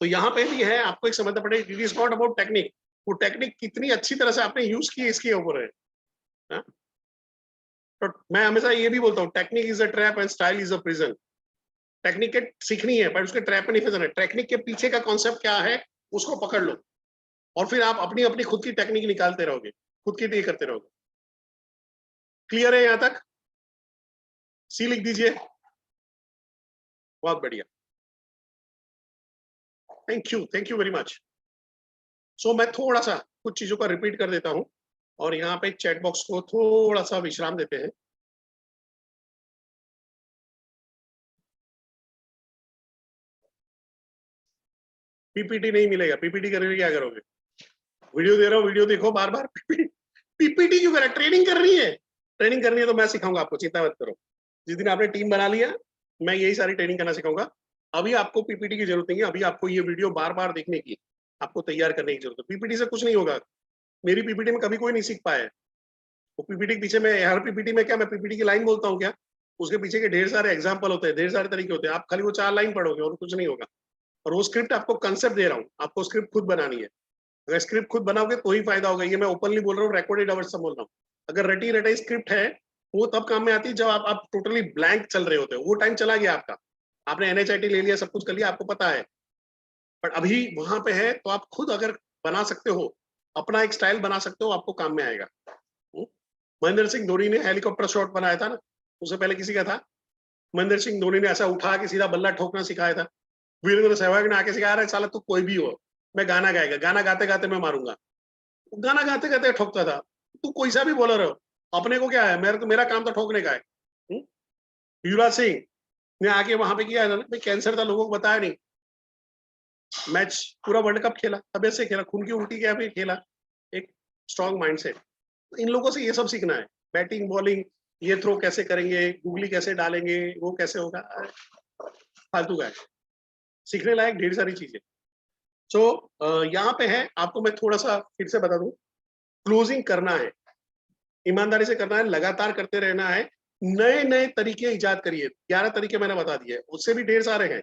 तो यहाँ पे भी है, आपको एक समझना पड़ेगा, it is not about technique, वो टेक्निक कितनी अच्छी तरह से आपने यूज की इसके ऊपर है। हाँ? तो मैं हमेशा ये भी बोलता हूँ, technique is a trap and style is a prison. Technique के सीखनी है पर उसके ट्रैप में नहीं फंसना है, टेक्निक के पीछे का कॉन्सेप्ट क्या है उसको पकड़ लो, और फिर आप अपनी अपनी खुद की टेक्निक निकालते रहोगे, खुद की ये करते रहोगे। क्लियर है यहाँ तक? सी लिख दीजिए। बहुत बढ़िया, थैंक यू वेरी मच। सो मैं थोड़ा सा कुछ चीजों का रिपीट कर देता हूं, और यहाँ पे चैट बॉक्स को थोड़ा सा विश्राम देते हैं। पीपीटी नहीं मिलेगा, पीपीटी करने में क्या करोगे? वीडियो दे रहा हूँ, वीडियो देखो बार बार। पीपीटी क्यों करा? ट्रेनिंग कर रही है, ट्रेनिंग करनी है तो मैं सिखाऊंगा आपको, चिंता मत करो। जिस दिन आपने टीम बना लिया, मैं यही सारी ट्रेनिंग करना सिखाऊंगा। अभी आपको पीपीटी की जरूरत नहीं है, अभी आपको ये वीडियो बार बार देखने की, आपको तैयार करने की जरूरत है। पीपीटी से कुछ नहीं होगा, मेरी पीपीटी में कभी कोई नहीं सीख पाया है। वो पीपीटी के पीछे, मैं हर पीपीटी में क्या मैं पीपीटी की लाइन बोलता हूँ क्या? उसके पीछे के ढेर सारे एग्जाम्पल होते हैं, ढेर सारे तरीके होते हैं, आप खाली वो 4 लाइन पढ़ोगे और कुछ नहीं होगा। और वो स्क्रिप्ट आपको कंसेप्ट दे रहा हूँ, आपको स्क्रिप्ट खुद बनानी है। अगर स्क्रिप्ट खुद बनाओगे तो ही फायदा होगा, ये मैं ओपनली बोल रहा हूँ, रिकॉर्डेड आवर्स से बोल रहा हूँ। अगर रटी रटाई स्क्रिप्ट है, वो तब काम में आती है जब आप टोटली ब्लैंक चल रहे होते हो, वो टाइम चला गया आपका, आपने एनएचआईटी ले लिया, सब कुछ कर लिया, आपको पता है। बट अभी वहां पे है तो आप खुद अगर बना सकते हो, अपना एक स्टाइल बना सकते हो, आपको काम में आएगा। महेंद्र सिंह धोनी ने हेलीकॉप्टर शॉट बनाया था ना, उससे पहले किसी का था? महेंद्र सिंह धोनी ने ऐसा उठा के सीधा बल्ला ठोकना सिखाया था। वीरेंद्र सहवाग ने आके सिखाया, रहा साला तू कोई भी हो, मैं गाना गाएगा, गाना गाते गाते मैं मारूंगा। गाना गाते गाते ठोकता था। तू कोई सा भी बॉलर हो, अपने को क्या है, मेरा काम तो ठोकने का है। युवराज सिंह ने आके वहां पे किया था ना, कैंसर था लोगों को बताया नहीं, मैच पूरा वर्ल्ड कप खेला, तबियत से खेला, खून की उल्टी क्या भी खेला, एक स्ट्रॉन्ग माइंड से। इन लोगों से ये सब सीखना है, बैटिंग बॉलिंग, ये थ्रो कैसे करेंगे, गूगली कैसे डालेंगे, वो कैसे होगा, फालतू का है। सीखने लायक ढेर सारी चीजें। सो यहाँ पे है, आपको मैं थोड़ा सा फिर से बता दूं, क्लोजिंग करना है, ईमानदारी से करना है, लगातार करते रहना है, नए नए तरीके इजाद करिए। 11 तरीके मैंने बता दिए, उससे भी ढेर सारे हैं,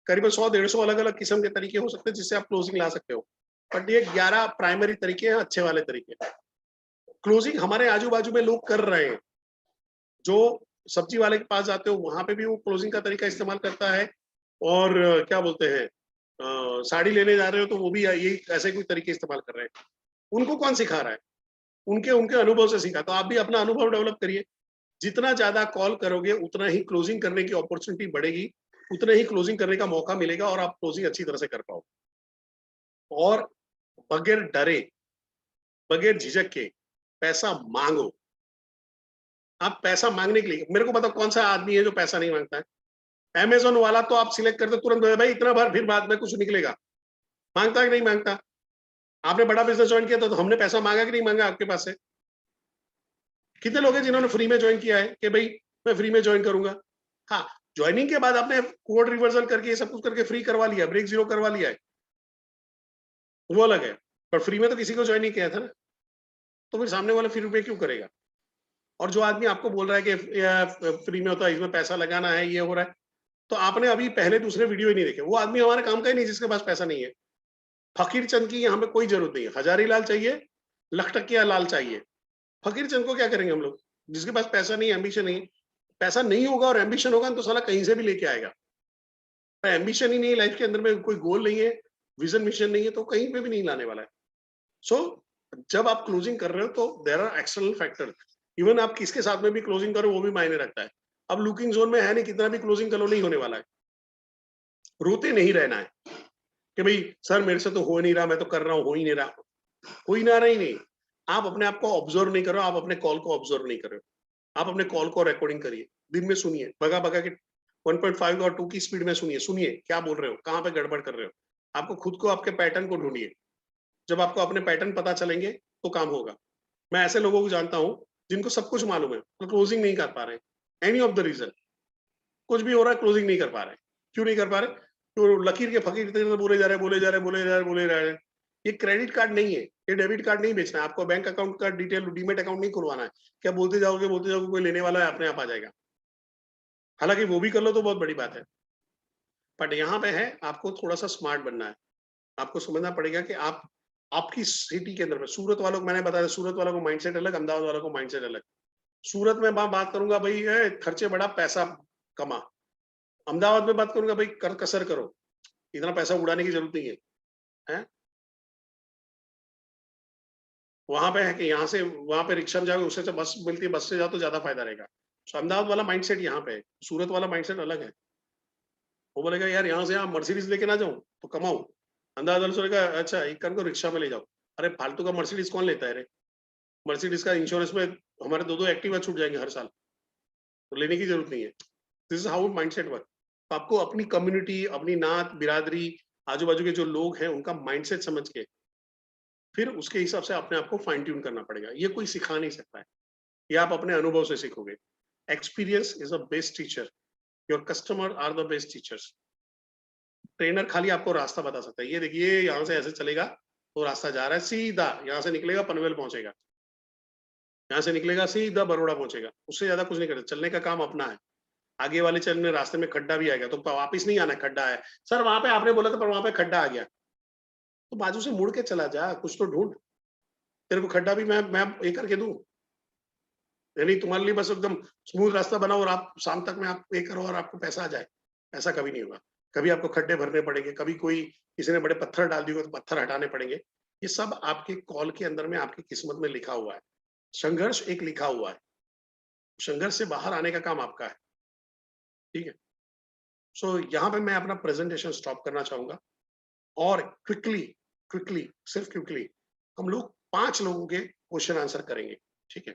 करीबन 100-150 अलग अलग किस्म के तरीके हो सकते हैं जिससे आप क्लोजिंग ला सकते हो। बट ये 11 प्राइमरी तरीके हैं, अच्छे वाले तरीके। क्लोजिंग हमारे आजू बाजू में लोग कर रहे हैं, जो सब्जी वाले के पास जाते हो वहां पे भी वो क्लोजिंग का तरीका इस्तेमाल करता है, और क्या बोलते हैं, साड़ी लेने जा रहे हो तो वो भी यही ऐसे कोई तरीके इस्तेमाल कर रहे हैं। उनको कौन सिखा रहा है? उनके उनके अनुभव से सीखा। तो आप भी अपना अनुभव डेवलप करिए, जितना ज्यादा कॉल करोगे उतना ही क्लोजिंग करने की अपॉर्चुनिटी बढ़ेगी, उतना ही क्लोजिंग करने का मौका मिलेगा, और आप क्लोजिंग अच्छी तरह से कर पाओ। और बगैर डरे, बगैर झिझक के पैसा मांगो। आप पैसा मांगने के लिए, मेरे को बताओ कौन सा आदमी है जो पैसा नहीं मांगता है? अमेज़न वाला तो आप सिलेक्ट करते तुरंत भाई इतना भर, फिर बाद में कुछ निकलेगा। मांगता है कि नहीं मांगता? आपने बड़ा बिज़नेस जॉइन किया तो हमने पैसा मांगा कि नहीं मांगा आपके पास से? कितने लोग हैं जिन्होंने फ्री में जॉइन किया है कि भाई मैं फ्री में जॉइन करूँगा? हाँ, जॉइनिंग के बाद आपने कोड रिवर्सल करके ये सब कुछ करके फ्री करवा लिया, ब्रेक ज़ीरो करवा लिया है, वो अलग है। पर फ्री में तो किसी को जॉइन नहीं किया था ना, तो फिर सामने वाला फ्री में क्यों करेगा? और जो आदमी आपको बोल रहा है कि फ्री में होता है, इसमें पैसा लगाना है, ये हो रहा है, तो आपने अभी पहले दूसरे वीडियो ही नहीं देखे। वो आदमी हमारे काम का ही नहीं जिसके पास पैसा नहीं है। फकीर चंद की यहाँ पे कोई जरूरत नहीं है। हजारी लाल चाहिए, लखटकिया लाल चाहिए। फकीर चंद को क्या करेंगे हम लोग? जिसके पास पैसा नहीं है, एम्बिशन नहीं है। पैसा नहीं होगा और एम्बिशन होगा तो साला कहीं से भी लेके आएगा। पर एम्बिशन ही नहीं है लाइफ के अंदर में, कोई गोल नहीं है, विजन मिशन नहीं है, तो कहीं पे भी नहीं लाने वाला है। सो जब आप क्लोजिंग कर रहे हो तो there are external factor. Even आप किसके साथ में भी क्लोजिंग करो वो भी मायने रखता है। अब लुकिंग जोन में है नहीं, कितना भी क्लोजिंग करो नहीं होने वाला है। रोते नहीं रहना है कि भाई सर मेरे से तो हो नहीं रहा, मैं तो कर रहा हूँ, हो ही नहीं रहा। हो ही ना रहा ही नहीं। आप अपने आप को ऑब्जर्व नहीं करो, आप अपने कॉल को ऑब्जर्व नहीं करो। आप अपने कॉल को रिकॉर्डिंग करिए, दिन में सुनिए, भगा भगा के 1.5 और 2 की स्पीड में सुनिए। सुनिए क्या बोल रहे हो, कहाँ पे गड़बड़ कर रहे हो। आपको खुद को, आपके पैटर्न को ढूंढिए। जब आपको अपने पैटर्न पता चलेंगे तो काम होगा। मैं ऐसे लोगों को जानता हूँ जिनको सब कुछ मालूम है, तो क्लोजिंग नहीं कर पा रहे हैं। एनी ऑफ द रीजन, कुछ भी हो रहा है, क्लोजिंग नहीं कर पा रहे हैं। क्यों नहीं कर पा रहे? तो लकीर के फकीर तरह बोले जा रहे हैं, बोले जा रहे हैं, बोले जा रहे हैं, बोले जा रहे हैं। ये क्रेडिट कार्ड नहीं है, ये डेबिट कार्ड नहीं बेचना है आपको। बैंक अकाउंट का डिटेल, डीमेट अकाउंट नहीं खुलवाना है। क्या बोलते जाओगे, कोई लेने वाला है, अपने आप आ जाएगा। हालांकि वो भी कर लो तो बहुत बड़ी बात है। बट यहाँ पे है, आपको थोड़ा सा स्मार्ट बनना है। आपको समझना पड़ेगा कि आप आपकी सिटी के अंदर में, सूरत वालों को मैंने बताया, सूरत वालों को माइंडसेट अलग, अहमदाबाद वालों को माइंडसेट अलग। सूरत में बात करूंगा भाई खर्चे बड़ा, पैसा कमा। अहमदाबाद में बात करूंगा भाई कर कसर करो, इतना पैसा उड़ाने की जरूरत नहीं है, है? वहां पे है कि यहाँ से वहां पे रिक्शा में जाओगे, उससे तो बस मिलती है, बस से जाओ तो ज्यादा फायदा रहेगा। तो अहमदाबाद वाला माइंडसेट यहाँ पे है, सूरत वाला माइंडसेट अलग है। वो बोलेगा यार यहाँ से आप मर्सिडीज लेके ना जाऊं तो कमाऊं। अहमदाबाद वाले सोचेगा अच्छा एक काम को रिक्शा में ले जाओ। अरे फालतू का मर्सिडीज कौन लेता है रे? मर्सिडीज का इंश्योरेंस में हमारे दो दो एक्टिवा छूट जाएंगे हर साल, तो लेने की जरूरत नहीं है। This is how mindset work. तो आपको अपनी कम्युनिटी, अपनी नात बिरादरी, आजू बाजू के जो लोग हैं उनका माइंडसेट समझ के फिर उसके हिसाब से अपने आप को फाइन ट्यून करना पड़ेगा। ये कोई सिखा नहीं सकता है, ये आप अपने अनुभव से सीखोगे। Experience is the best teacher, your customer are the best teachers. Trainer खाली आपको रास्ता बता सकता है, ये देखिए यहाँ से ऐसे चलेगा तो रास्ता जा रहा है सीधा, यहाँ से निकलेगा पनवेल पहुंचेगा, यहाँ से निकलेगा सीधा बड़ौदा पहुंचेगा, उससे ज्यादा कुछ नहीं करता। चलने का काम अपना है। आगे वाले चलने रास्ते में खड्डा भी आएगा तो वापिस नहीं आना, खड्डा है सर वहां पे, आपने बोला था पर वहां पे खड्डा आ गया, तो बाजू से मुड़ के चला जा, कुछ तो ढूंढ। तेरे को खड्डा भी मैं ये करके दूं? यानी तुम्हारे लिए बस एकदम स्मूथ रास्ता बनाओ और आप शाम तक में आप पे करो और आपको पैसा आ जाए? ऐसा कभी नहीं होगा। कभी आपको खड्डे भरने पड़ेंगे, कभी कोई किसी ने बड़े पत्थर डाल दिए तो पत्थर हटाने पड़ेंगे। ये सब आपके कॉल के अंदर में, आपकी किस्मत में लिखा हुआ है। संघर्ष एक लिखा हुआ है, संघर्ष से बाहर आने का काम आपका है। ठीक है? सो यहाँ पे मैं अपना प्रेजेंटेशन स्टॉप करना चाहूंगा और क्विकली क्विकली सिर्फ क्विकली हम लोग 5 लोगों के क्वेश्चन आंसर करेंगे। ठीक है?